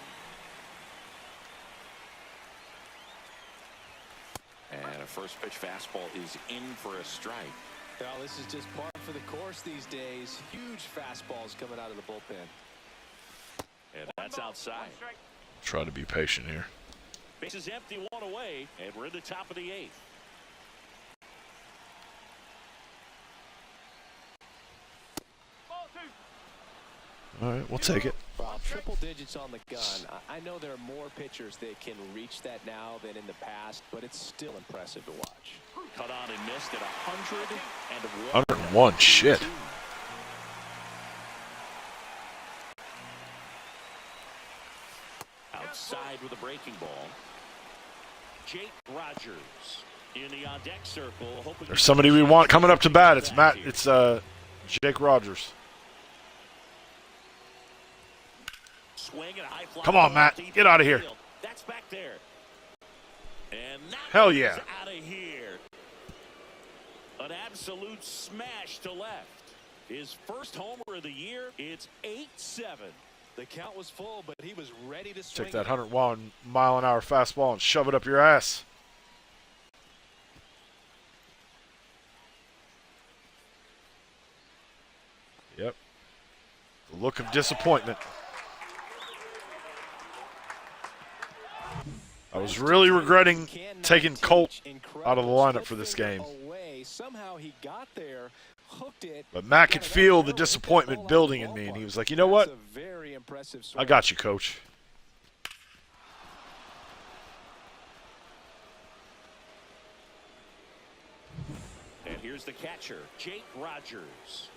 And a first pitch fastball is in for a strike. Well, this is just par for the course these days. Huge fastballs coming out of the bullpen. And that's outside. Try to be patient here. Base is empty, 1 away, and we're in the top of the 8th. All right, we'll take it. Well, triple digits on the gun. I know there are more pitchers that can reach that now than in the past, but it's still impressive to watch. Cut on and missed at 101. 101, shit. Outside with a breaking ball. Jake Rogers in the on deck circle. There's somebody we want coming up to bat. It's Matt. It's Jake Rogers. Swing and a high fly. Come on, Matt. Get out of here. That's back there. And hell yeah. Out of here. An absolute smash to left. His first homer of the year. It's 8-7. The count was full, but he was ready to swing. Take that 101-mile-an-hour fastball and shove it up your ass. Yep. The look of disappointment. I was really regretting taking Colt out of the lineup for this game. Somehow he got there, hooked it. But Matt could feel the disappointment building in me, and he was like, you know what? I got you, coach. And here's the catcher, Jake Rogers.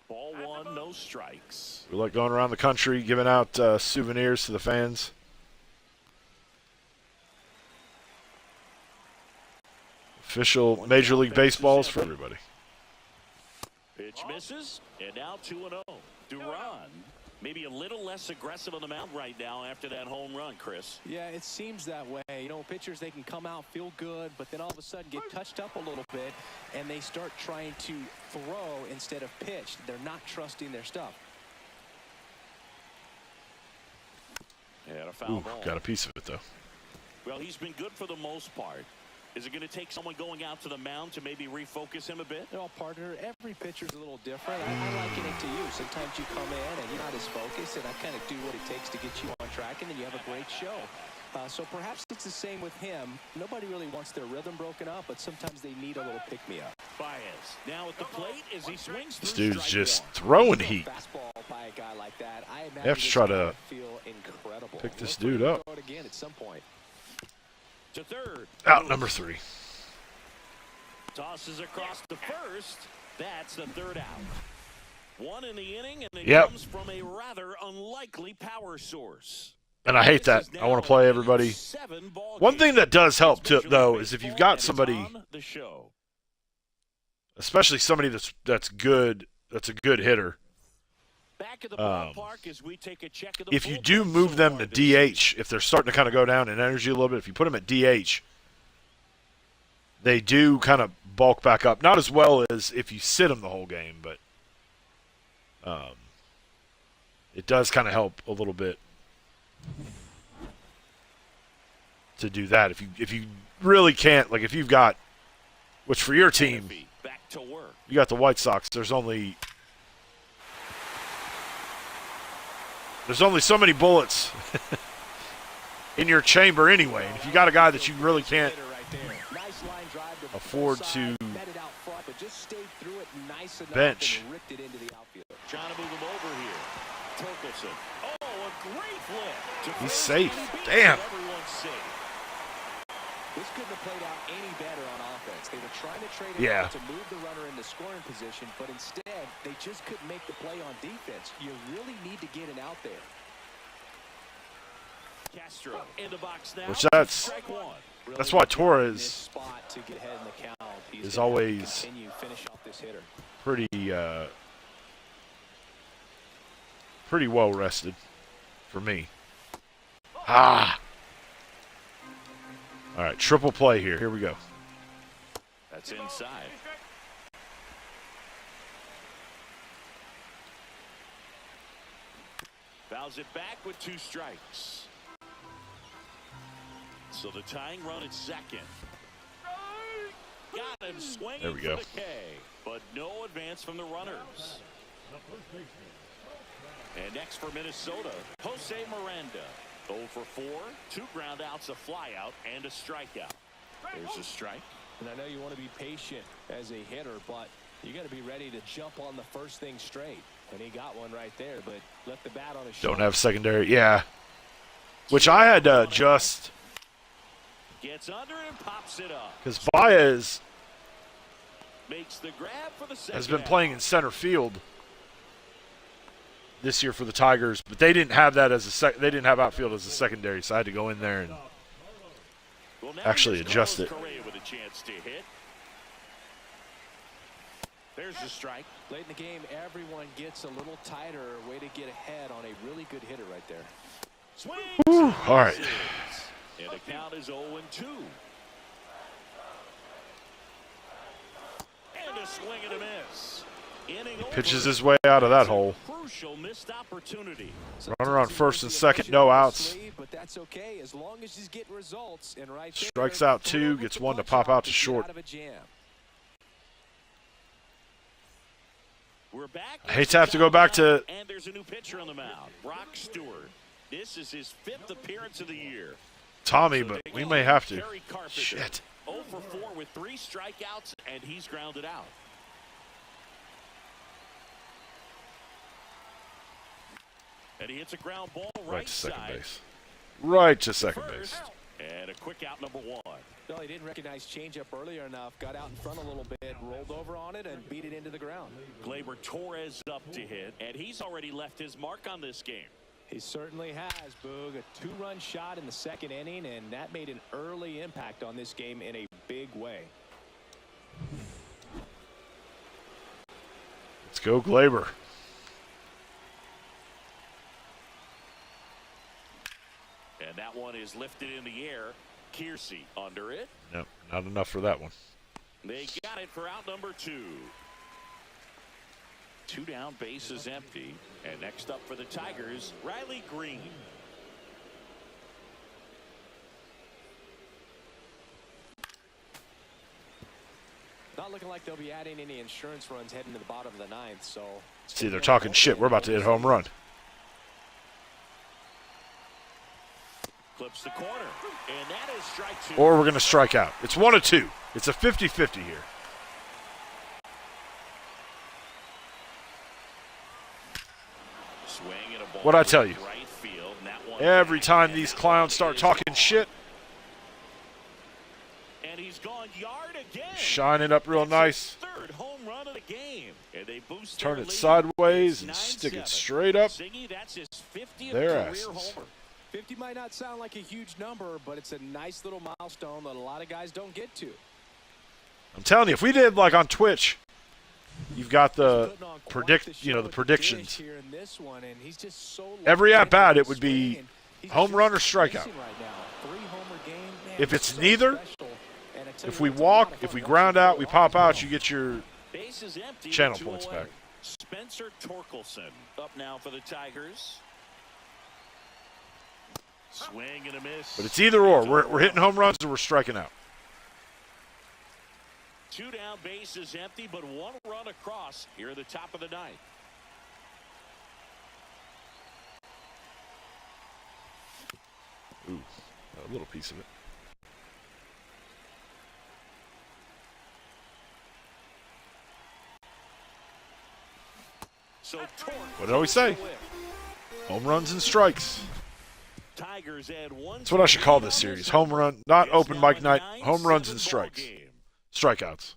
Ball 1, no strikes. We like going around the country giving out souvenirs to the fans. Official Major League Baseballs for everybody. Pitch misses, and now 2-0. Duran maybe a little less aggressive on the mound right now after that home run, Chris. Yeah, it seems that way. You know, pitchers, they can come out, feel good, but then all of a sudden get touched up a little bit, and they start trying to throw instead of pitch. They're not trusting their stuff. Yeah, a foul ball. Got a piece of it, though. Well, he's been good for the most part. Is it going to take someone going out to the mound to maybe refocus him a bit? Well, partner, every pitcher's a little different. I liken it to you. Sometimes you come in and you're not as focused, and I kind of do what it takes to get you on track, and then you have a great show. So perhaps it's the same with him. Nobody really wants their rhythm broken up, but sometimes they need a little pick-me-up. Baez now at the plate as he swings This through dude's just one. throwing heat. Fastball by a guy like that, I imagine You have to try to feel incredible. pick this dude up. Throw it again at some point. To third. Out number 3. Tosses across to first. That's the third out. One in the inning, and it comes from a rather unlikely power source. And I hate that. I want to play everybody. One thing that does help, too, though, is if you've got somebody, especially somebody that's good, that's a good hitter, Back at the ballpark as we take a check of the if you do move them to DH, if they're starting to kind of go down in energy a little bit, if you put them at DH, they do kind of bulk back up. Not as well as if you sit them the whole game, but it does kind of help a little bit to do that. If you really can't, like if you've got, which for your team, back to work. You got the White Sox. There's only so many bullets in your chamber anyway. And if you got a guy that you really can't afford to bench. Trying to move him over here. Torkelson. Oh, a great flip. He's safe. Damn. This couldn't have played out any better on offense. They were trying to trade it out to move the runner into scoring position, but instead they just couldn't make the play on defense. You really need to get an out there. Castro in the box now. Which that's why Torres is always pretty well rested for me. All right, triple play here. Here we go. That's inside. Fouls it back with 2 strikes. So the tying run at second. Got him swinging there we go. For the K, but no advance from the runners. And next for Minnesota, Jose Miranda. 0 for 4, 2 ground outs, a fly out, and a strikeout. There's a strike. And I know you want to be patient as a hitter, but you got to be ready to jump on the first thing straight. And he got one right there, but left the bat on his Don't have secondary. Yeah. Which I had to adjust. Gets under and pops it up. Because Baez makes the grab for the second has been playing in center field this year for the Tigers, but they didn't have that as a they didn't have outfield as a secondary, so I had to go in there and actually adjust it. With a chance to hit. There's the strike. Late in the game, everyone gets a little tighter. Way to get ahead on a really good hitter right there. Swings. All right. And the count is 0-2. And a swing and a miss. He pitches his way out of that hole. Crucial missed opportunity. Runner on first and second, no outs. But that's okay as long as he's getting results. And right strikes out 2, gets 1 to pop out to short. We're back. I hate to have to go back to. And there's a new pitcher on the mound, Brock Stewart. This is his 5th appearance of the year. Tommy, but we may have to. Shit. 0 for 4 with 3 strikeouts, and he's grounded out. And he hits a ground ball right to second side. base. Right to second base. And a quick out number 1. No, he didn't recognize changeup earlier enough. Got out in front a little bit, rolled over on it, and beat it into the ground. Gleyber Torres up to hit, and he's already left his mark on this game. He certainly has, Boog. A 2-run shot in the second inning, and that made an early impact on this game in a big way. Let's go, Glaber. And that one is lifted in the air. Kiersey under it. No, not enough for that one. They got it for out number 2. 2 down, bases empty. And next up for the Tigers, Riley Green. Not looking like they'll be adding any insurance runs heading to the bottom of the 9th. So See, they're talking shit. We're about to hit home run. Clips the corner. And that is strike 2. Or we're going to strike out. It's 1 of 2. It's a 50-50 here. Swing and a ball. What'd I tell you? Right field, and that one Every back, time and these that clowns one start is talking shit, and he's gone yard again. shine it up real That's nice. his 3rd home run of the game. And they boost Turn their it lead. sideways and It's stick it 9-7. straight up. Singy, that's his 50th Their career asses. homer. 50 might not sound like a huge number, but it's a nice little milestone that a lot of guys don't get to. I'm telling you, if we did like on Twitch, you've got the Putting on quite predict, the you know, show the at predictions. dish here in this one, and he's just so Every locked at bat, into it the would be swing, and he's home just run or strikeout. racing right now. 3-homer game, man, If it's it's so neither, special. And I tell If you we what, it's a lot walk, of if fun we watching ground out, him we go pop off out, the you get your Base is empty. channel 2 points away. back. Spencer Torkelson up now for the Tigers. Swing and a miss. But it's either or. We're hitting home runs or we're striking out. 2 down, bases empty, but 1 run across here at the top of the 9th. Ooh, a little piece of it. So Torque. What did I always say? Home runs and strikes. Tigers add 1. That's what I should call this series. Home run, not open mic night. Home runs and strikes. Strikeouts.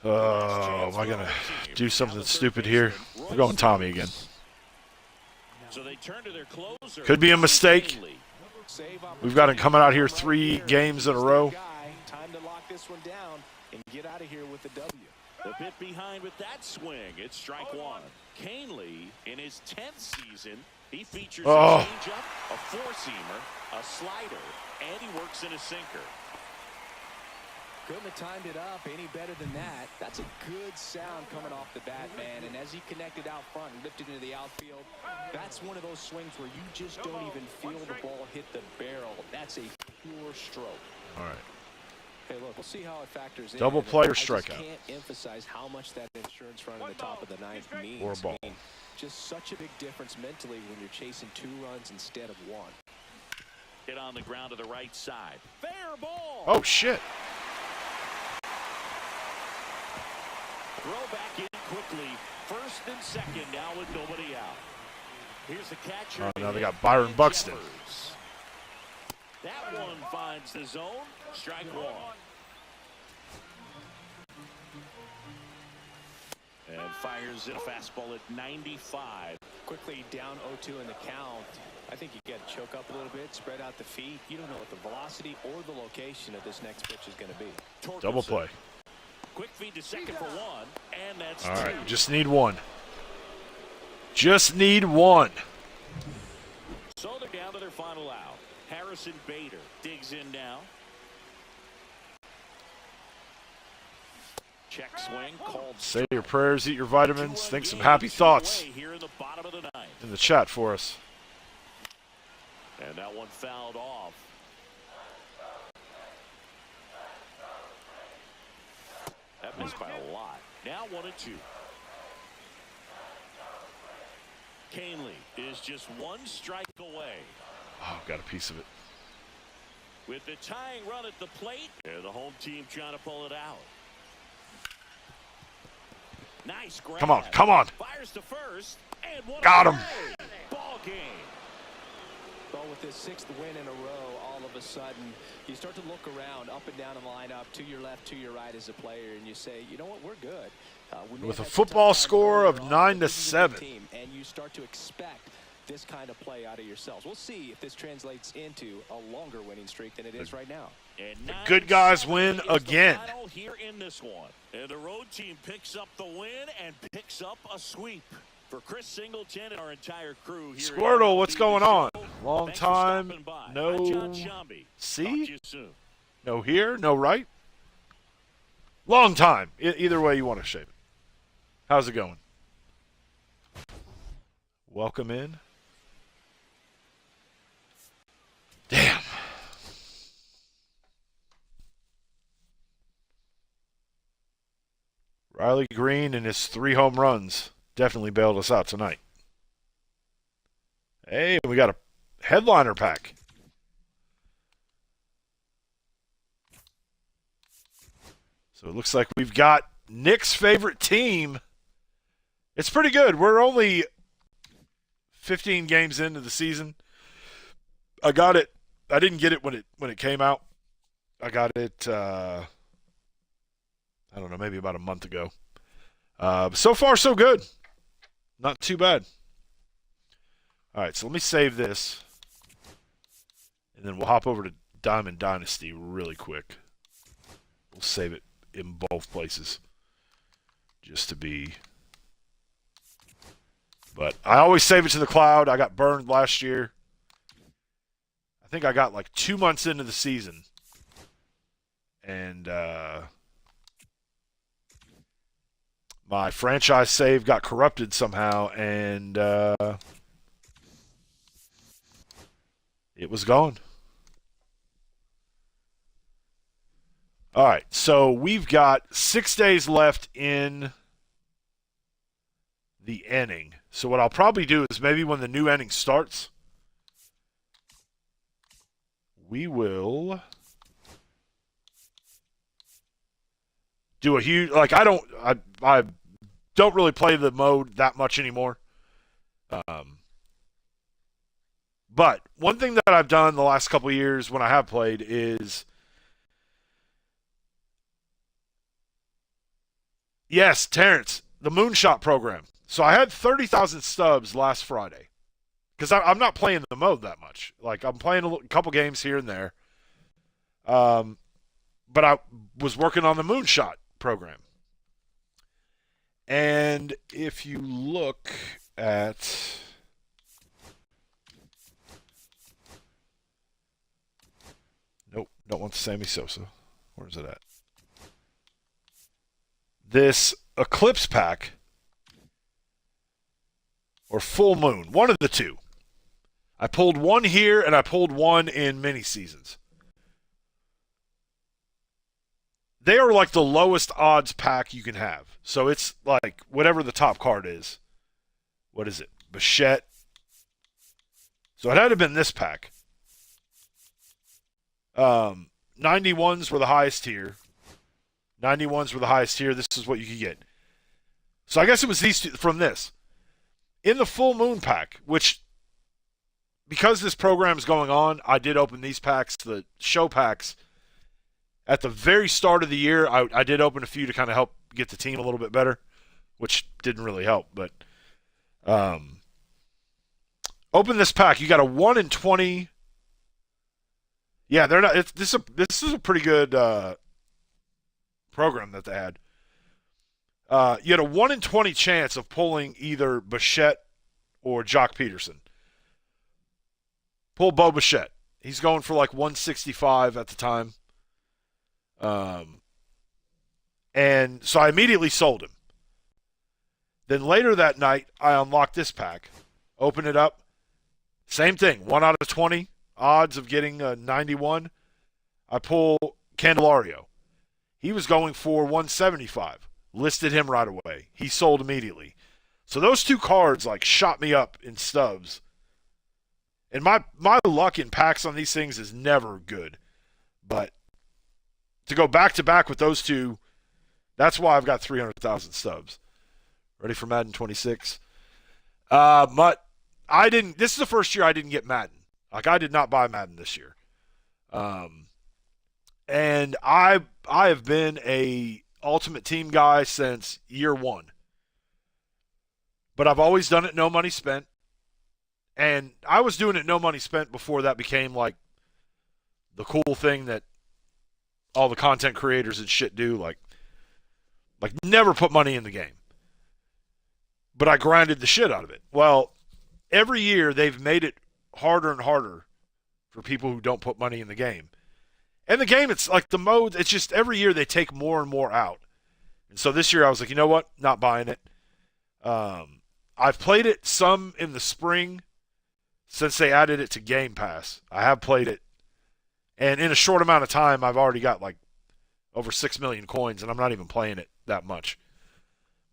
Oh, am I going to do something stupid here? We're going Tommy again. So they turn to their closer. Could be a mistake. We've got him coming out here 3 games in a row. Time to lock this one down and get out of here with the W. A bit behind with that swing. It's strike 1. Canely, in his 10th season, he features a changeup, a 4-seamer, a slider, and he works in a sinker. Couldn't have timed it up any better than that. That's a good sound coming off the bat, man. And as he connected out front and lifted into the outfield, that's one of those swings where you just don't even feel the ball hit the barrel. That's a pure stroke. All right. Hey, look, we'll see how it factors in. Double play or I just strikeout. can't emphasize how much that insurance run in the top of the 9th means. Or a ball. I mean, just such a big difference mentally when you're chasing 2 runs instead of 1. Hit on the ground to the right side. Fair ball. Oh, shit. Throw back in quickly. First and second now with nobody out. Here's the catcher. Oh, now they got Byron Buxton. Jeffers. That one finds the zone. Strike 1. And fires in a fastball at 95. Quickly down 0-2 in the count. I think you got to choke up a little bit, spread out the feet. You don't know what the velocity or the location of this next pitch is going to be. Double play. Quick feed to second for 1, and that's All 2. right, just need 1. Just need 1. So they're down to their final out. Harrison Bader digs in now. Check swing called. Say your prayers, eat your vitamins, think some happy thoughts Here in the bottom of the 9th. in the chat for us. And that one fouled off. That missed by a lot. Now 1-2. Canely is just 1 strike away. Oh, got a piece of it. With the tying run at the plate, and the home team trying to pull it out. Nice grab. Come on, come on. Fires to first, and what Got a him. play. Ball game. Well, with this 6th win in a row, all of a sudden, you start to look around, up and down the lineup, to your left, to your right as a player, and you say, you know what, we're good. We may With have a had some football tough times score earlier of on, 9 but to this is a good 7. team, and you start to expect this kind of play out of yourselves. We'll see if this translates into a longer winning streak than it is right now. And The good guys 9-7 win is the again. final here in this one. And the road team picks up the win and picks up a sweep. For Chris Singleton and our entire crew here. Squirtle, what's going on? Long Thanks for time. stopping by. No. I'm John Shambi. See? Talk to you soon. No here, no right. Long time. Either way you want to shape it. How's it going? Welcome in. Damn. Riley Green and his 3 home runs definitely bailed us out tonight. Hey, we got a headliner pack. So it looks like we've got Nick's favorite team. It's pretty good. We're only 15 games into the season. I got it. I didn't get it when it came out. I got it, I don't know, maybe about a month ago. So far, so good. Not too bad. All right, so let me save this. And then we'll hop over to Diamond Dynasty really quick. We'll save it in both places. Just to be... But I always save it to the cloud. I got burned last year. I think I got like 2 months into the season. And my franchise save got corrupted somehow, and it was gone. All right, so we've got 6 days left in the inning. So what I'll probably do is maybe when the new inning starts, we will do a huge, like I don't really play the mode that much anymore. But one thing that I've done the last couple of years when I have played is, yes, Terrence, the Moonshot program. So I had 30,000 stubs last Friday because I'm not playing the mode that much. Like I'm playing a couple games here and there. But I was working on the Moonshot program. And if you look at nope, don't want the Sammy Sosa. Where's it at? This Eclipse pack or Full Moon, one of the two. I pulled one here and I pulled one in mini seasons. They are like the lowest odds pack you can have. So it's like whatever the top card is. What is it? Bichette. So it had to have been this pack. 91s were the highest tier. 91s were the highest tier. This is what you could get. So I guess it was these two from this. In the Full Moon pack, which, because this program is going on, I did open these packs, the show packs. At the very start of the year, I did open a few to kind of help get the team a little bit better, which didn't really help. But open this pack. You got a 1 in 20. Yeah, they're not. This is a pretty good program that they had. You had a 1 in 20 chance of pulling either Bichette or Jock Peterson. Pull Bo Bichette. He's going for like 165 at the time. And so I immediately sold him. Then later that night, I unlocked this pack, open it up. Same thing, 1 out of 20 odds of getting a 91. I pull Candelario. He was going for 175. Listed him right away. He sold immediately. So those two cards like shot me up in stubs. And my luck in packs on these things is never good. But to go back-to-back with those two, that's why I've got 300,000 stubs. Ready for Madden 26? Mutt, this is the first year I didn't get Madden. Like, I did not buy Madden this year. And I have been a Ultimate Team guy since year 1. But I've always done it no money spent. And I was doing it no money spent before that became, like, the cool thing that all the content creators and shit do. Like, Like, never put money in the game. But I grinded the shit out of it. Well, every year they've made it harder and harder for people who don't put money in the game. And the game, it's like the modes, it's just every year they take more and more out. And so this year I was like, you know what? Not buying it. I've played it some in the spring since they added it to Game Pass. I have played it. And in a short amount of time, I've already got like over 6 million coins, and I'm not even playing it that much.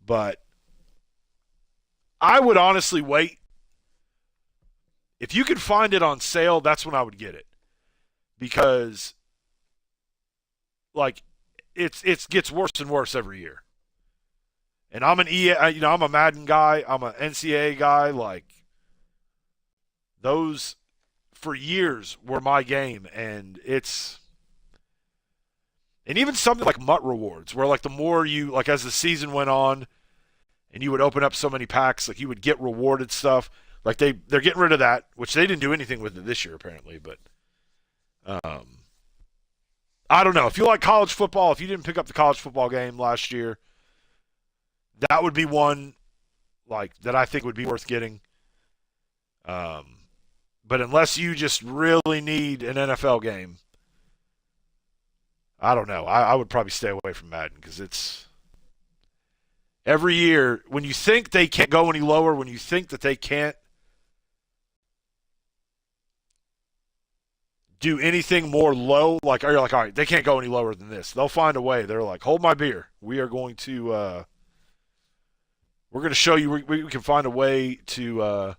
But I would honestly wait. If you could find it on sale, that's when I would get it. Because, like, it gets worse and worse every year. And I'm an I'm a Madden guy. I'm an NCAA guy. Like, those for years were my game, and even something like MUT rewards, where like the more you like as the season went on, and you would open up so many packs, like you would get rewarded stuff. Like they're getting rid of that, which they didn't do anything with it this year apparently. But I don't know. If you like college football, if you didn't pick up the college football game last year, that would be one like that I think would be worth getting. But unless you just really need an NFL game, I don't know. I would probably stay away from Madden because it's every year when you think they can't go any lower, when you think that they can't do anything more low, like you're like, all right, they can't go any lower than this. They'll find a way. They're like, hold my beer. We are going to, we're going to show you we can find a way to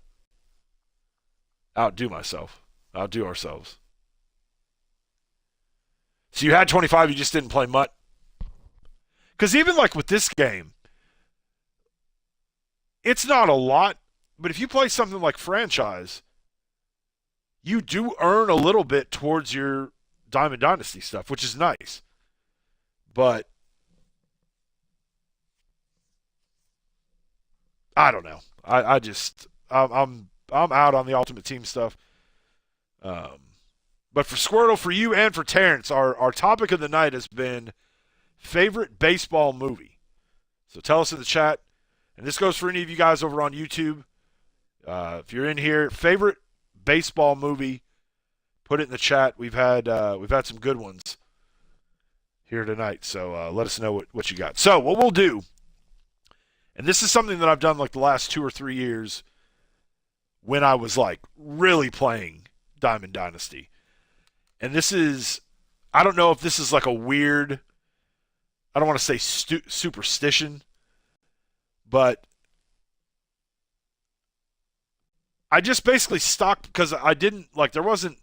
outdo ourselves. So you had 25, you just didn't play MUT. Because even like with this game, it's not a lot, but if you play something like Franchise, you do earn a little bit towards your Diamond Dynasty stuff, which is nice. But I don't know. I'm out on the Ultimate Team stuff. But for Squirtle, for you, and for Terrence, our topic of the night has been favorite baseball movie. So tell us in the chat, and this goes for any of you guys over on YouTube. If you're in here, favorite baseball movie, put it in the chat. We've had some good ones here tonight, so let us know what you got. So what we'll do, and this is something that I've done like the last 2 or 3 years when I was like really playing Diamond Dynasty. And this is, I don't know if this is like a weird, I don't want to say superstition, but I just basically stocked because I didn't, like there wasn't,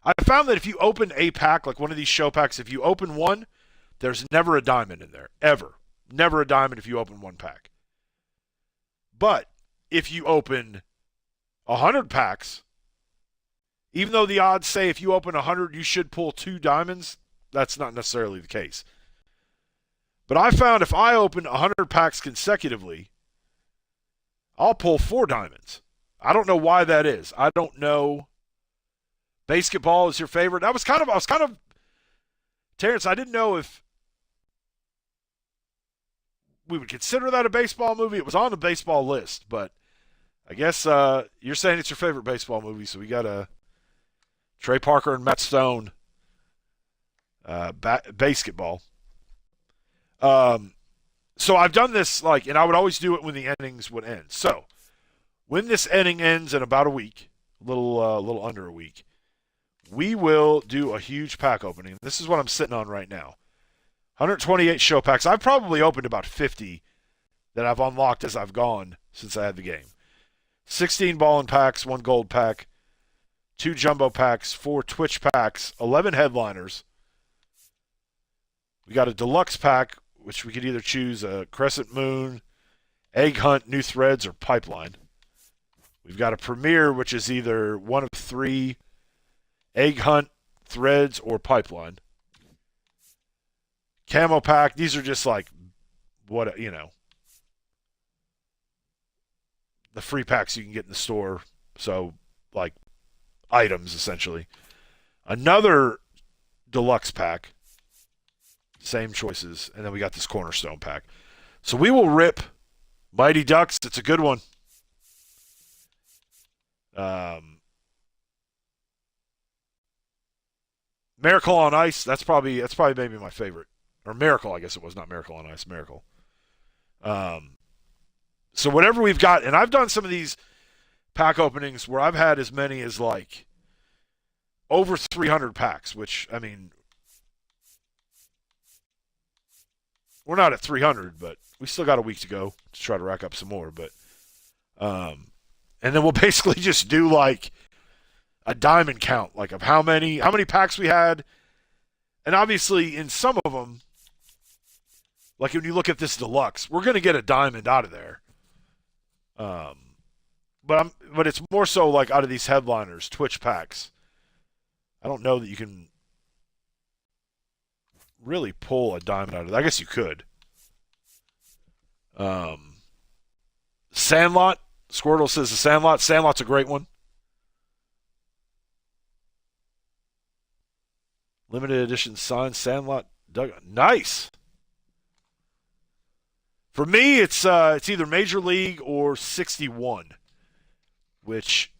I found that if you open a pack, like one of these show packs, if you open one, there's never a diamond in there, ever. Never a diamond if you open one pack. But if you open 100 packs, even though the odds say if you open 100, you should pull 2 diamonds, that's not necessarily the case. But I found if I open 100 packs consecutively, I'll pull 4 diamonds. I don't know why that is. I don't know. Basketball is your favorite. I was kind of, Terrence, I didn't know if we would consider that a baseball movie. It was on the baseball list, but I guess you're saying it's your favorite baseball movie, so we got a Trey Parker and Matt Stone basketball. So I've done this, like, and I would always do it when the innings would end. So when this inning ends in about a week, a little under a week, we will do a huge pack opening. This is what I'm sitting on right now. 128 show packs. I've probably opened about 50 that I've unlocked as I've gone since I had the game. 16 ballin' packs, 1 gold pack, 2 jumbo packs, 4 Twitch packs, 11 headliners. We got a deluxe pack, which we could either choose a Crescent Moon, Egg Hunt, New Threads, or Pipeline. We've got a Premier, which is either one of 3, Egg Hunt, Threads, or Pipeline. Camo pack, these are just like, what, you know, the free packs you can get in the store. So, like, items, essentially. Another deluxe pack. Same choices. And then we got this Cornerstone pack. So we will rip Mighty Ducks. It's a good one. Miracle on Ice. That's probably maybe my favorite. Or Miracle, I guess it was. Not Miracle on Ice. Miracle. So whatever we've got, and I've done some of these pack openings where I've had as many as like over 300 packs, which, I mean, we're not at 300, but we still got a week to go to try to rack up some more. But, and then we'll basically just do like a diamond count, like of how many packs we had. And obviously in some of them, like when you look at this deluxe, we're going to get a diamond out of there. But it's more so like out of these headliners, Twitch packs. I don't know that you can really pull a diamond out of it. I guess you could. Sandlot. Squirtle says the Sandlot. Sandlot's a great one. Limited edition signed Sandlot. Nice. For me, it's either Major League or 61, which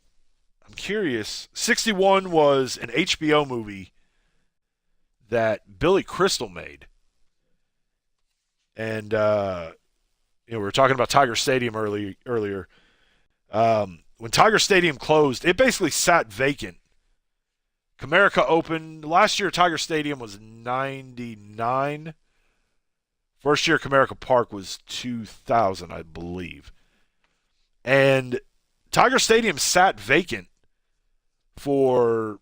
I'm curious. 61 was an HBO movie that Billy Crystal made. And, we were talking about Tiger Stadium earlier. When Tiger Stadium closed, it basically sat vacant. Comerica opened. Last year, Tiger Stadium was 99. First year, Comerica Park was 2000, I believe. And Tiger Stadium sat vacant for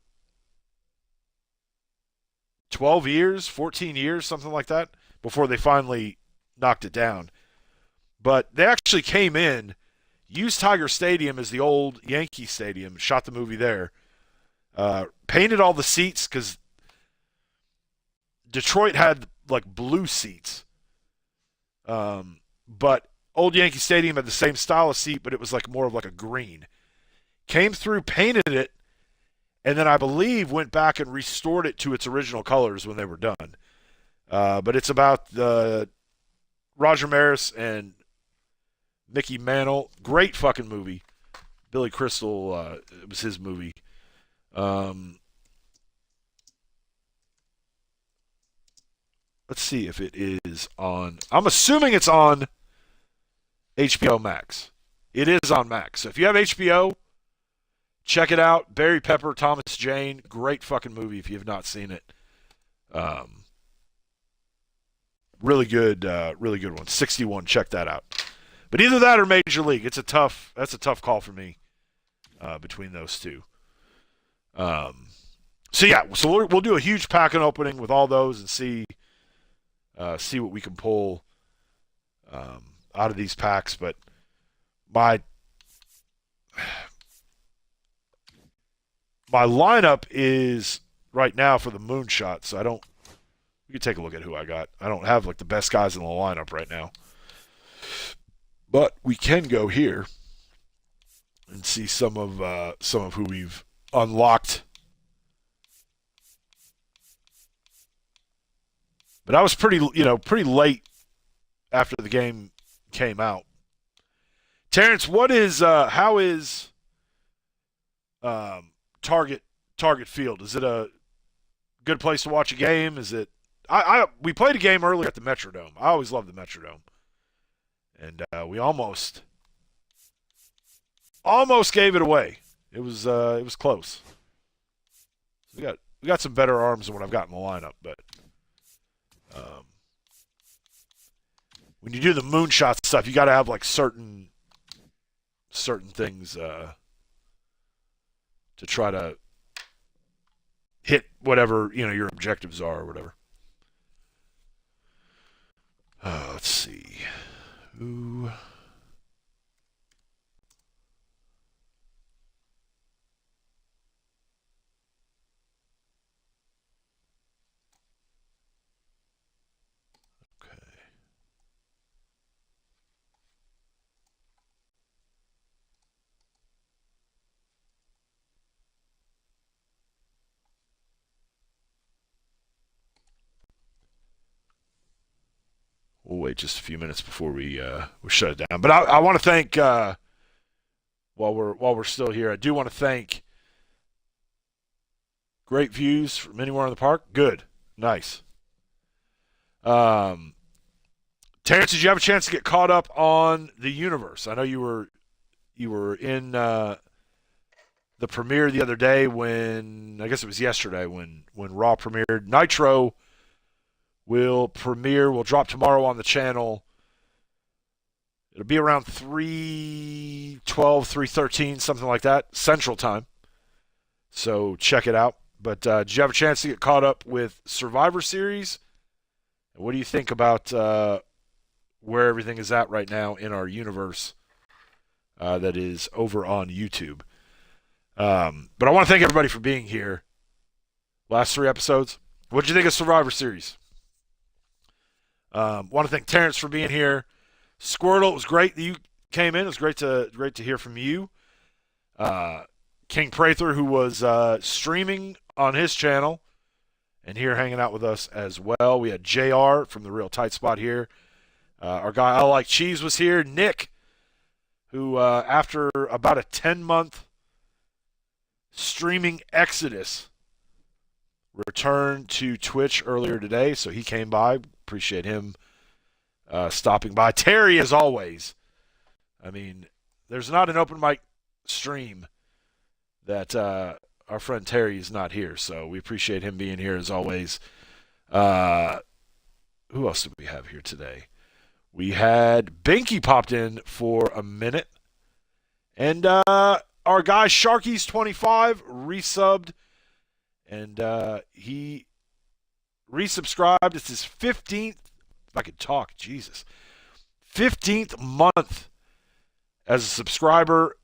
12 years, 14 years, something like that, before they finally knocked it down. But they actually came in, used Tiger Stadium as the old Yankee Stadium, shot the movie there, painted all the seats because Detroit had like blue seats. But old Yankee Stadium had the same style of seat, but it was like more of like a green. Came through, painted it, and then I believe went back and restored it to its original colors when they were done. But it's about Roger Maris and Mickey Mantle. Great fucking movie. Billy Crystal, it was his movie. Let's see if it is on. I'm assuming it's on HBO Max. It is on Max. So if you have HBO, check it out. Barry Pepper, Thomas Jane. Great fucking movie if you have not seen it. Really good one. 61. Check that out. But either that or Major League. That's a tough call for me between those two. So we'll do a huge packing opening with all those and see what we can pull out of these packs. But my lineup is right now for the moonshot, so you can take a look at who I got. I don't have like the best guys in the lineup right now. But we can go here and see some of who we've unlocked. But I was pretty late after the game came out. Terrence, how is Target Field? Is it a good place to watch a game? Is it? We played a game earlier at the Metrodome. I always love the Metrodome, and we almost gave it away. It was close. We got some better arms than what I've got in the lineup, but. When you do the moonshot stuff, you got to have like certain things to try to hit whatever your objectives are or whatever. Let's see. Ooh. wait just a few minutes before we shut it down. But I want to thank while we're still here, I do want to thank great views from anywhere in the park. Good, nice. Terrence, did you have a chance to get caught up on the universe? I know you were in the premiere the other day when, I guess it was yesterday when Raw premiered. Nitro will drop tomorrow on the channel. It'll be around 3:12, 3:13, something like that, Central Time. So check it out. But did you have a chance to get caught up with Survivor Series? And what do you think about where everything is at right now in our universe that is over on YouTube? But I want to thank everybody for being here. Last 3 episodes. What did you think of Survivor Series? Want to thank Terrence for being here. Squirtle, it was great that you came in. It was great to hear from you. King Prather, who was streaming on his channel and here hanging out with us as well. We had JR from the Real Tight Spot here. Our guy I Like Cheese was here. Nick, who after about a 10-month streaming exodus returned to Twitch earlier today, so he came by. Appreciate him stopping by. Terry, as always. I mean, there's not an open mic stream that our friend Terry is not here, so we appreciate him being here as always. Who else did we have here today? We had Binky popped in for a minute, and our guy Sharkies25 resubbed, and he resubscribed. It's his 15th. If I could talk, Jesus. 15th month as a subscriber.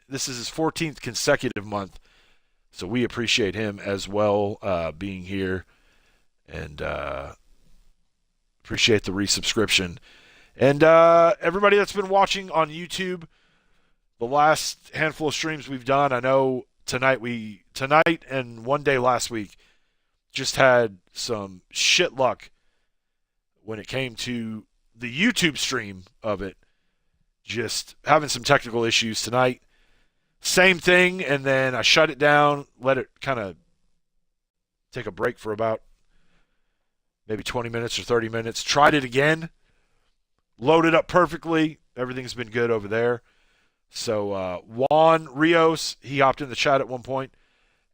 This is his 14th consecutive month. So we appreciate him as well being here. And appreciate the resubscription. And everybody that's been watching on YouTube, the last handful of streams we've done, I know tonight and one day last week just had some shit luck when it came to the YouTube stream of it. Just having some technical issues tonight. Same thing, and then I shut it down, let it kind of take a break for about maybe 20 minutes or 30 minutes. Tried it again. Loaded up perfectly. Everything's been good over there. So Juan Rios, he hopped in the chat at one point.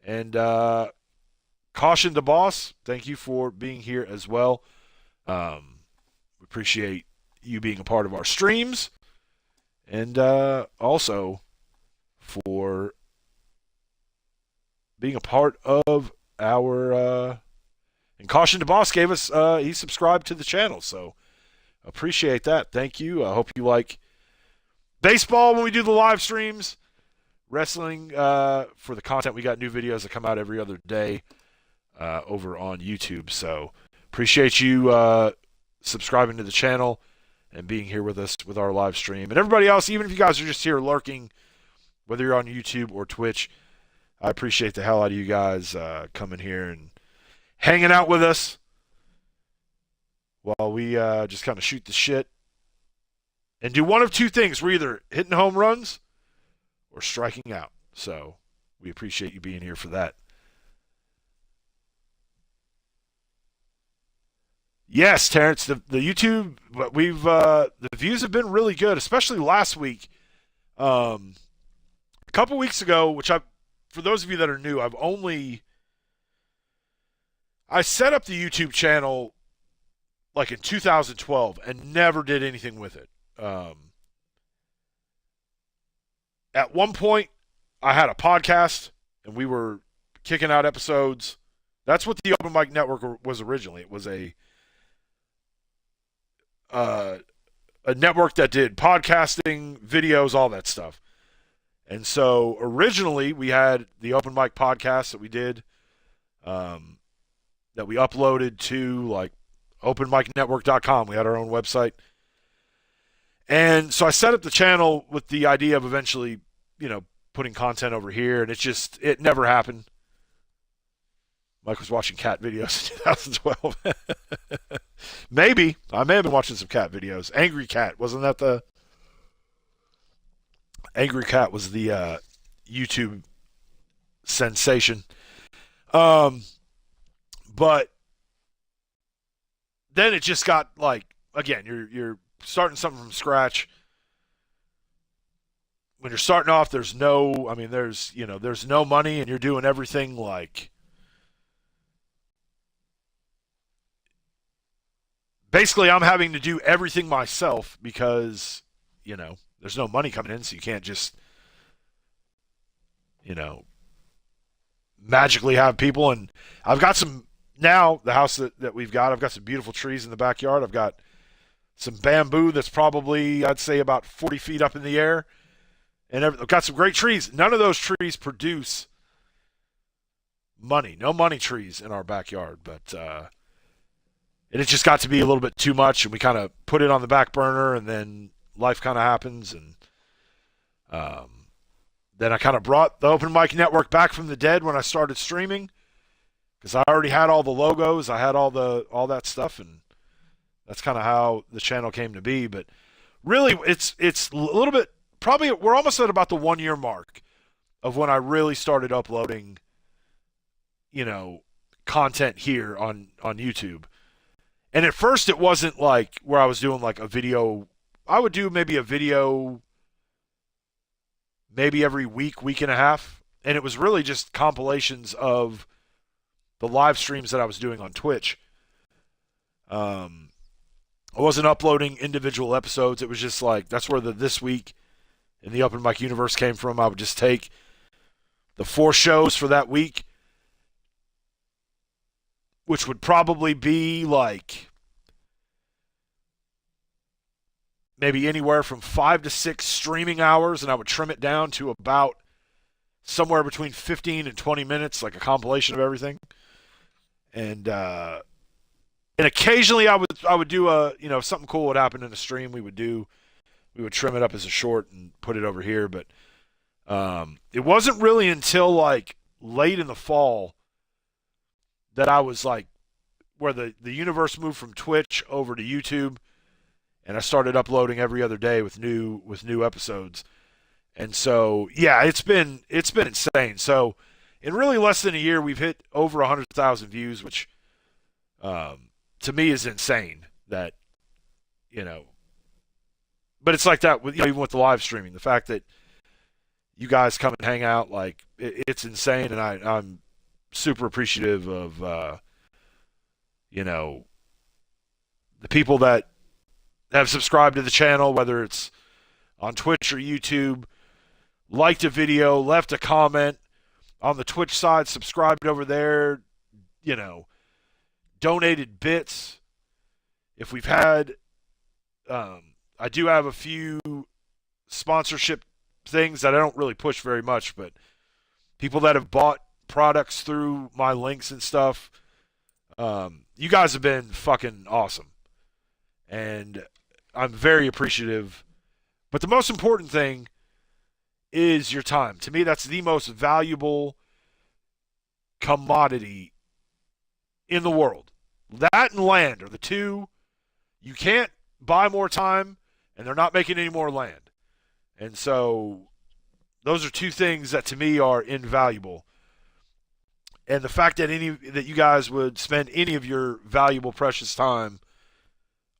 And Caution the Boss, thank you for being here as well. We appreciate you being a part of our streams. And also for being a part of our... and Caution the Boss gave us... he subscribed to the channel, so appreciate that. Thank you. I hope you like baseball when we do the live streams. Wrestling for the content. We got new videos that come out every other day over on YouTube. So appreciate you subscribing to the channel and being here with us with our live stream. And everybody else, even if you guys are just here lurking, whether you're on YouTube or Twitch, I appreciate the hell out of you guys coming here and hanging out with us while we just kind of shoot the shit and do one of two things. We're either hitting home runs or striking out. So we appreciate you being here for that. Yes, Terrence, the YouTube, the views have been really good, especially last week. A couple weeks ago, for those of you that are new, I set up the YouTube channel like in 2012 and never did anything with it. At one point, I had a podcast, and we were kicking out episodes. That's what the Open Mic Network was originally. It was a network that did podcasting, videos, all that stuff. And so originally, we had the Open Mic podcast that we did, that we uploaded to like openmicnetwork.com. We had our own website. And so I set up the channel with the idea of eventually, putting content over here, and it never happened. Mike was watching cat videos in 2012. Maybe. I may have been watching some cat videos. Angry Cat. Wasn't that the... Angry Cat was the YouTube sensation. But then it just got like, again, you're starting something from scratch. When you're starting off, there's no money, and you're doing everything like... Basically, I'm having to do everything myself because, there's no money coming in, so you can't just, magically have people. And I've got some, now, the house that we've got, I've got some beautiful trees in the backyard. I've got some bamboo that's probably, I'd say, about 40 feet up in the air. And I've got some great trees. None of those trees produce money. No money trees in our backyard, but... And it just got to be a little bit too much, and we kind of put it on the back burner, and then life kind of happens. And then I kind of brought the Open Mic Network back from the dead when I started streaming, because I already had all the logos, I had all that stuff, and that's kind of how the channel came to be. But really, it's a little bit, probably we're almost at about the 1 year mark of when I really started uploading, content here on YouTube. And at first, it wasn't like where I was doing like a video. I would do maybe a video maybe every week and a half. And it was really just compilations of the live streams that I was doing on Twitch. I wasn't uploading individual episodes. It was just like, that's where the This Week in the Open Mic Universe came from. I would just take the 4 shows for that week, which would probably be like maybe anywhere from 5 to 6 streaming hours, and I would trim it down to about somewhere between 15 and 20 minutes, like a compilation of everything. And occasionally I would do if something cool would happen in a stream, we would trim it up as a short and put it over here. But it wasn't really until like late in the fall that I was like, where the universe moved from Twitch over to YouTube, and I started uploading every other day with new episodes. And so, yeah, it's been insane. So in really less than a year, we've hit over 100,000 views, which to me is insane. That, but it's like that with even with the live streaming. The fact that you guys come and hang out, like it's insane, and I'm super appreciative of the people that have subscribed to the channel, whether it's on Twitch or YouTube, liked a video, left a comment on the Twitch side, subscribed over there, donated bits. If we've had, I do have a few sponsorship things that I don't really push very much, but people that have bought products through my links and stuff, you guys have been fucking awesome. And I'm very appreciative. But the most important thing is your time. To me, that's the most valuable commodity in the world. That and land are the two. You can't buy more time, and they're not making any more land. And so those are two things that to me are invaluable. And the fact that you guys would spend any of your valuable, precious time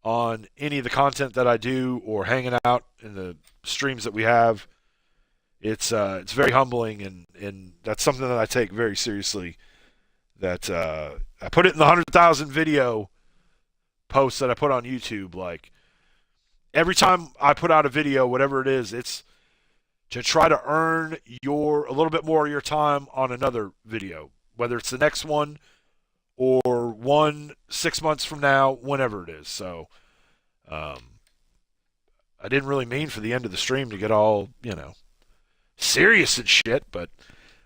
on any of the content that I do or hanging out in the streams that we have, it's very humbling, and that's something that I take very seriously. That I put it in the 100,000 video posts that I put on YouTube. Like every time I put out a video, whatever it is, it's to try to earn a little bit more of your time on another video, whether it's the next one or 6 months from now, whenever it is. So I didn't really mean for the end of the stream to get all, serious and shit, but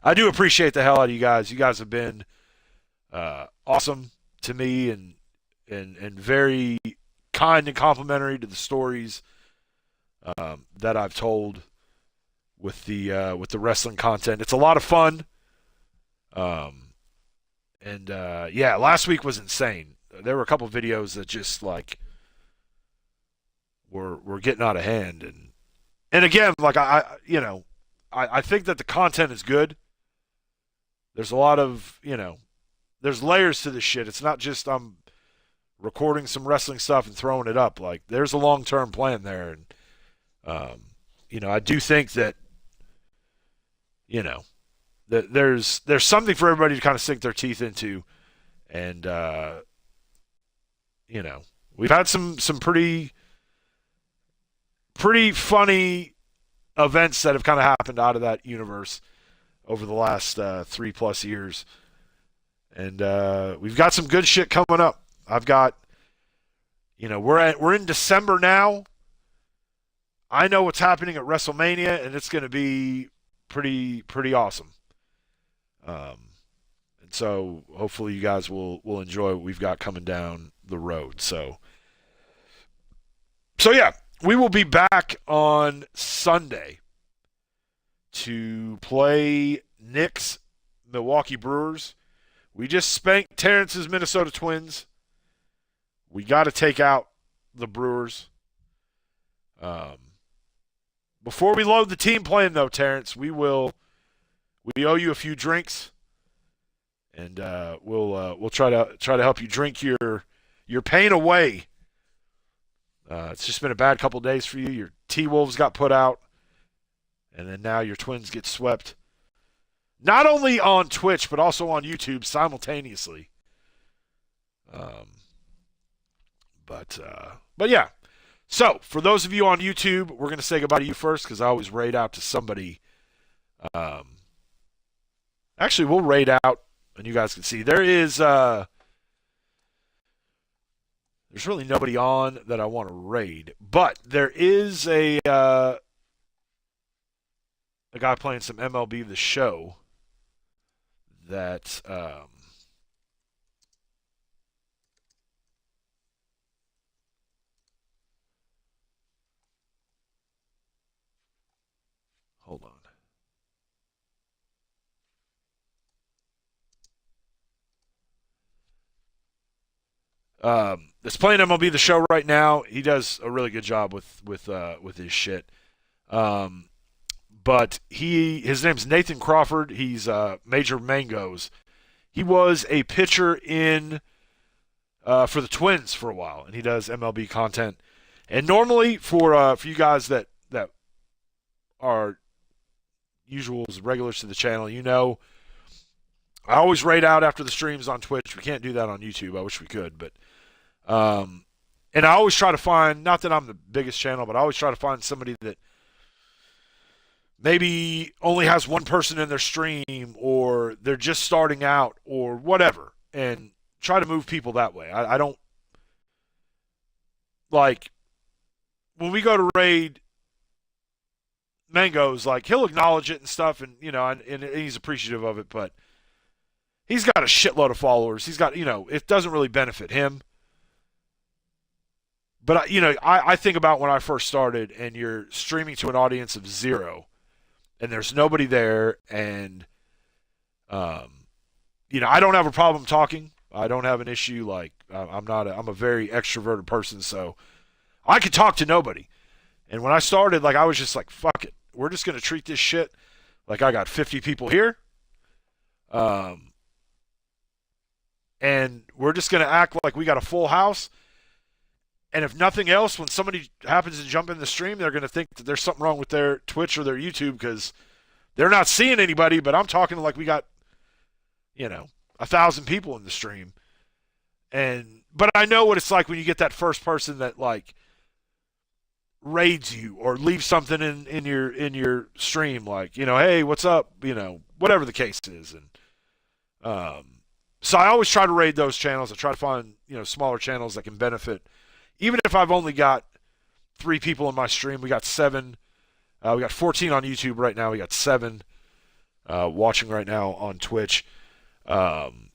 I do appreciate the hell out of you guys. You guys have been awesome to me and very kind and complimentary to the stories that I've told with the wrestling content. It's a lot of fun. And, yeah, last week was insane. There were a couple videos that just, like, were getting out of hand. And again, like, I think that the content is good. There's a lot of, there's layers to this shit. It's not just I'm recording some wrestling stuff and throwing it up. Like, there's a long-term plan there. And, I do think that, that there's something for everybody to kind of sink their teeth into. And, we've had some pretty funny events that have kind of happened out of that universe over the last 3+ years. And we've got some good shit coming up. I've got, we're in December now. I know what's happening at WrestleMania, and it's going to be pretty awesome. And so hopefully you guys will enjoy what we've got coming down the road. So yeah, we will be back on Sunday to play Nick's Milwaukee Brewers. We just spanked Terrence's Minnesota Twins. We got to take out the Brewers. Before we load the team plan, though, Terrence, we owe you a few drinks, and we'll try to help you drink your pain away. It's just been a bad couple days for you. Your T-Wolves got put out, and then now your Twins get swept. Not only on Twitch, but also on YouTube simultaneously. But yeah. So, for those of you on YouTube, we're going to say goodbye to you first because I always raid out to somebody. Actually, we'll raid out, and you guys can see. There's really nobody on that I want to raid, but there is a guy playing some MLB The Show that hold on. That's playing MLB The Show right now. He does a really good job with his shit. But his name's Nathan Crawford. He's Major Mangoes. He was a pitcher for the Twins for a while, and he does MLB content. And normally for you guys that are usuals, regulars to the channel, I always raid out after the streams on Twitch. We can't do that on YouTube. I wish we could, but and I always try to find, not that I'm the biggest channel, but I always try to find somebody that maybe only has one person in their stream, or they're just starting out, or whatever, and try to move people that way. I don't, like, when we go to raid Mango's, like, he'll acknowledge it and stuff, and, and he's appreciative of it, but he's got a shitload of followers. He's got, it doesn't really benefit him. But, I think about when I first started, and you're streaming to an audience of 0, and there's nobody there, and, I don't have a problem talking. I don't have an issue. Like, I'm a very extroverted person, so I could talk to nobody. And when I started, like, I was just like, fuck it. We're just going to treat this shit like I got 50 people here. And we're just going to act like we got a full house. And if nothing else, when somebody happens to jump in the stream, they're going to think that there's something wrong with their Twitch or their YouTube because they're not seeing anybody, but I'm talking like we got, 1,000 people in the stream. But I know what it's like when you get that first person that, like, raids you or leaves something in your stream, like, hey, what's up, whatever the case is. And so I always try to raid those channels. I try to find, smaller channels that can benefit. Even if I've only got 3 people in my stream, we got 7. We got 14 on YouTube right now. We got 7 watching right now on Twitch. And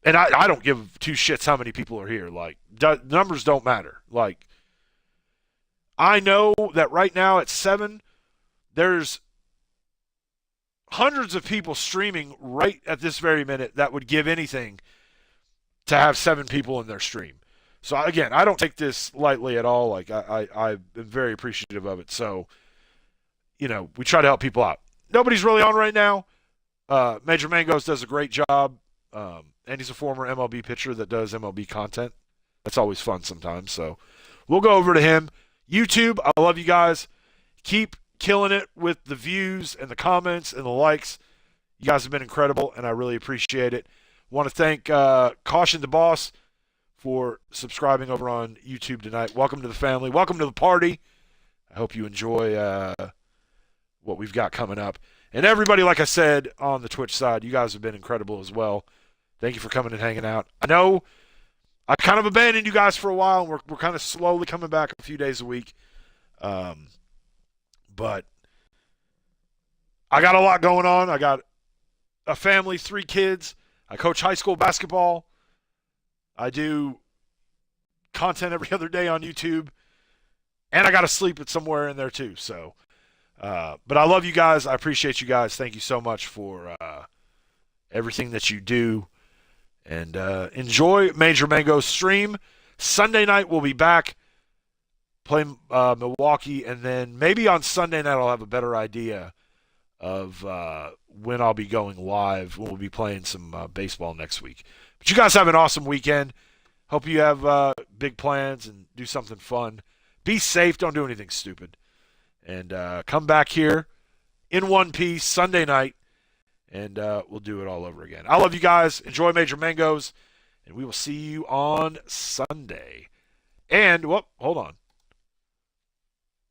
I don't give 2 shits how many people are here. Like, numbers don't matter. Like, I know that right now at 7, there's hundreds of people streaming right at this very minute that would give anything to have 7 people in their stream. So, again, I don't take this lightly at all. Like, I'm very appreciative of it. So, you know, we try to help people out. Nobody's really on right now. Major Mangos does a great job. And he's a former MLB pitcher that does MLB content. That's always fun sometimes. So, we'll go over to him. YouTube, I love you guys. Keep killing it with the views and the comments and the likes. You guys have been incredible, and I really appreciate it. Want to thank Caution the Boss for subscribing over on YouTube tonight. Welcome to the family. Welcome to the party. I hope you enjoy what we've got coming up. And everybody, like I said, on the Twitch side, you guys have been incredible as well. Thank you for coming and hanging out. I know I kind of abandoned you guys for a while, and we're kind of slowly coming back a few days a week. But I got a lot going on. I got a family, 3 kids. I coach high school basketball. I do content every other day on YouTube. And I got to sleep it somewhere in there too. So, but I love you guys. I appreciate you guys. Thank you so much for everything that you do. And enjoy Major Mango's stream. Sunday night we'll be back. Play Milwaukee, and then maybe on Sunday night I'll have a better idea of when I'll be going live. We'll be playing some baseball next week. But you guys have an awesome weekend. Hope you have big plans and do something fun. Be safe. Don't do anything stupid. And come back here in one piece Sunday night, and we'll do it all over again. I love you guys. Enjoy Major Mangos, and we will see you on Sunday. And, hold on.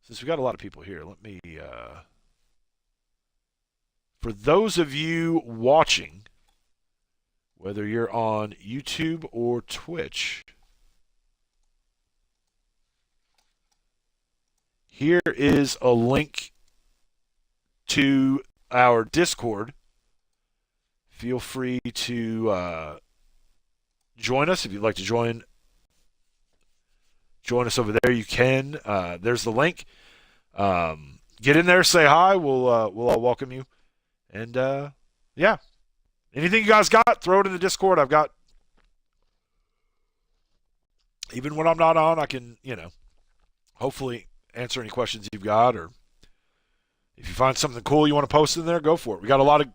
Since we got a lot of people here, let me, for those of you watching, whether you're on YouTube or Twitch, here is a link to our Discord. Feel free to join us if you'd like to join us over there. You can. There's the link. Get in there, say hi. We'll all welcome you. And yeah, anything you guys got, throw it in the Discord. I've got, even when I'm not on, I can, hopefully answer any questions you've got, or if you find something cool you want to post in there, go for it. We got a lot of,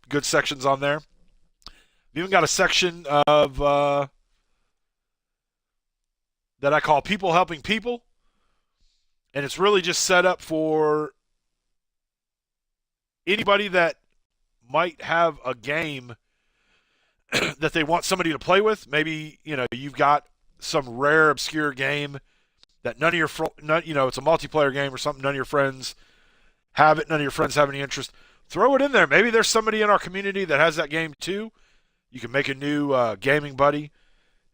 good sections on there. We even got a section of that I call People Helping People. And it's really just set up for anybody that might have a game that they want somebody to play with. Maybe, you've got some rare, obscure game that none of your, it's a multiplayer game or something, none of your friends have it, none of your friends have any interest. Throw it in there. Maybe there's somebody in our community that has that game too. You can make a new gaming buddy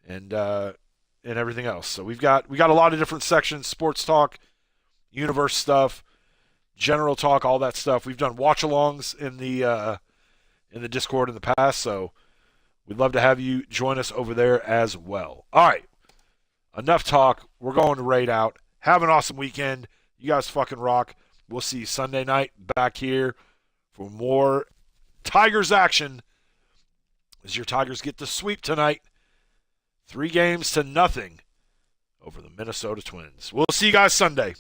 and everything else. So we got a lot of different sections: sports talk, universe stuff, general talk, all that stuff. We've done watch-alongs in the Discord in the past, so we'd love to have you join us over there as well. All right, enough talk. We're going to raid out. Have an awesome weekend. You guys fucking rock. We'll see you Sunday night back here for more Tigers action as your Tigers get the sweep tonight. 3-0 over the Minnesota Twins. We'll see you guys Sunday.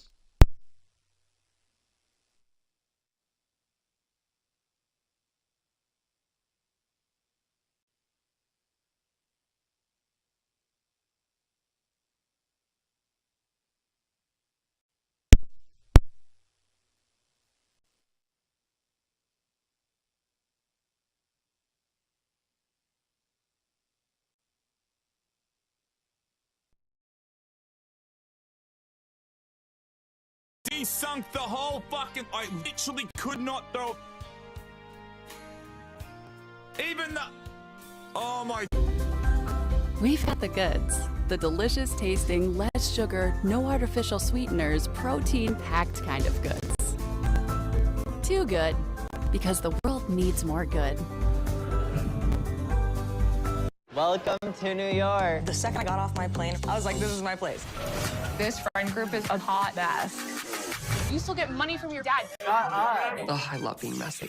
He sunk the whole fucking... I literally could not throw... Even the... Oh my... We've got the goods. The delicious tasting, less sugar, no artificial sweeteners, protein-packed kind of goods. Too good, because the world needs more good. Welcome to New York. The second I got off my plane, I was like, this is my place. This friend group is a hot mess. You still get money from your dad. Ugh, I love being messy.